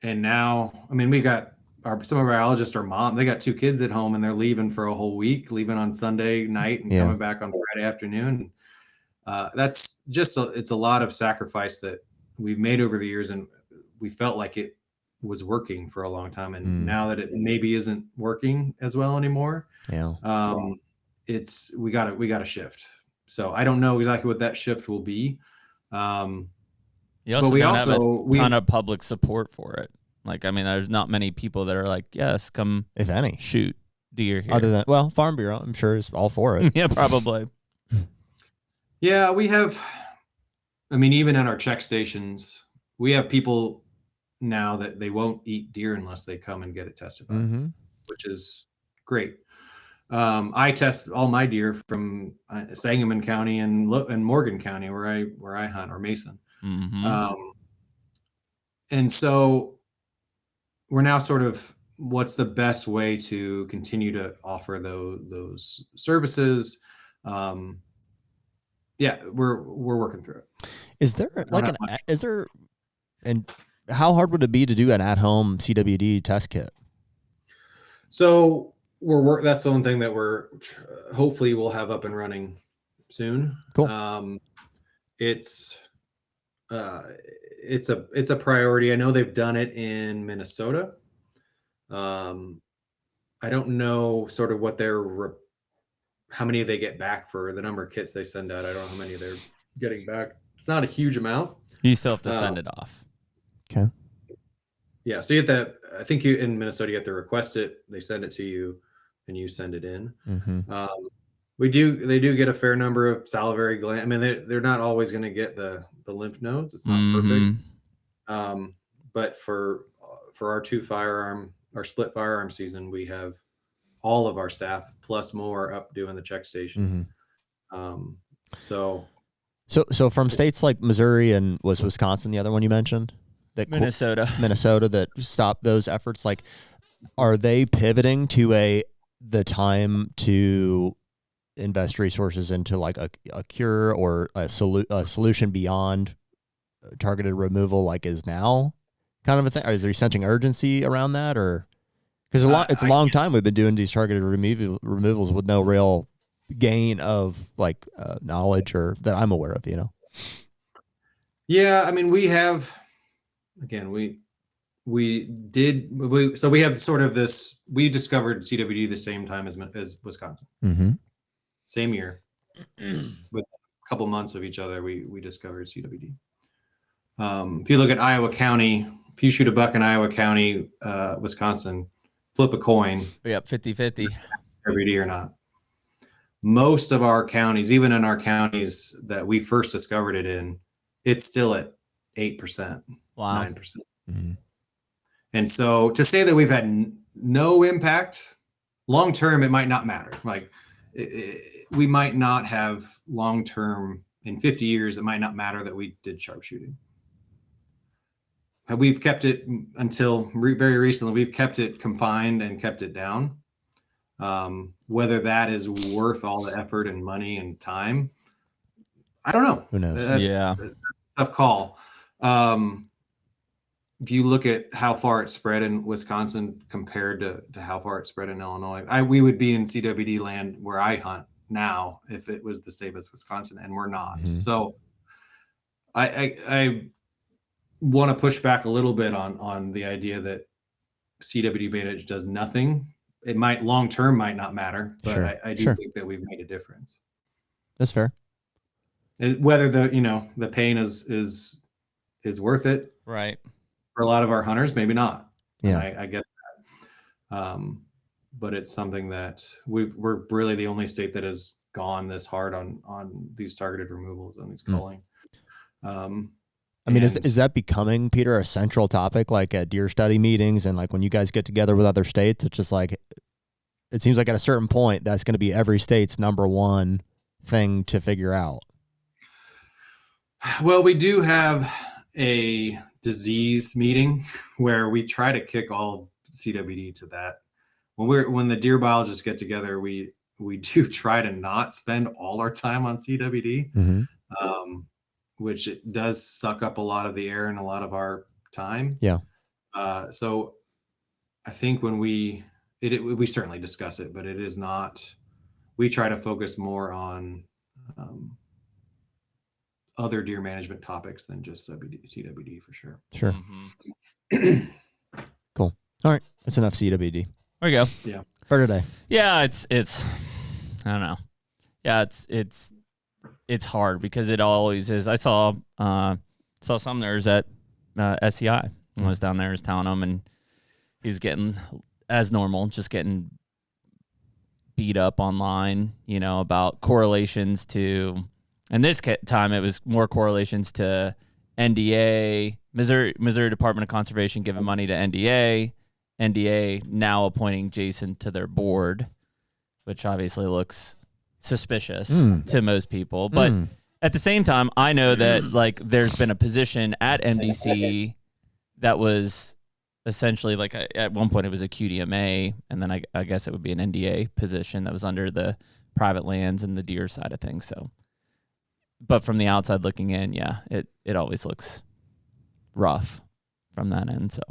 now, I mean, we got some of our biologists are mom. They got 2 kids at home and they're leaving for a whole week, leaving on Sunday night and coming back on Friday afternoon. That's just it's a lot of sacrifice that we've made over the years, and we felt like it was working for a long time, and now that it maybe isn't working as well anymore, we got to shift. So I don't know exactly what that shift will be. You also have a ton of public support for it. Like, I mean, there's not many people that are like, yes, come, if any, shoot deer here. Other than, Farm Bureau, I'm sure is all for it. Yeah, probably. Yeah, we have, I mean, even at our check stations, we have people now that they won't eat deer unless they come and get it tested by, which is great. I test all my deer from Sangamon County and Morgan County, where I hunt, or Mason. And so we're now sort of, what's the best way to continue to offer those services? We're working through it. Is there and how hard would it be to do an at-home CWD test kit? So that's the one thing that we're hopefully we'll have up and running soon. Cool. It's a priority. I know they've done it in Minnesota. I don't know sort of what their how many they get back for the number of kits they send out. I don't know how many they're getting back. It's not a huge amount. You still have to send it off. Okay. Yeah. So you have to, I think you in Minnesota, you have to request it. They send it to you and you send it in. They do get a fair number of salivary gland. I mean, they're not always going to get the lymph nodes. It's not perfect. But for our our split firearm season, we have all of our staff plus more up doing the check stations. So from states like Missouri and was Wisconsin the other one you mentioned? Minnesota that stopped those efforts. Like, are they pivoting to the time to invest resources into like a cure or a solution beyond targeted removal, like is now kind of a thing? Or is there sensing urgency around that, or because it's a long time we've been doing these targeted removals with no real gain of like knowledge or that I'm aware of, you know? Yeah, I mean, we have. Again, we have sort of this, we discovered CWD the same time as Wisconsin. Same year. With a couple months of each other, we discovered CWD. If you look at Iowa County, if you shoot a buck in Iowa County, Wisconsin, flip a coin. We got 50-50. CWD or not. Most of our counties, even in our counties that we first discovered it in, it's still at 8%. Wow. 9%. And so to say that we've had no impact long term, it might not matter. Like we might not have long term in 50 years. It might not matter that we did sharpshooting. We've kept it until very recently. We've kept it confined and kept it down. Whether that is worth all the effort and money and time, I don't know. Who knows? That's a tough call. If you look at how far it spread in Wisconsin compared to how far it spread in Illinois, we would be in CWD land where I hunt now if it was the same as Wisconsin, and we're not. So I want to push back a little bit on the idea that CWD management does nothing. It might long term might not matter, but I do think that we've made a difference. That's fair. Whether the pain is worth it, right? For a lot of our hunters, maybe not. Yeah, I get that. But it's something that we're really the only state that has gone this hard on these targeted removals and these culling. I mean, is that becoming, Peter, a central topic, like at deer study meetings and like when you guys get together with other states? It's just like, it seems like at a certain point, that's going to be every state's number one thing to figure out. Well, we do have a disease meeting where we try to kick all CWD to that. When the deer biologists get together, we do try to not spend all our time on CWD. Which it does suck up a lot of the air and a lot of our time. Yeah. So I think when we certainly discuss it, but it is not, we try to focus more on other deer management topics than just CWD for sure. Sure. Cool. All right. That's enough CWD. There you go. Yeah. For today. Yeah. It's, I don't know. Yeah. It's hard because it always is. I saw Sumner's at SCI. I was down there, was telling him, and he was getting, as normal, just getting beat up online, about correlations to, and this time it was more correlations to NDA, Missouri Department of Conservation giving money to NDA now appointing Jason to their board, which obviously looks suspicious to most people, but at the same time, I know that like there's been a position at MDC that was essentially like at one point it was a QDMA, and then I guess it would be an NDA position that was under the private lands and the deer side of things. So, but from the outside looking in, yeah, it always looks rough from that end. So,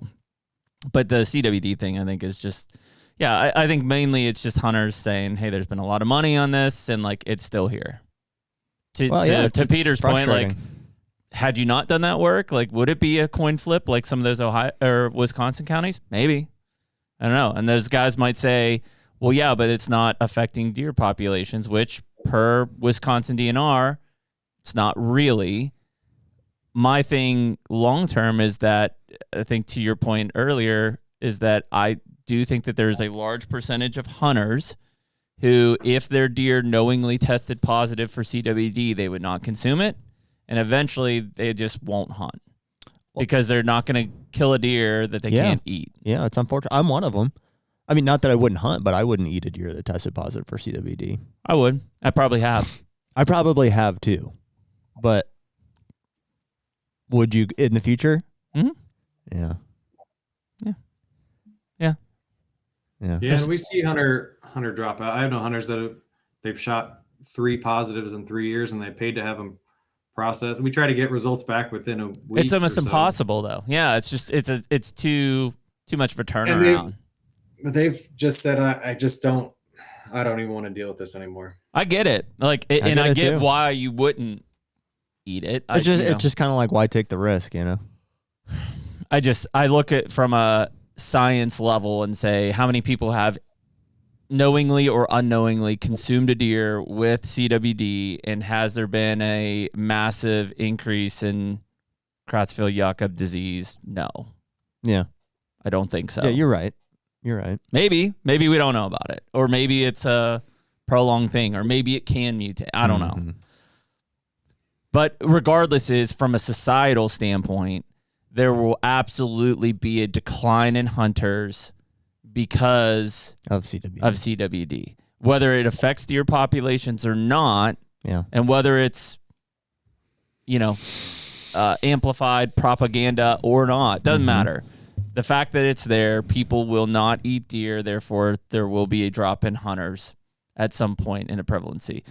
but the CWD thing I think is just. Yeah, I think mainly it's just hunters saying, hey, there's been a lot of money on this, and, like, it's still here. To Peter's point, like, had you not done that work, like, would it be a coin flip like some of those Ohio or Wisconsin counties? Maybe. I don't know. And those guys might say, Well, yeah, but it's not affecting deer populations, which per Wisconsin DNR, it's not really. My thing long term is that, I think to your point earlier, is that I do think that there's a large percentage of hunters who, if their deer knowingly tested positive for CWD, they would not consume it. And eventually they just won't hunt because they're not going to kill a deer that they can't eat. Yeah, it's unfortunate. I'm one of them. I mean, not that I wouldn't hunt, but I wouldn't eat a deer that tested positive for CWD. I would. I probably have. I probably have too. But would you in the future? Mm-hmm. Yeah. Yeah. Yeah. Yeah. Yeah, and we see hunter drop out. I know hunters that they've shot 3 positives in 3 years, and they paid to have them processed. We try to get results back within a week. It's almost impossible, though. Yeah, it's just it's too much of a turnaround. But they've just said, I don't even want to deal with this anymore. I get it. Like, and I get why you wouldn't eat it. It's just kind of like, why take the risk, you know? I look at from a science level and say, how many people have knowingly or unknowingly consumed a deer with CWD, and has there been a massive increase in Creutzfeldt-Jakob disease? No. Yeah. I don't think so. Yeah, you're right. You're right. Maybe we don't know about it, or maybe it's a prolonged thing, or maybe it can mutate. I don't know. But regardless, is from a societal standpoint, there will absolutely be a decline in hunters because of CWD. Whether it affects deer populations or not, and whether it's, amplified propaganda or not, doesn't matter. The fact that it's there, people will not eat deer, therefore there will be a drop in hunters at some point in a prevalency.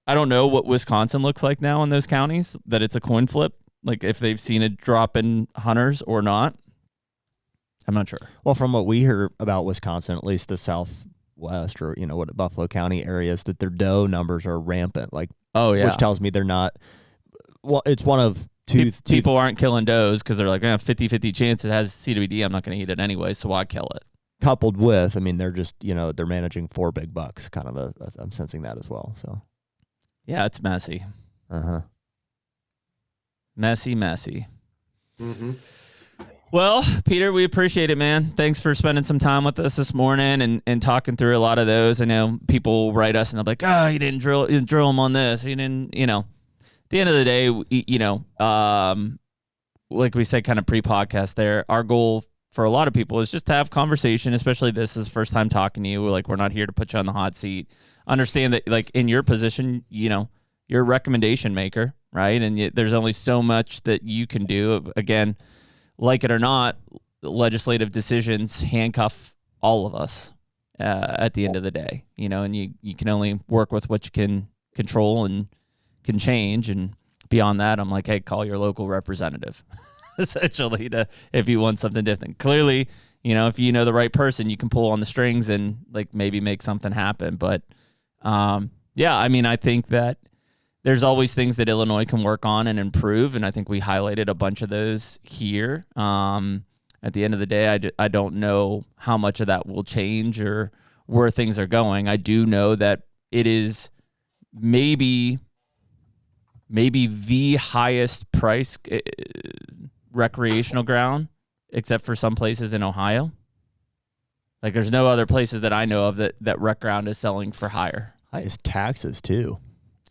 I don't know what Wisconsin looks like now in those counties, that it's a coin flip, like if they've seen a drop in hunters or not. I'm not sure. Well, from what we hear about Wisconsin, at least the southwest or, what Buffalo County areas, that their doe numbers are rampant. Like, which tells me they're not, well, it's one of two. People aren't killing does because they're like, 50-50 chance it has CWD. I'm not going to eat it anyway, so why kill it? Coupled with, they're just, they're managing 4 big bucks, kind of I'm sensing that as well. So, yeah, it's messy. Messy. Mm-hmm. Well, Peter, we appreciate it, man. Thanks for spending some time with us this morning and talking through a lot of those. I know people write us and they're like, you didn't drill them on this. You didn't, At the end of the day, like we said kind of pre-podcast there, our goal for a lot of people is just to have conversation, especially this is first time talking to you. We're not here to put you on the hot seat. Understand that, like, in your position, you're a recommendation maker, right? And there's only so much that you can do. Again, like it or not, legislative decisions handcuff all of us at the end of the day, and you can only work with what you can control and can change. And beyond that, I'm like, hey, call your local representative, essentially, if you want something different. Clearly, if you know the right person, you can pull on the strings and like maybe make something happen. But I think that there's always things that Illinois can work on and improve, and I think we highlighted a bunch of those here. At the end of the day, I don't know how much of that will change or where things are going. I do know that it is maybe the highest price recreational ground, except for some places in Ohio. Like, there's no other places that I know of that rec ground is selling for higher. Highest taxes too.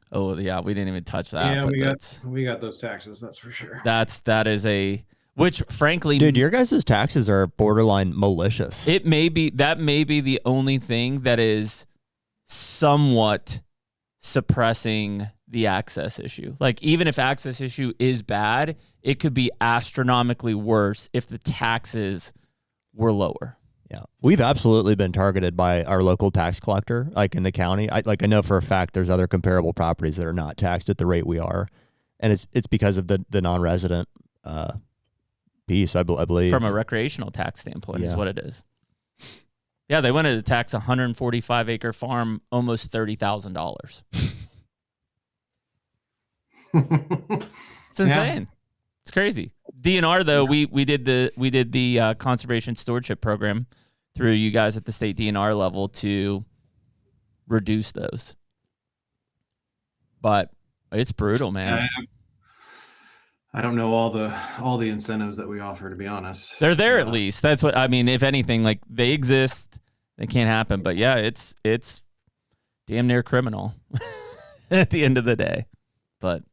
Oh yeah, we didn't even touch that. Yeah, but we got those taxes. That's for sure. That is which frankly, dude, your guys' taxes are borderline malicious. That may be the only thing that is somewhat suppressing the access issue. Like, even if access issue is bad, it could be astronomically worse if the taxes were lower. Yeah, we've absolutely been targeted by our local tax collector, like in the county. I know for a fact there's other comparable properties that are not taxed at the rate we are, and it's because of the non-resident piece, I believe. From a recreational tax standpoint, is what it is. Yeah, they wanted to tax a 145-acre farm almost $30,000. It's insane. Yeah. It's crazy. DNR though, we did the conservation stewardship program through you guys at the state DNR level to reduce those. But it's brutal, man. I don't know all the incentives that we offer, to be honest. They're there at least. That's what I mean. If anything, like they exist, they can't happen. But yeah, it's damn near criminal at the end of the day. But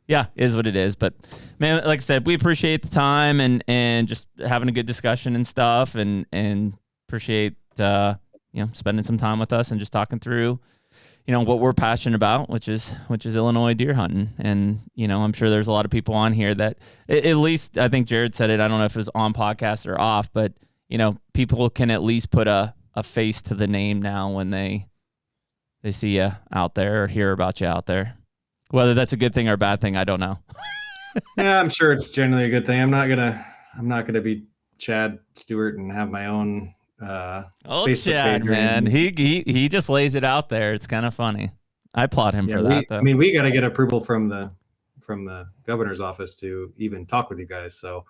yeah, is what it is. But man, like I said, we appreciate the time and just having a good discussion and stuff, and appreciate spending some time with us and just talking through what we're passionate about, which is Illinois deer hunting. And I'm sure there's a lot of people on here that at least, I think Jared said it, I don't know if it was on podcast or off, but people can at least put a face to the name now when they see you out there or hear about you out there. Whether that's a good thing or a bad thing, I don't know. Yeah, I'm sure it's generally a good thing. I'm not gonna be Chad Stewart and have my own Facebook Chad, page. Man, he just lays it out there. It's kind of funny. I applaud him for that. Though. I mean, we got to get approval from the governor's office to even talk with you guys. So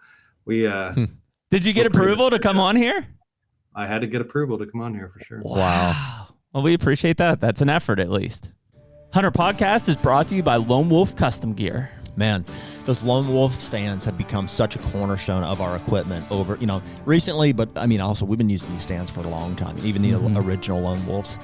we. Did you get approval to come on here? I had to get approval to come on here for sure. Wow. Well, we appreciate that. That's an effort, at least. HUNTR Podcast is brought to you by Lone Wolf Custom Gear. Man, those Lone Wolf stands have become such a cornerstone of our equipment over, recently, but I mean, also we've been using these stands for a long time, even the original Lone Wolves.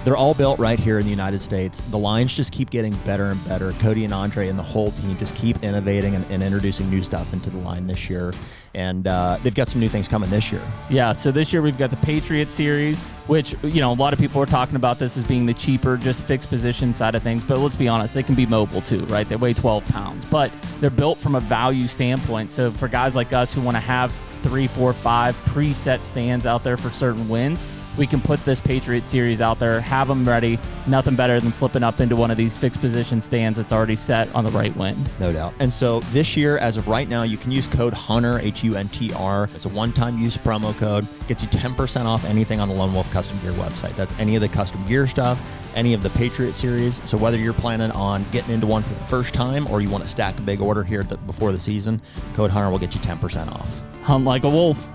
They're all built right here in the United States. The lines just keep getting better and better. Cody and Andre and the whole team just keep innovating and introducing new stuff into the line this year. And they've got some new things coming this year. Yeah, so this year we've got the Patriot Series, which, a lot of people are talking about this as being the cheaper, just fixed position side of things. But let's be honest, they can be mobile too, right? They weigh 12 pounds. But they're built from a value standpoint. So for guys like us who want to have 3, 4, 5 preset stands out there for certain wins, we can put this Patriot Series out there, have them ready. Nothing better than slipping up into one of these fixed position stands that's already set on the right wind. No doubt. And so this year, as of right now, you can use code HUNTR, HUNTR. It's a one-time use promo code. Gets you 10% off anything on the Lone Wolf Custom Gear website. That's any of the custom gear stuff, any of the Patriot Series. So whether you're planning on getting into one for the first time or you want to stack a big order here before the season, code HUNTR will get you 10% off. Hunt like a wolf.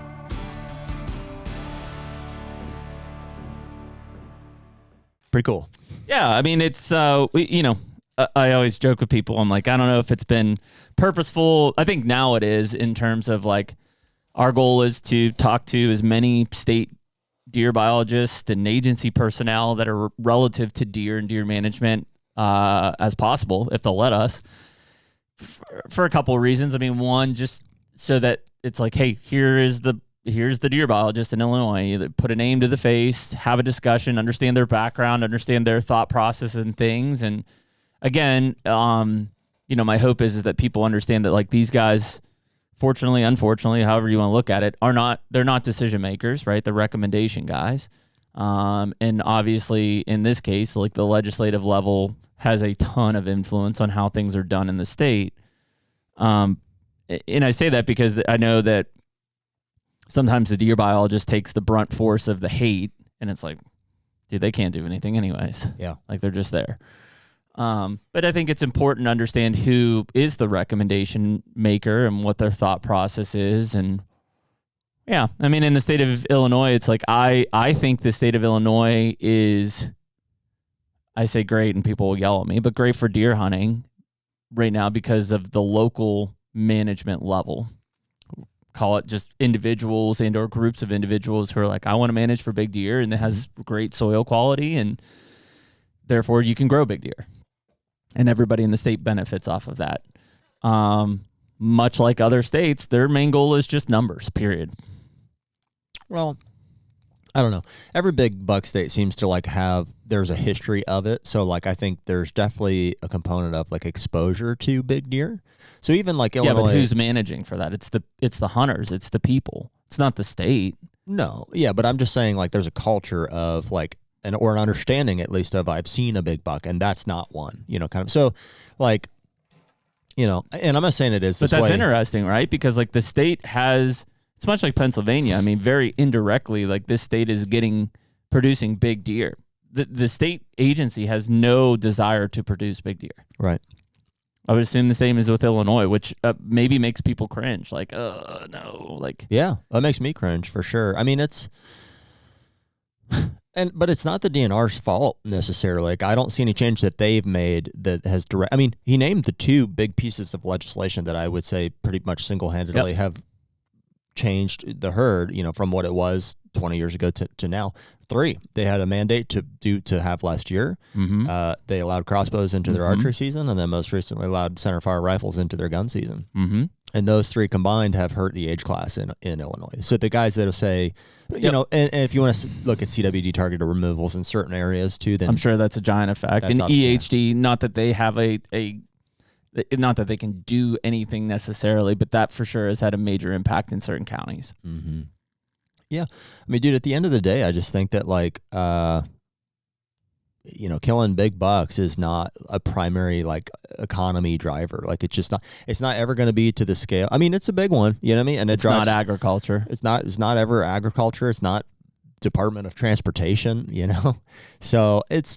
Pretty cool. Yeah, I mean, it's, I always joke with people. I'm like, I don't know if it's been purposeful. I think now it is, in terms of like, our goal is to talk to as many state deer biologists and agency personnel that are relative to deer and deer management as possible, if they'll let us, for a couple of reasons. I mean, one, just so that it's like, hey, here's the deer biologist in Illinois. That put a name to the face, have a discussion, understand their background, understand their thought process and things. And again, my hope is that people understand that like these guys, fortunately, unfortunately, however you want to look at it, they're not decision makers, right? They're recommendation guys. And obviously in this case, like the legislative level has a ton of influence on how things are done in the state. And I say that because I know that sometimes the deer biologist takes the brunt force of the hate, and it's like, dude, they can't do anything anyways. Yeah. Like they're just there. But I think it's important to understand who is the recommendation maker and what their thought process is. And yeah, I mean, in the state of Illinois, it's like, I think the state of Illinois is, I say great and people will yell at me, but great for deer hunting right now because of the local management level. Call it just individuals and or groups of individuals who are like, I want to manage for big deer, and it has great soil quality, and therefore you can grow big deer. And everybody in the state benefits off of that. Much like other states, their main goal is just numbers, period. Well, I don't know. Every big buck state seems to there's a history of it. So like, I think there's definitely a component of like exposure to big deer. So even like Illinois. Yeah, but who's managing for that? It's the hunters. It's the people. It's not the state. No. Yeah, but I'm just saying like there's a culture of like, or an understanding at least of I've seen a big buck and that's not one, kind of. So like, and I'm not saying it is this way. But that's interesting, right? Because like the state has, it's much like Pennsylvania. I mean, very indirectly, like this state is producing big deer. The state agency has no desire to produce big deer. Right. I would assume the same is with Illinois, which maybe makes people cringe. Like, no, like. Yeah, that makes me cringe for sure. I mean, it's, But it's not the DNR's fault necessarily. Like, I don't see any change that they've made that has direct. I mean, he named the two big pieces of legislation that I would say pretty much single-handedly have changed the herd, from what it was 20 years ago to now. 3, they had a mandate to have last year. Mm-hmm. They allowed crossbows into their archery season, and then most recently allowed centerfire rifles into their gun season. Mm-hmm. And those 3 combined have hurt the age class in Illinois. So the guys that'll say, and if you want to look at CWD targeted removals in certain areas too, then I'm sure that's a giant effect. And EHD, not that they have not that they can do anything necessarily, but that for sure has had a major impact in certain counties. Mm-hmm. Yeah. I mean, dude, at the end of the day, I just think that killing big bucks is not a primary economy driver. Like, it's not ever going to be to the scale. I mean, it's a big one, you know what I mean? And it's not agriculture. It's not ever agriculture. It's not Department of Transportation, So it's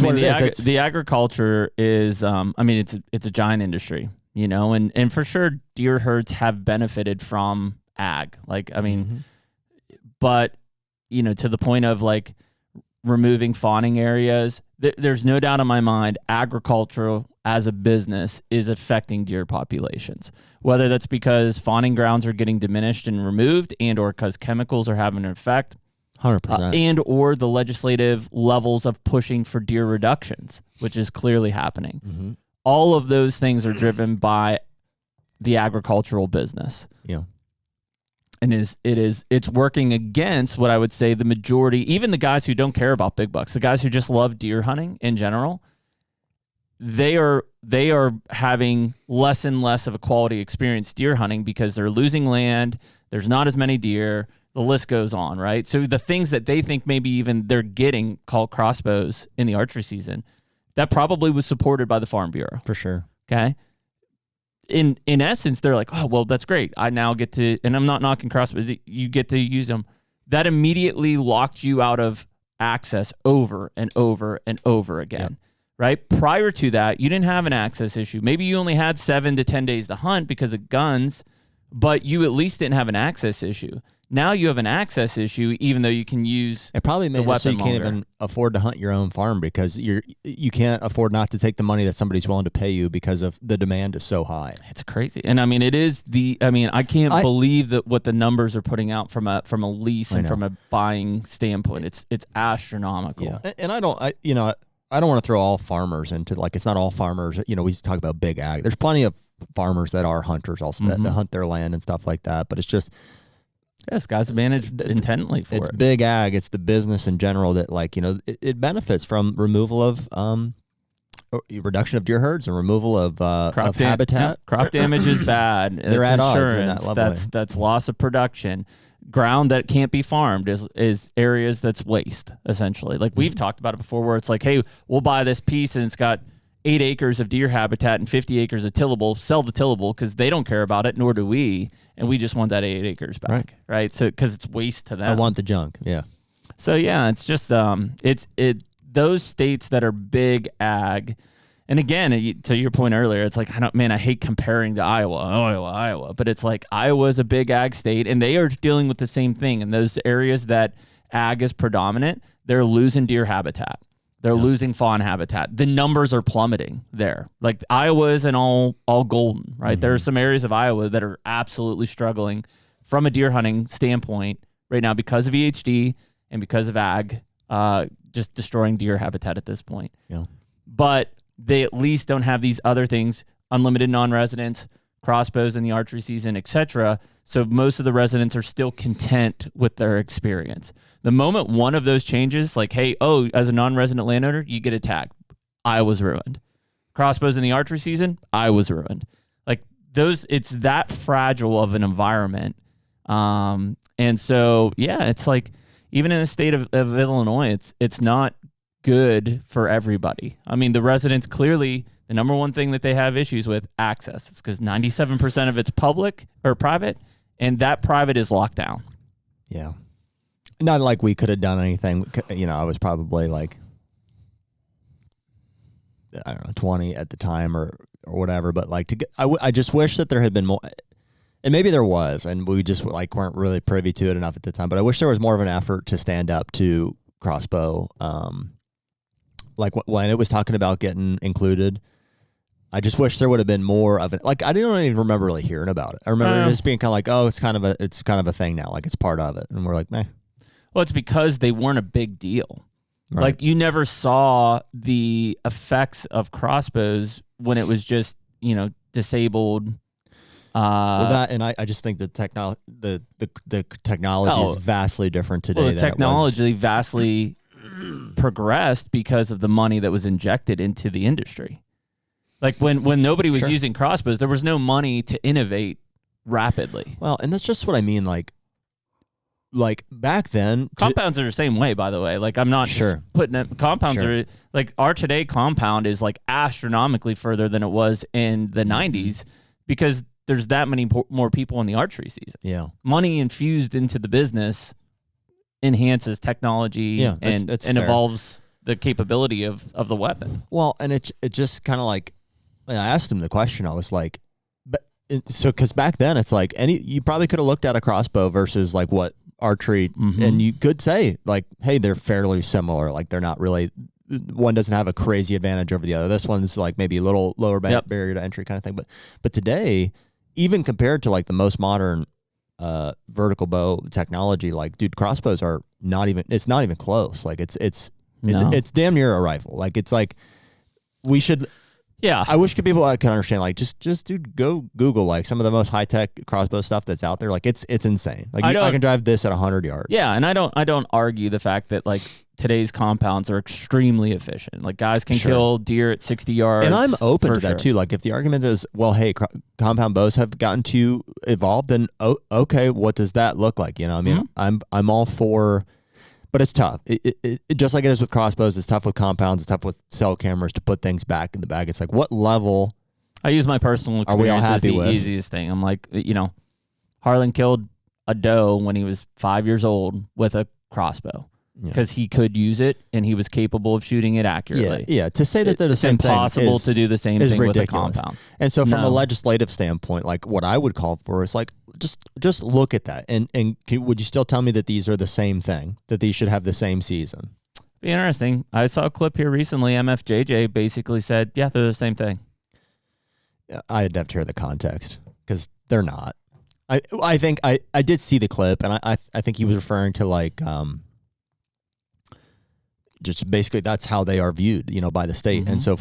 what it is. The agriculture is, it's a giant industry, and for sure deer herds have benefited from ag. But, to the point of removing fawning areas, there's no doubt in my mind agriculture as a business is affecting deer populations, whether that's because fawning grounds are getting diminished and removed and or because chemicals are having an effect. 100%. And or the legislative levels of pushing for deer reductions, which is clearly happening. Mm-hmm. All of those things are driven by the agricultural business. Yeah. And it's working against what I would say the majority, even the guys who don't care about big bucks, the guys who just love deer hunting in general, they are having less and less of a quality experience deer hunting because they're losing land, there's not as many deer, the list goes on, right? So the things that they think maybe even they're getting called crossbows in the archery season, that probably was supported by the Farm Bureau. For sure. Okay. In essence, they're like, oh, well, that's great. I now get to, and I'm not knocking crossbows, you get to use them. That immediately locked you out of access over and over and over again, right? Prior to that, you didn't have an access issue. Maybe you only had 7 to 10 days to hunt because of guns, but you at least didn't have an access issue. Now you have an access issue, even though you can use it probably made the weapon it so you can't even afford to hunt your own farm because you can't afford not to take the money that somebody's willing to pay you because of the demand is so high. It's crazy, and I can't believe that what the numbers are putting out from a lease and from a buying standpoint. It's astronomical. Yeah, and I don't want to throw all farmers into it's not all farmers. We talk about big ag. There's plenty of farmers that are hunters also that hunt their land and stuff like that, but it's just. Yes, guys manage intently for it. It's big ag. It's the business in general that it benefits from removal of reduction of deer herds and removal of habitat. Yeah. Crop damage is bad. They're at odds in that level. That's loss of production. Ground that can't be farmed is areas that's waste, essentially. We've talked about it before where it's like, hey, we'll buy this piece and it's got 8 acres of deer habitat and 50 acres of tillable, sell the tillable because they don't care about it, nor do we, and we just want that 8 acres back, right? So because it's waste to them. I want the junk, yeah. So yeah, it's just those states that are big ag, and again, to your point earlier, it's like I hate comparing to Iowa, but it's like Iowa's a big ag state, and they are dealing with the same thing. In those areas that ag is predominant, they're losing deer habitat. They're losing fawn habitat. The numbers are plummeting there. Iowa isn't all golden, right? Mm-hmm. There are some areas of Iowa that are absolutely struggling from a deer hunting standpoint right now because of EHD and because of ag, just destroying deer habitat at this point. Yeah. But they at least don't have these other things, unlimited non-residents, crossbows in the archery season, etc. So most of the residents are still content with their experience. The moment one of those changes, as a non-resident landowner, you get a tag. Iowa's ruined. Crossbows in the archery season, Iowa's ruined. It's that fragile of an environment. And so, it's even in the state of Illinois, it's not good for everybody. I mean, the residents clearly, the number one thing that they have issues with, access. It's because 97% of it's public or private, and that private is locked down. Yeah. Not like we could have done anything. I was probably I don't know, 20 at the time or whatever. But I just wish that there had been more. And maybe there was, and we just weren't really privy to it enough at the time. But I wish there was more of an effort to stand up to crossbow. Like when it was talking about getting included, I just wish there would have been more of it. Like I didn't even remember really hearing about it. I remember it just being kind of like, oh, it's kind of a thing now. Like it's part of it, and we're like, meh. Well, it's because they weren't a big deal. Right. Like you never saw the effects of crossbows when it was just, disabled. Well, that, and I just think the technology is vastly different today. Well, the technology vastly progressed because of the money that was injected into the industry. Like when nobody was using crossbows, there was no money to innovate rapidly. Well, and that's just what I mean. Like back then, compounds are the same way, by the way. Like I'm not just putting it. Compounds are like our today compound is like astronomically further than it was in the 90s because there's that many more people in the archery season. Yeah, money infused into the business enhances technology and evolves the capability of the weapon. Well, and it just kind of like, I asked him the question. I was like, because back then it's like you probably could have looked at a crossbow versus like what archery, and you could say like, hey, they're fairly similar. Like they're not really, one doesn't have a crazy advantage over the other. This one's like maybe a little lower barrier to entry kind of thing. But today, even compared to like the most modern vertical bow technology, like dude, crossbows are not even close. Like it's damn near a rifle. Like it's like we should. Yeah, I wish people could understand. Like, just dude, go Google like some of the most high tech crossbow stuff that's out there. Like, it's insane. Like, I can drive this at 100 yards. Yeah, and I don't argue the fact that like today's compounds are extremely efficient. Like, guys can kill deer at 60 yards. And I'm open to that too. Like, if the argument is, well, hey, compound bows have gotten too evolved, then okay, what does that look like? I mean, I'm all for. But it's tough. It just like it is with crossbows. It's tough with compounds. It's tough with cell cameras to put things back in the bag. It's like, what level? I use my personal experience as the easiest thing. I'm like, Harlan killed a doe when he was 5 years old with a crossbow because he could use it and he was capable of shooting it accurately. Yeah. To say that they're the same thing, it's impossible to do the same thing ridiculous. With a compound. And so, from a legislative standpoint, like what I would call for is like just look at that, and would you still tell me that these are the same thing? That these should have the same season? Be interesting. I saw a clip here recently. MFJJ basically said, "Yeah, they're the same thing." I'd have to hear the context because they're not. I think I did see the clip, and I think he was referring to like just basically that's how they are viewed, by the state, and so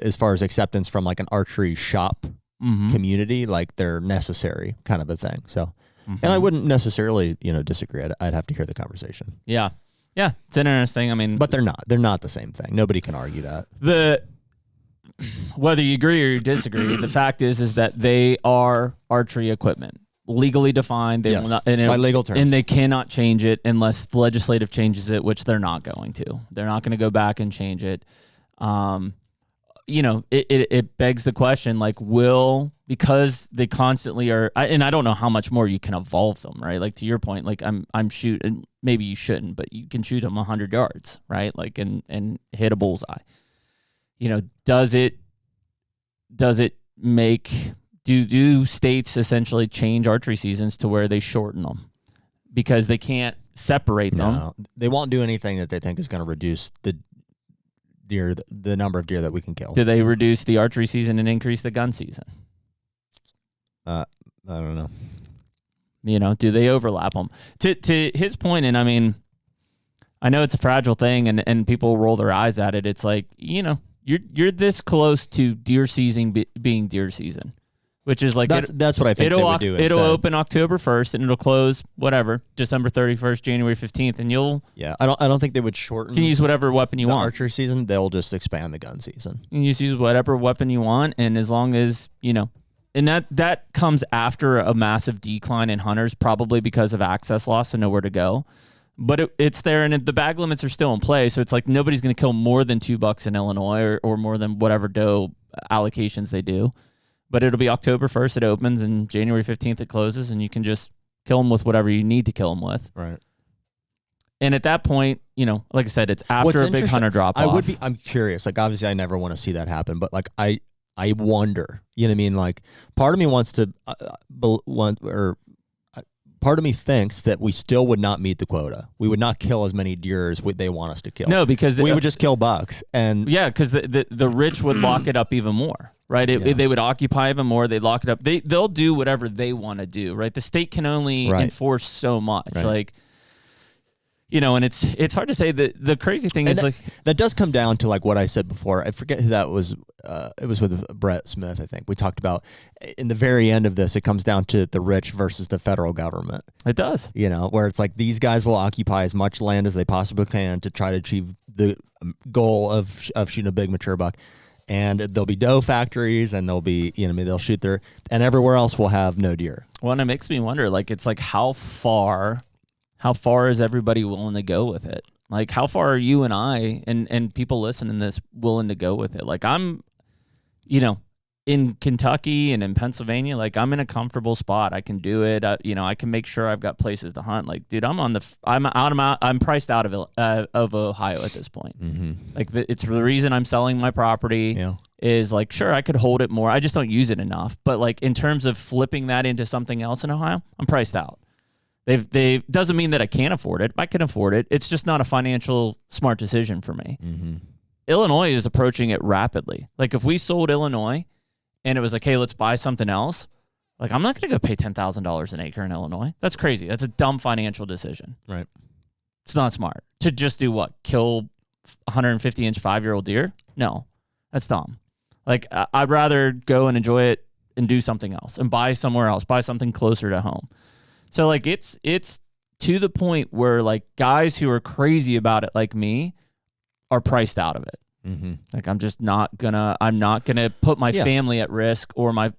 as far as acceptance from like an archery shop community, like they're necessary kind of a thing. So, and I wouldn't necessarily, disagree. I'd have to hear the conversation. Yeah. It's interesting. I mean, but they're not the same thing. Nobody can argue that. Whether you agree or you disagree, the fact is that they are archery equipment, legally defined. They will not, by legal terms, and they cannot change it unless the legislative changes it, which they're not going to. They're not going to go back and change it. It begs the question, like, because they constantly are, and I don't know how much more you can evolve them, right? Like, to your point, like, I'm shooting, maybe you shouldn't, but you can shoot them 100 yards, right? Like, and hit a bullseye. Does it make, do states essentially change archery seasons to where they shorten them because they can't separate them? No, they won't do anything that they think is going to reduce the number of deer that we can kill. Do they reduce the archery season and increase the gun season? I don't know. Do they overlap them? To his point, and I mean, I know it's a fragile thing, and people roll their eyes at it. It's like, you're this close to deer season being deer season, which is like that's what I think they would do. It'll open October 1st and it'll close December 31st, January 15th, and I don't think they would shorten. You can use whatever weapon you want. Archery season, they'll just expand the gun season. You can use whatever weapon you want, and as long as and that comes after a massive decline in hunters, probably because of access loss and nowhere to go. But it's there, and the bag limits are still in play, so it's like nobody's going to kill more than 2 bucks in Illinois or more than whatever doe allocations they do. But it'll be October 1st, it opens, and January 15th it closes, and you can just kill them with whatever you need to kill them with. Right. And at that point, like I said, it's after a big hunter drop-off. I'm curious. Like, obviously, I never want to see that happen, but like, I wonder. You know what I mean? Like, part of me wants to part of me thinks that we still would not meet the quota. We would not kill as many deer as they want us to kill. No, because we would just kill bucks. And yeah, because the rich would lock it up even more, right? They would occupy even more. They'd lock it up. They'll do whatever they want to do, right? The state can only enforce so much, like. And it's hard to say. The crazy thing is that does come down to like what I said before. I forget who that was. It was with Brett Smith, I think. We talked about in the very end of this, it comes down to the rich versus the federal government. It does. Where it's like these guys will occupy as much land as they possibly can to try to achieve the goal of shooting a big mature buck. And there'll be doe factories, and there'll be they'll shoot their, and everywhere else will have no deer. Well, and it makes me wonder, like, it's like how far is everybody willing to go with it? Like, how far are you and I and people listening to this willing to go with it? Like, I'm, in Kentucky and in Pennsylvania, like, I'm in a comfortable spot. I can do it. I can make sure I've got places to hunt. Like, dude, I'm priced out of Ohio at this point. Mm-hmm. Like, it's the reason I'm selling my property. Yeah. Is like, sure, I could hold it more. I just don't use it enough. But like, in terms of flipping that into something else in Ohio, I'm priced out. They doesn't mean that I can't afford it. I can afford it. It's just not a financial smart decision for me. Mm-hmm. Illinois is approaching it rapidly. Like, if we sold Illinois and it was like, hey, let's buy something else, like, I'm not going to go pay $10,000 an acre in Illinois. That's crazy. That's a dumb financial decision. Right. It's not smart to just do what? Kill 150-inch 5-year-old deer? No, that's dumb. Like, I'd rather go and enjoy it and do something else and buy somewhere else, buy something closer to home. So, like, it's to the point where, like, guys who are crazy about it like me are priced out of it. Mm-hmm. Like, I'm not gonna put my family at risk or my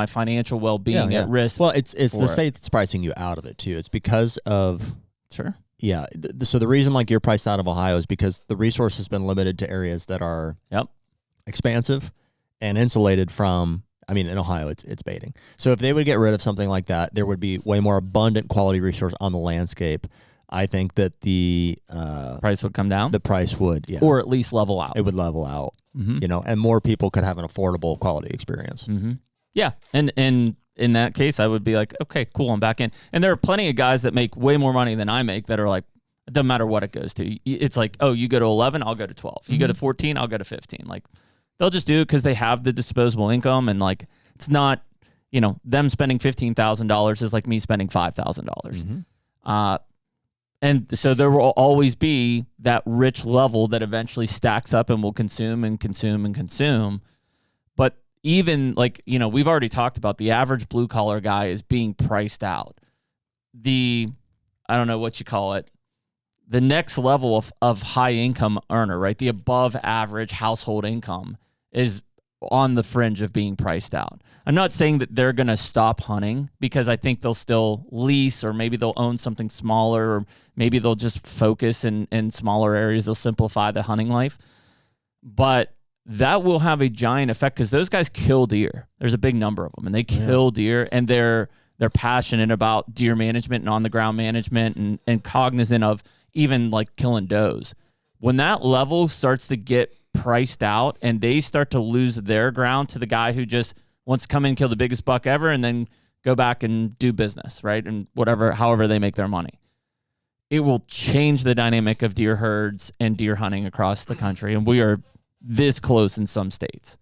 financial well-being at risk. Well, it's the state that's pricing you out of it too. It's because of sure. Yeah. So the reason like you're priced out of Ohio is because the resource has been limited to areas that are expansive and insulated from. I mean, in Ohio, it's baiting. So if they would get rid of something like that, there would be way more abundant quality resource on the landscape. I think that the price would come down. The price would, or at least level out. It would level out, mm-hmm. And more people could have an affordable quality experience. Mm-hmm. Yeah, and in that case, I would be like, okay, cool, I'm back in. And there are plenty of guys that make way more money than I make that are like, it doesn't matter what it goes to. It's like, oh, you go to 11, I'll go to 12. You go to 14, I'll go to 15. Like, they'll just do it because they have the disposable income, and like, it's not, them spending $15,000 is like me spending $5,000. Mm-hmm. And so there will always be that rich level that eventually stacks up and will consume and consume and consume. But even like, we've already talked about the average blue collar guy is being priced out. I don't know what you call it, the next level of high income earner, right? The above average household income is on the fringe of being priced out. I'm not saying that they're going to stop hunting, because I think they'll still lease, or maybe they'll own something smaller, or maybe they'll just focus in smaller areas. They'll simplify the hunting life. But that will have a giant effect, because those guys kill deer. There's a big number of them, and they kill deer, and they're passionate about deer management and on the ground management and cognizant of even like killing does. When that level starts to get priced out and they start to lose their ground to the guy who just wants to come in and kill the biggest buck ever and then go back and do business, right? And however they make their money, it will change the dynamic of deer herds and deer hunting across the country. And we are this close in some states.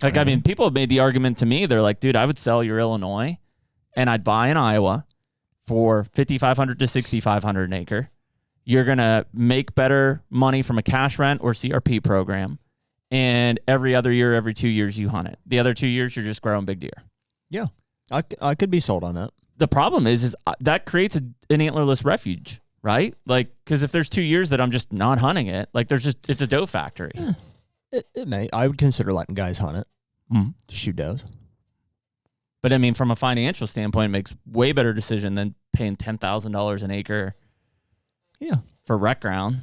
Like, I mean, people have made the argument to me. They're like, dude, I would sell your Illinois and I'd buy in Iowa for $5,500 to $6,500 an acre. You're going to make better money from a cash rent or CRP program. And every other year, every 2 years, you hunt it. The other 2 years, you're just growing big deer. Yeah, I could be sold on that. The problem is that creates an antlerless refuge, right? Like, because if there's 2 years that I'm just not hunting it, like it's a doe factory. Yeah, it may. I would consider letting guys hunt it to shoot does. But I mean, from a financial standpoint, it makes way better decision than paying $10,000 an acre. Yeah, for rec ground.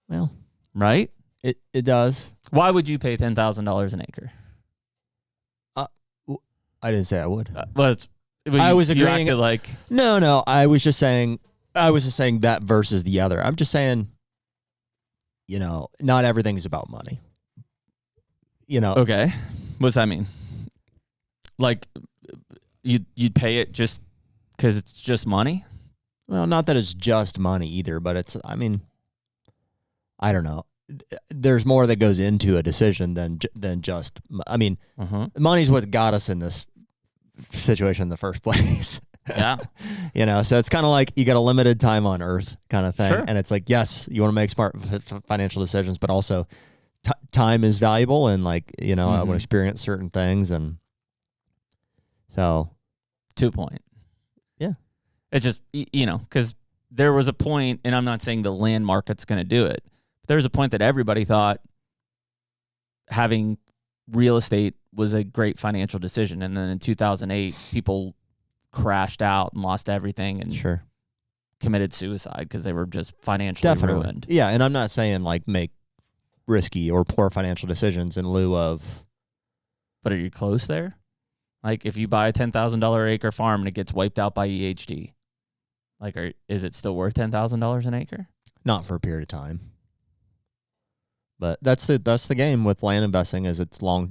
Well, right? It does. Why would you pay $10,000 an acre? I didn't say I would. I was agreeing. Like no. I was just saying that versus the other. I'm just saying, not everything's about money. Okay, what does that mean? Like, you'd pay it just because it's just money? Well, not that it's just money either, but it's, I mean, I don't know. There's more that goes into a decision than just, I mean, money's what got us in this situation in the first place. Yeah. So it's kind of like you got a limited time on earth kind of thing. Sure. And it's like, yes, you want to make smart financial decisions, but also time is valuable. And like, I want to experience certain things. And so. 2 point. Yeah. It's just, because there was a point, and I'm not saying the land market's going to do it, but there was a point that everybody thought having real estate was a great financial decision. And then in 2008, people crashed out and lost everything and committed suicide because they were just financially ruined. Yeah, and I'm not saying like make risky or poor financial decisions in lieu of. But are you close there? Like if you buy a $10,000 acre farm and it gets wiped out by EHD, like is it still worth $10,000 an acre? Not for a period of time. But that's the game with land investing is it's long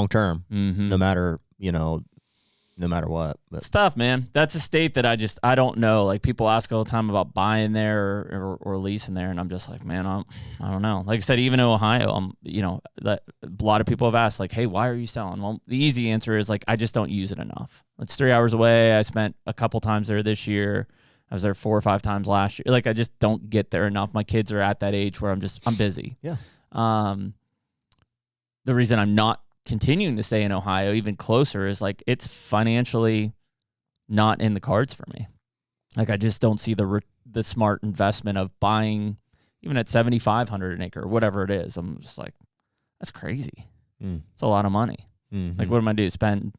term, no matter no matter what. But. It's tough, man. That's a state that I don't know. Like people ask all the time about buying there or leasing there, and I'm just like, man, I don't know. Like I said, even in Ohio, that a lot of people have asked, like, hey, why are you selling? Well, the easy answer is like I just don't use it enough. It's 3 hours away. I spent a couple times there this year. I was there 4 or 5 times last year. Like I just don't get there enough. My kids are at that age where I'm busy. Yeah. The reason I'm not continuing to stay in Ohio even closer is like it's financially not in the cards for me. Like I just don't see the smart investment of buying even at $7,500 an acre or whatever it is. I'm just like, that's crazy. It's a lot of money. Like what am I do? Spend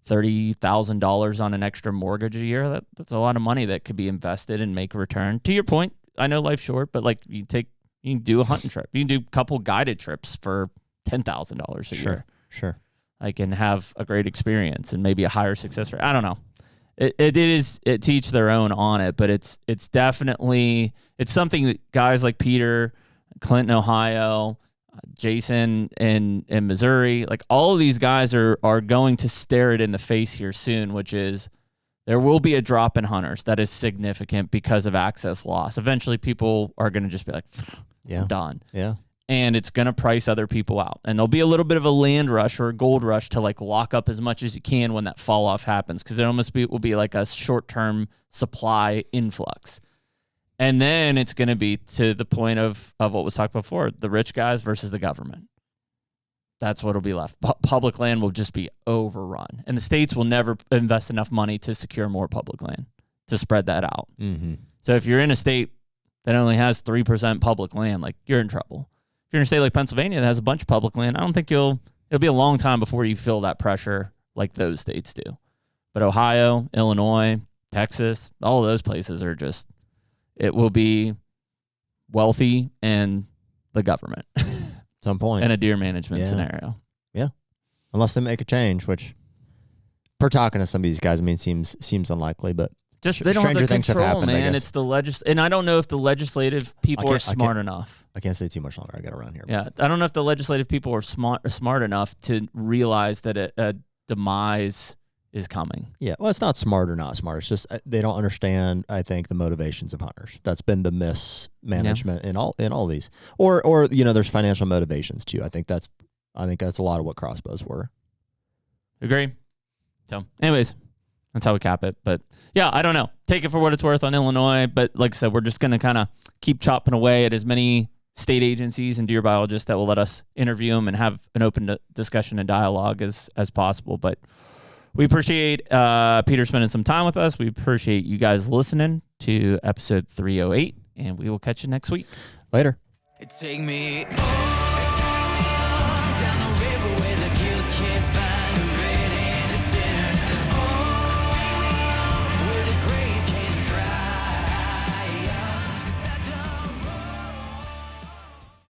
$30,000 on an extra mortgage a year? That's a lot of money that could be invested and make a return. To your point, I know life's short, but like you can do a hunting trip. You can do a couple guided trips for $10,000 a year. Sure. Like and have a great experience and maybe a higher success rate. I don't know. It to each their own on it, but it's definitely something that guys like Peter, Clinton, Ohio, Jason in Missouri, like all of these guys are going to stare it in the face here soon, which is there will be a drop in hunters that is significant because of access loss. Eventually people are going to just be like, I'm done. Yeah. And it's going to price other people out. And there'll be a little bit of a land rush or a gold rush to like lock up as much as you can when that fall off happens. Because it will be like a short-term supply influx. And then it's going to be to the point of what was talked before, the rich guys versus the government. That's what will be left. Public land will just be overrun. And the states will never invest enough money to secure more public land to spread that out. So if you're in a state that only has 3% public land, like you're in trouble. If you're in a state like Pennsylvania that has a bunch of public land, I don't think it'll be a long time before you feel that pressure like those states do. But Ohio, Illinois, Texas, all of those places are just, it will be wealthy and the government. At some point. And a deer management scenario. Yeah. Unless they make a change, which per talking to some of these guys, I mean, seems unlikely, but just they don't have the control, man. It's the and I don't know if the legislative people are smart enough. I can't stay too much longer. I got to run here. Yeah, I don't know if the legislative people are smart enough to realize that a demise is coming. Yeah, well, it's not smart or not smart. It's just they don't understand, I think, the motivations of hunters. That's been the mismanagement in all these. Or there's financial motivations too. I think that's a lot of what crossbows were. Agree. So, anyways, that's how we cap it. But yeah, I don't know. Take it for what it's worth on Illinois. But like I said, we're just going to kind of keep chopping away at as many state agencies and deer biologists that will let us interview them and have an open discussion and dialogue as possible. But we appreciate Peter spending some time with us. We appreciate you guys listening to episode 308, and we will catch you next week. Later. Take me